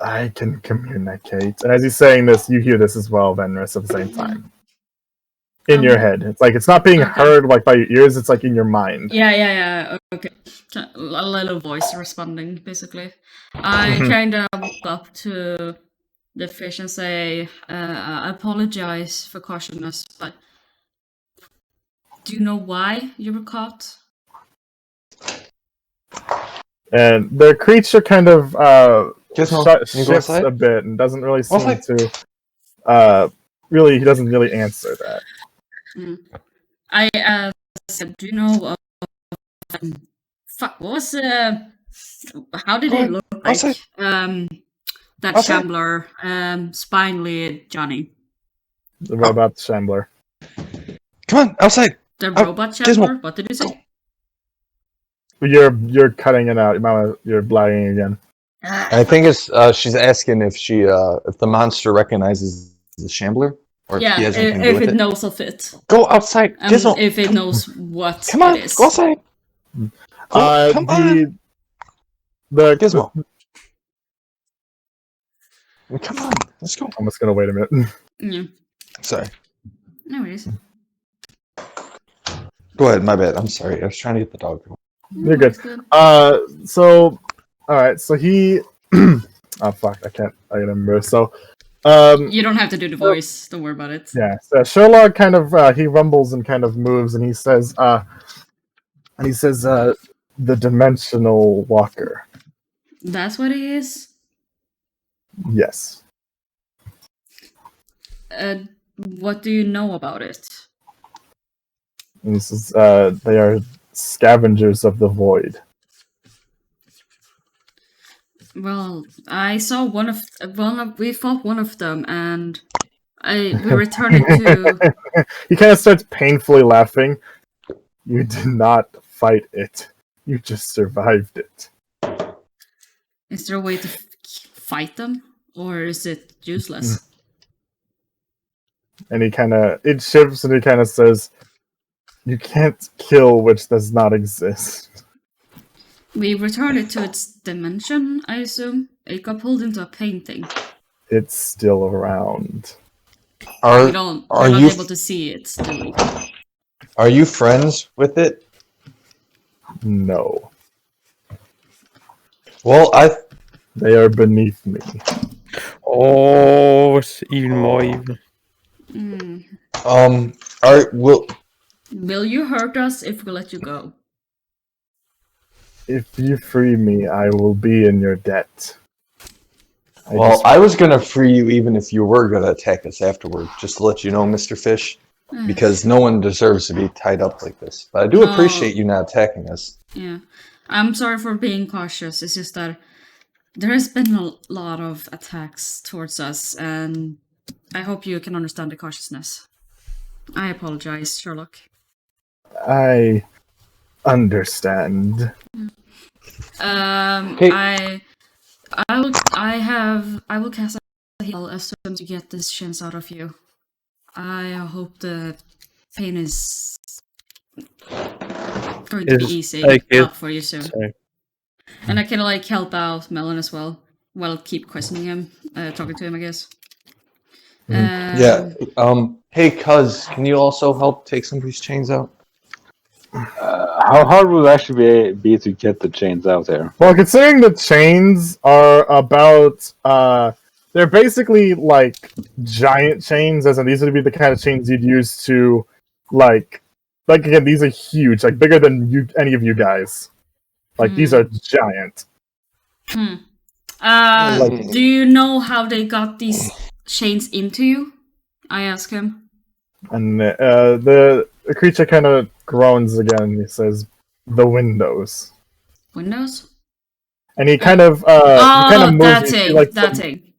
I can communicate. And as he's saying this, you hear this as well, Venris, at the same time. In your head. It's like it's not being heard like by your ears, it's like in your mind. Yeah. Okay. A little voice responding, basically. I kind of walk up to the fish and say, I apologize for cautioning us, but do you know why you were caught? And the creature kind of shifts outside? a bit and doesn't really seem to he doesn't really answer that. I said, do you know fuck, what was how did it look like? That shambler, spine-lead Johnny. The robot shambler. Come on, outside. The robot shambler? What did you say? You're cutting it out. You're blagging again. I think it's she's asking if if the monster recognizes the shambler, or yeah, if he has anything to do if with it knows of it. Go outside, Gizmo. If it knows what Come on, it is. go outside. Come on. The Gizmo. Come on, let's go. I'm just gonna wait a minute. Yeah. Sorry. No worries. Go ahead, my bad. I'm sorry. I was trying to get the dog. You're good. That's So All right, so he. Oh fuck! I can't remember. So, You don't have to do the voice. Don't worry about it. yeah. So Sherlock kind of he rumbles and kind of moves, and he says, the dimensional walker. That's what it is. Yes. What do you know about it? And he says, they are scavengers of the void. Well, I saw we fought one of them, and we returned it to. He kind of starts painfully laughing. You did not fight it. You just survived it. Is there a way to fight them, or is it useless? And it shifts, and he kind of says, "You can't kill which does not exist." We returned it to its dimension, I assume. It got pulled into a painting. It's still around. We're not able to see it still. Are you friends with it? No. Well, They are beneath me. Oh, it's even more evil. Will you hurt us if we let you go? If you free me, I will be in your debt. I was gonna free you even if you were gonna attack us afterward, just to let you know, Mr. Fish, because no one deserves to be tied up like this. But I do appreciate you not attacking us. Yeah. I'm sorry for being cautious. It's just that there has been a lot of attacks towards us, and I hope you can understand the cautiousness. I apologize, Sherlock. I understand. I will cast a heal as soon as you get this chance out of you. I hope the pain is going to be easy up for you soon. Sorry. And I can help out Melon as well. Well, keep questioning him, talking to him, I guess. Hey, cuz, can you also help take some of these chains out? How hard would it actually be to get the chains out there? Well, considering the chains are about, they're basically like giant chains, as in these would be the kind of chains you'd use to, like again, these are huge, like bigger than any of you guys. Like these are giant. Do you know how they got these chains into you? I ask him. And the creature kind of groans again. He says, "The windows." Windows? And he kind of moves. That thing.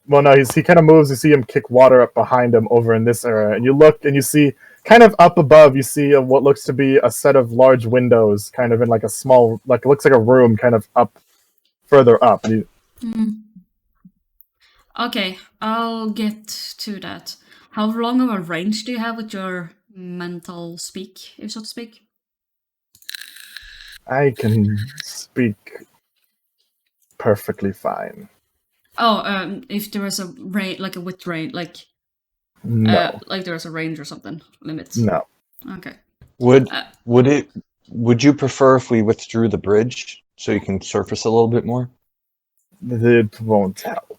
Well, no, he kind of moves. You see him kick water up behind him over in this area, and you look and you see kind of up above. You see what looks to be a set of large windows, kind of in like a small, like it looks like a room, kind of up further up. Okay, I'll get to that. How long of a range do you have with your mental speak, if so to speak? I can speak perfectly fine. Oh, if there is a range, like a width range, No. like there is a range or something, limits. No. Okay. Would you prefer if we withdrew the bridge so you can surface a little bit more? It won't help.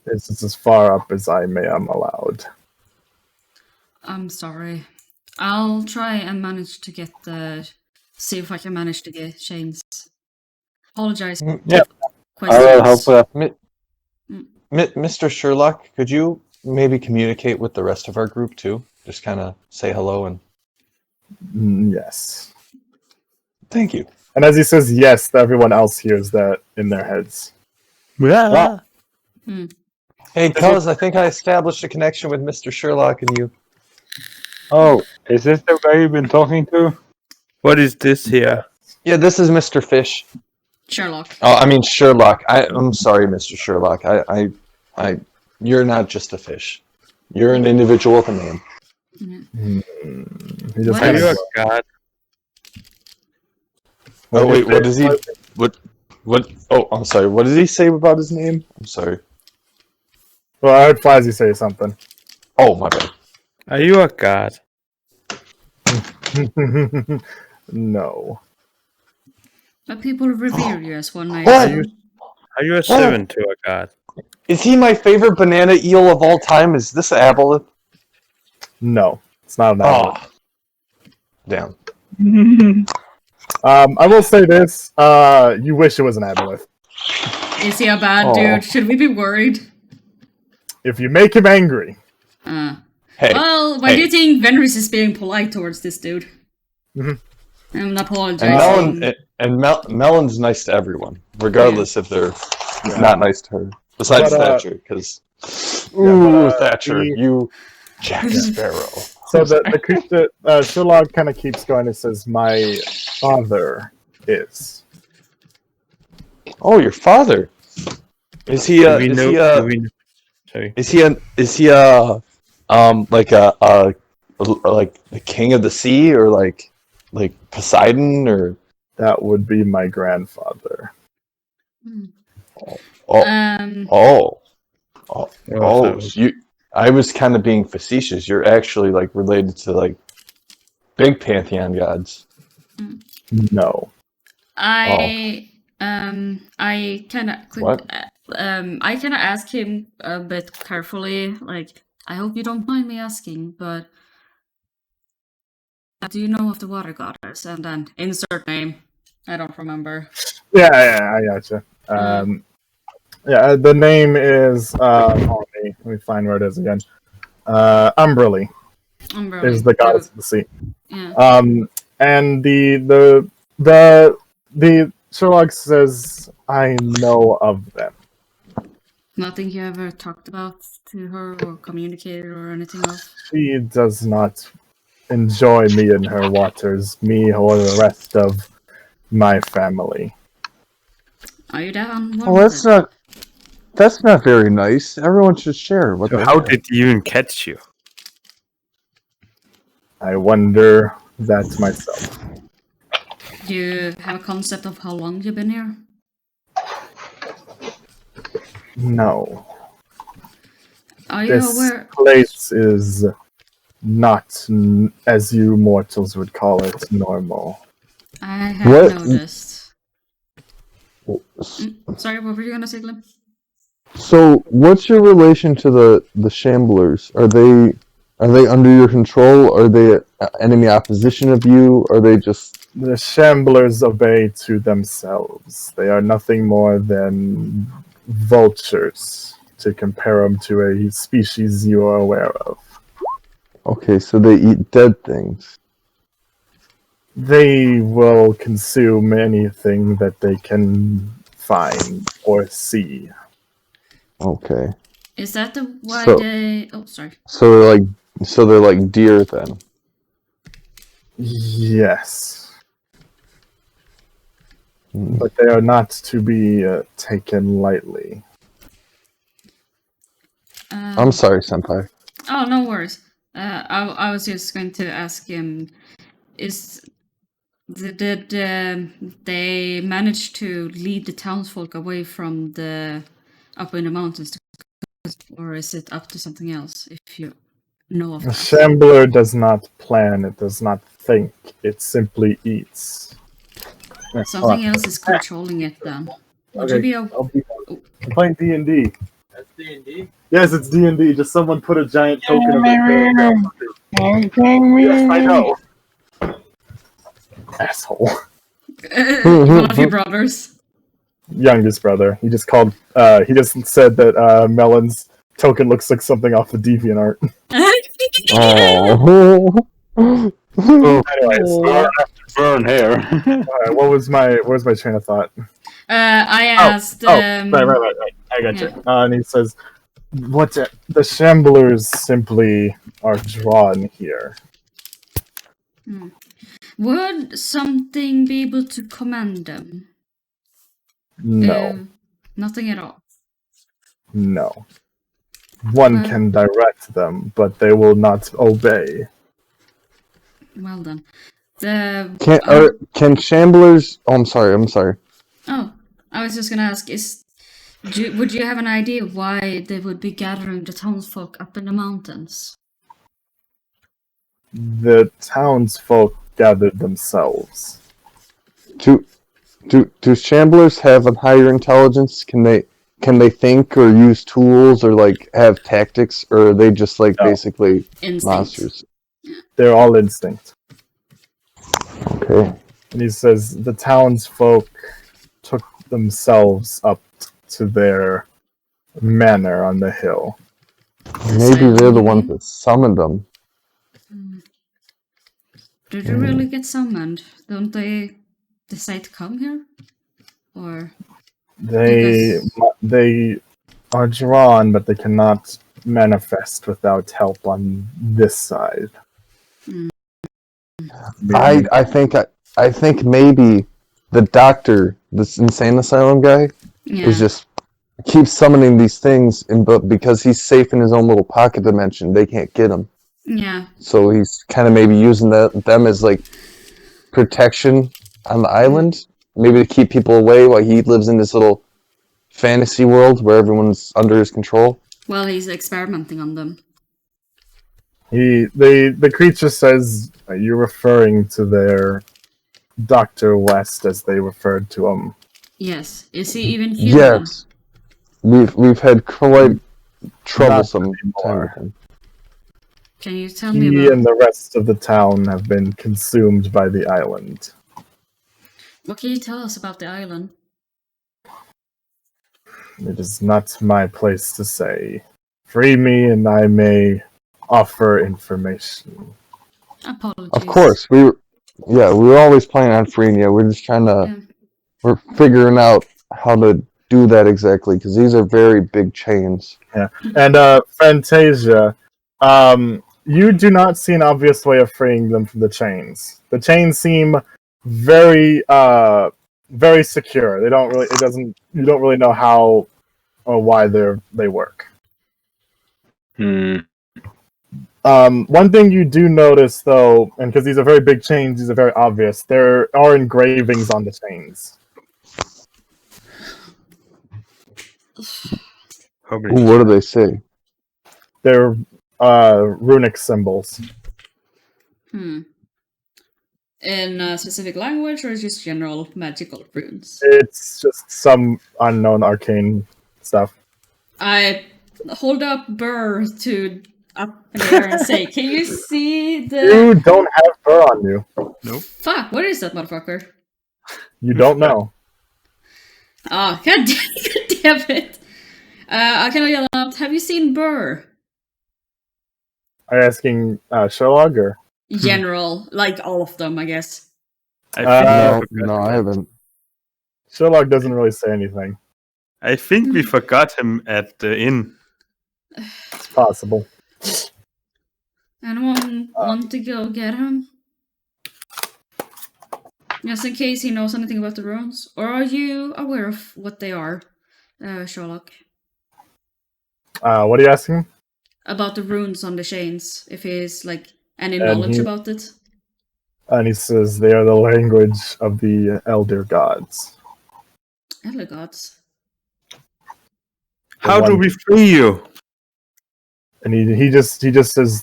This is as far up as I am allowed. I'm sorry. I'll try and manage to get see if I can manage to get chains. Apologize. Yeah. I will help with that. Mr. Sherlock, could you maybe communicate with the rest of our group too? Just kind of say hello and... Yes. Thank you. And as he says yes, everyone else hears that in their heads. Yeah. Hey, cuz, I think I established a connection with Mr. Sherlock and you. Oh, is this the guy you've been talking to? What is this here? Yeah, this is Mr. Fish. Sherlock. Oh, I mean Sherlock. I'm sorry, Mr. Sherlock. You're not just a fish. You're an individual with a name. He just Are you a god? Oh wait, what does he? What? Oh, I'm sorry. What did he say about his name? I'm sorry. Well, I heard Flazzy say something. Oh, my bad. Are you a god? No. But people revere you as one may What? assume. Are you a servant to a god? Is he my favorite banana eel of all time? Is this aboleth? No, it's not an aboleth. Oh. Damn. I will say this: you wish it was an aboleth. Is he a bad Oh. dude? Should we be worried? If you make him angry, Hey. Well, why do you think Venris is being polite towards this dude? Mhm. I'm apologizing. Melon's nice to everyone, regardless if they're not nice to her. Besides But, Thatcher, because Thatcher, the- you Jack Sparrow. so the creature Sherlock kind of keeps going. It says, "My father is." Oh, your father. Is he Do we know? Do we know? Sorry. is he like like the king of the sea, or like Poseidon, or That would be my grandfather. oh you. I was kind of being facetious. You're actually like related to like big pantheon gods. No. I kind of What? I kind of ask him a bit carefully, like, I hope you don't mind me asking, but do you know of the water goddess? And then insert name. I don't remember. Yeah, I gotcha. The name is let me find where it is again. Umberly is the goddess of the sea. Yeah. And the Sherlock says, I know of them. Nothing you ever talked about to her or communicated or anything else? She does not enjoy me in her waters, me or the rest of my family. Are you down? Oh, that's not very nice. Everyone should share. What So the how heck? did he even catch you? I wonder that myself. Do you have a concept of how long you've been here? No. Are you This aware? place is not, as you mortals would call it, normal. I have What? noticed. Sorry, what were you gonna say, Glenn? So, what's your relation to the Shamblers? Are they under your control? Are they enemy opposition of you? Are they just The Shamblers obey to themselves. They are nothing more than vultures, to compare them to a species you are aware of. okay? So they eat dead things. They will consume anything that they can find or see. Okay. Is that the why So- they? Oh, sorry. So they're like deer then. Yes. Hmm. But they are not to be taken lightly. I'm sorry, Senpai. Oh, no worries. I was just going to ask him: did they manage to lead the townsfolk away from the up in the mountains, or is it up to something else? If you know of The that. Shambler does not plan, it does not think, it simply eats. Something else is controlling it then. Would you be I'm playing D&D. That's D&D? Yes, it's D&D. Just someone put a giant token of it. Yes, I know. Asshole. one of your brothers? Youngest brother. He just called. He just said that Melon's token looks like something off the DeviantArt. Oh. Anyways, Burn hair. what was my train of thought? I asked. Right. I got you. And he says, "What the Shamblers simply are drawn here." Would something be able to command them? No, Nothing at all. no. One can direct them, but they will not obey. Well done. Can Shamblers? Oh, I'm sorry. Oh, I was just gonna ask: would you have an idea why they would be gathering the townsfolk up in the mountains? The townsfolk gathered themselves. Do Shamblers have a higher intelligence? Can they think or use tools or like have tactics, or are they just like No. basically Instinct. monsters? They're all instinct. Okay. And he says the townsfolk took themselves up to their manor on the hill. Maybe they're the Asylum, ones you that summoned them. mean? Did you really get summoned? Don't they decide to come here? Or They are drawn, but they cannot manifest without help on this side. Maybe- I think maybe the doctor, this insane asylum guy, yeah, is just keeps summoning these things, but because he's safe in his own little pocket dimension, they can't get him. yeah. So he's kind of maybe using them as like protection on the island, maybe to keep people away while he lives in this little fantasy world where everyone's under his control. Well, he's experimenting on them. The creature says you're referring to their Dr. West as they referred to him. Yes. Is he even human? Yes, we've had quite troublesome Not time anymore. with him. Can you tell me He about and the rest of the town have been consumed by the island. what can you tell us about the island? It is not my place to say. Free me and I may offer information. Apologies. Of course, we were always planning on freeing you. We're just trying to, Yeah. we're figuring out how to do that exactly because these are very big chains. And Fantasia, you do not see an obvious way of freeing them from the chains. The chains seem very very secure. They don't really you don't really know how or why they work. One thing you do notice though, and because these are very big chains, these are very obvious, there are engravings on the chains. Ooh, what do they say? They're runic symbols. In a specific language or just general magical runes? It's just some unknown arcane stuff. I hold up Burr to up in the air and say, "Can you see the You don't have fur on you. fuck? What is that motherfucker?" You don't know. Oh, god damn it! I can yell out, "Have you seen Burr?" Are you asking Sherlock or? General, like all of them, I guess. No, I haven't. Sherlock doesn't really say anything. I think we forgot him at the inn. It's possible. Anyone want to go get him? Just in case he knows anything about the runes? Or are you aware of what they are, Sherlock? What are you asking? About the runes on the chains, if he's like any And knowledge he- about it. And he says they are the language of the elder gods. Hello, gods. How do we free you? And he just says he just says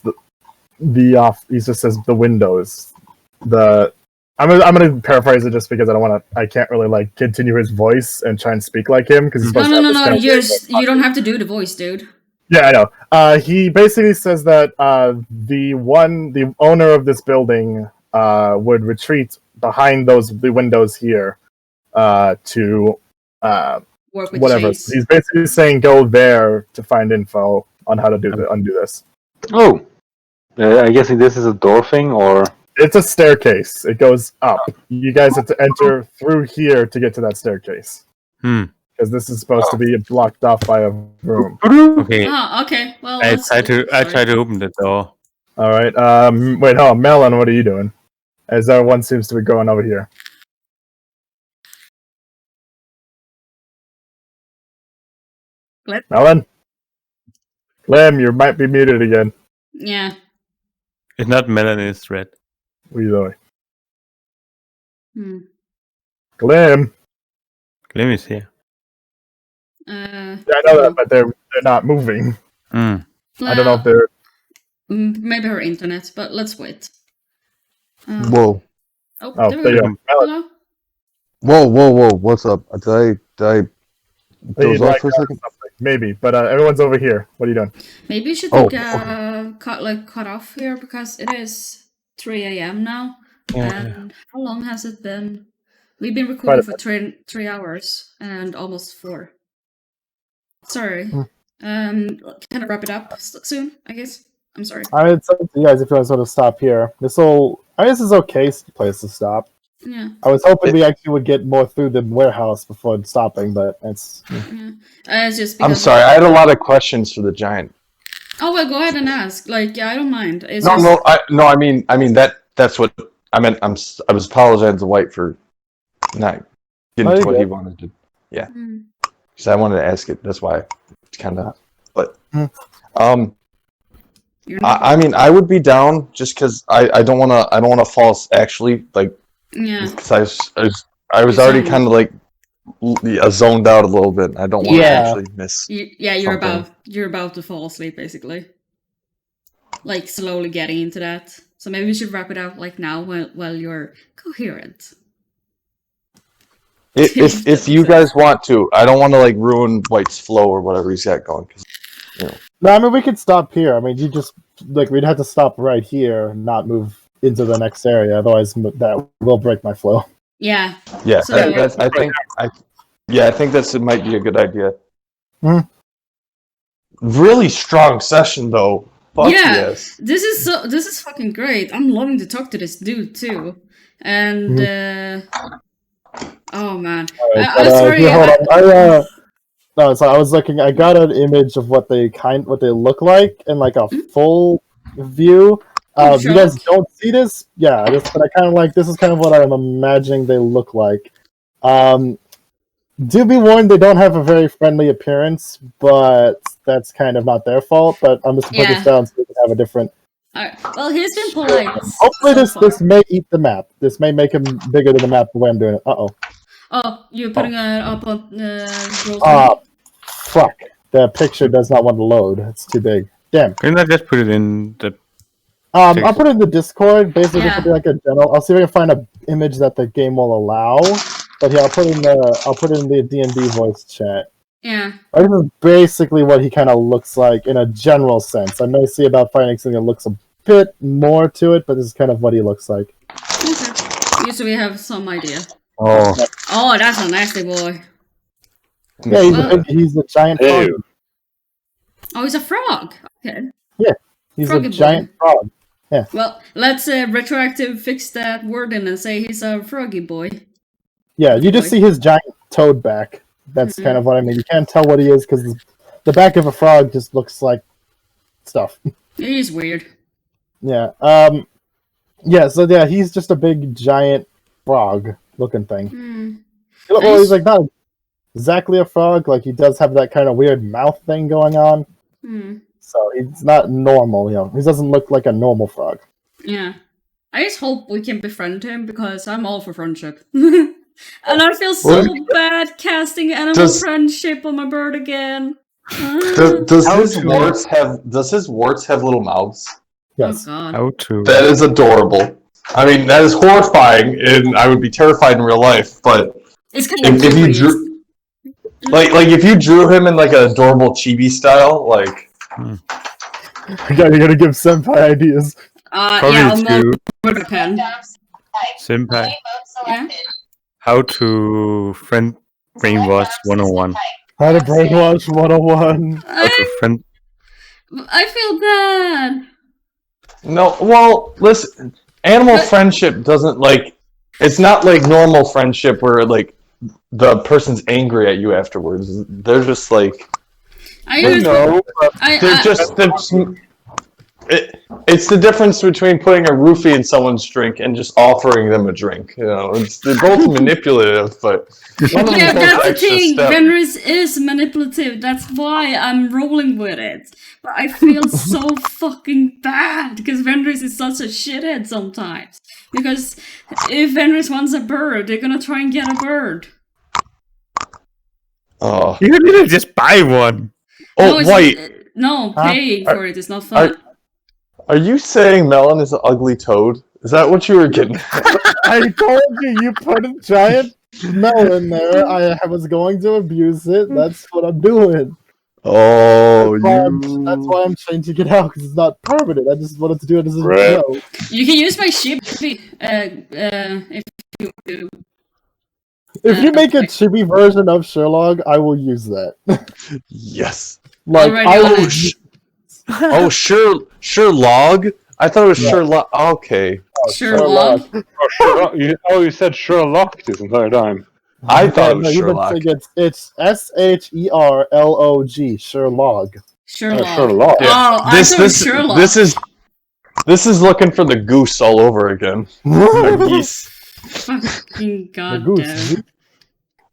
the windows. I'm gonna paraphrase it just because I can't really like continue his voice and try and speak like him because he's supposed to have this kind of voice. You don't have to do the voice, dude. Yeah, I know. He basically says that the owner of this building would retreat behind the windows here to Work with whatever. chains. He's basically saying go there to find info on how to undo this. Oh, I guess this is a door thing, or It's a staircase. It goes up. You guys have to enter through here to get to that staircase. Because this is supposed to be blocked off by a room. Okay. Oh, okay. Well, I let's try go. to open the door. All right. Wait, hold on. Melon, what are you doing? As everyone seems to be going over here. Glim? Melon? Glim, you might be muted again. Yeah. It's not melon, it's red. What are you doing? Hmm. Glim? Glim is here. Yeah, I know that, but they're not moving. I don't know if they're... Maybe her internet, but let's wait. Whoa. Oh, Oh, there there we you go. go. Melon, Hello? Whoa! What's up? Did I doze off for a second? Maybe, but everyone's over here. What are you doing? Maybe you should Oh, take cut off here because it is 3 a.m. now. And how long has it been? We've been recording for 3 hours and almost 4. Sorry. Can I wrap it up soon? I guess. I'm sorry. It's up to you guys if you want to sort of stop here. I guess this is okay place to stop. Yeah. I was hoping we actually would get more through the warehouse before stopping, but it's. Yeah. It's just I'm because sorry. I had a lot of questions for the giant. Oh well, go ahead and ask. Like, yeah, I don't mind. It's No, just... I mean that's what I meant. I was apologizing to White for not getting to what he wanted to. Yeah, because I wanted to ask it. That's why it's kind of. But I mean, I would be down just because I don't want to false actually like. Yeah. Because I was already kind of like zoned out a little bit. I don't want to actually miss. You're about to fall asleep basically. Like slowly getting into that. So maybe we should wrap it up like now while you're coherent. If you guys want to, I don't want to like ruin White's flow or whatever he's got going. No, I mean we could stop here. I mean you just like we'd have to stop right here and not move into the next area. Otherwise, that will break my flow. Yeah. Yeah. So, I think it might be a good idea. Really strong session though. Fuck yes. This is fucking great. I'm loving to talk to this dude too. And oh man. Right, I'm sorry. hold on. No, so I was looking. I got an image of what they look like in like a full view. You guys don't see this? Yeah, but I kind of like this is kind of what I'm imagining they look like. Do be warned, they don't have a very friendly appearance, but that's kind of not their fault. But I'm just gonna put this down so we can have a different. Alright. Well, he's been polite. Hopefully, this may eat the map. This may make him bigger than the map the way I'm doing it. Oh, you're putting it up on the. Fuck! The picture does not want to load. It's too big. Damn. Couldn't I just put it in the? I'll put it in the Discord. Basically, just be like a general. I'll see if I can find an image that the game will allow. But yeah, I'll put it in the D&D voice chat. Yeah. This is basically what he kind of looks like in a general sense. I may see about finding something that looks a bit more to it, but this is kind of what he looks like. Okay. Usually we have some idea. Oh, that's a nasty boy. Yeah, he's a giant frog. Oh, he's a frog. Okay. Yeah, he's Froggy a giant frog. Yeah. Well, let's retroactive fix that wording and say he's a froggy boy. Yeah, you just see his giant toad back. That's kind of what I mean. You can't tell what he is because the back of a frog just looks like stuff. He's weird. Yeah. So he's just a big giant frog looking thing. Well, he's like not exactly a frog. Like he does have that kind of weird mouth thing going on. So he's not normal. He doesn't look like a normal frog. Yeah. I just hope we can befriend him because I'm all for friendship. And I feel so bad casting animal friendship on my bird again. Does his warts have little mouths? Yes. Oh, God. How to? That is adorable. I mean, that is horrifying, and I would be terrified in real life. But it's kind of if you drew, like if you drew him in like an adorable chibi style, like. You're gonna give Senpai ideas. I'm with a pen. Senpai. Yeah? How to brainwash 101. How to brainwash 101. How to friend. I feel bad. No, well, listen. Animal friendship doesn't it's not like normal friendship where like the person's angry at you afterwards. They're just like. It's the difference between putting a roofie in someone's drink and just offering them a drink. They're both manipulative, but yeah, that's the thing. Fenris is manipulative. That's why I'm rolling with it. But I feel so fucking bad because Fenris is such a shithead sometimes. Because if Fenris wants a bird, they're gonna try and get a bird. Oh, You need to just buy one. oh, wait. Paying for it is not fun. Are you saying Melon is an ugly toad? Is that what you were getting? I told you, you put a giant smell in there. I was going to abuse it. That's what I'm doing. Oh, That's why I'm changing it out because it's not permanent. I just wanted to do it as a Right. joke. You can use my chibi if you do. If you make a chibi version of Sherlock, I will use that. Yes. Like Alrighty, I will. alright. Sherlock. I thought it was Yeah. Sherlock. Okay. Sherlock. You said Sherlock this entire time. I thought it was no, you've been Sherlock. saying it's SHERLOG, Sherlock. Sherlock. Sherlock. Oh, I thought it was Sherlock. This is looking for the goose all over again. The geese. Fucking The goddamn. goose.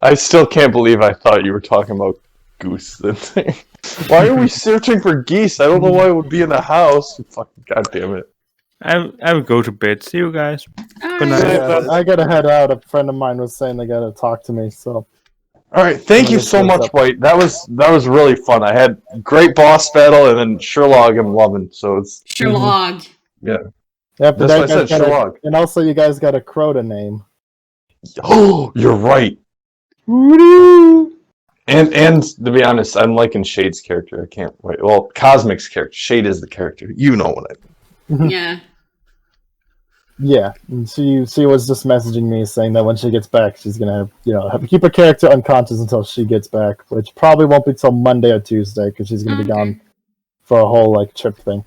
I still can't believe I thought you were talking about goose. Why are we searching for geese? I don't know why it would be in the house. Fucking goddamn it. I will go to bed. See you guys. Good night. Yeah, I gotta head out. A friend of mine was saying they gotta talk to me, so. All right, thank you so much, White. That was really fun. I had great boss battle, and then Sherlock I'm loving. So it's Sherlock. yeah. After That's that, why I said Sherlock. and also you guys got a Crota name. Oh, you're right. And to be honest, I'm liking Shade's character. I can't wait. Well, Cosmic's character. Shade is the character. You know what I mean. Yeah. Yeah, and she was just messaging me saying that when she gets back, she's gonna have to keep her character unconscious until she gets back, which probably won't be till Monday or Tuesday because she's gonna be gone for a whole trip thing.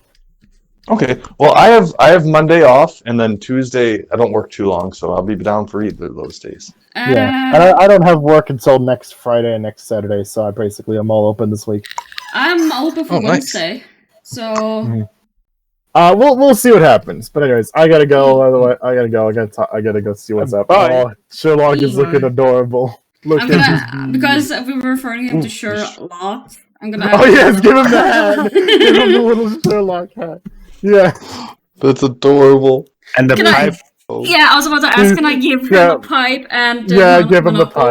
Okay. Well, I have Monday off, and then Tuesday I don't work too long, so I'll be down for either of those days. Yeah, and I don't have work until next Friday and next Saturday, so I basically am all open this week. I'm open for Oh, nice. Wednesday. So We'll see what happens. But anyways, I gotta go. Otherwise, I gotta go. I gotta go see what's up. Bye. Oh, Sherlock is looking adorable. Look I'm at gonna because we were referring him to Sherlock. I'm gonna. Oh yes, give him the hat. Give him the little Sherlock hat. Yeah. That's adorable. And the Can I- pipe. Yeah, I was about to ask. Can I give him Yeah. a pipe and? Yeah, give him the Monopoly? pipe.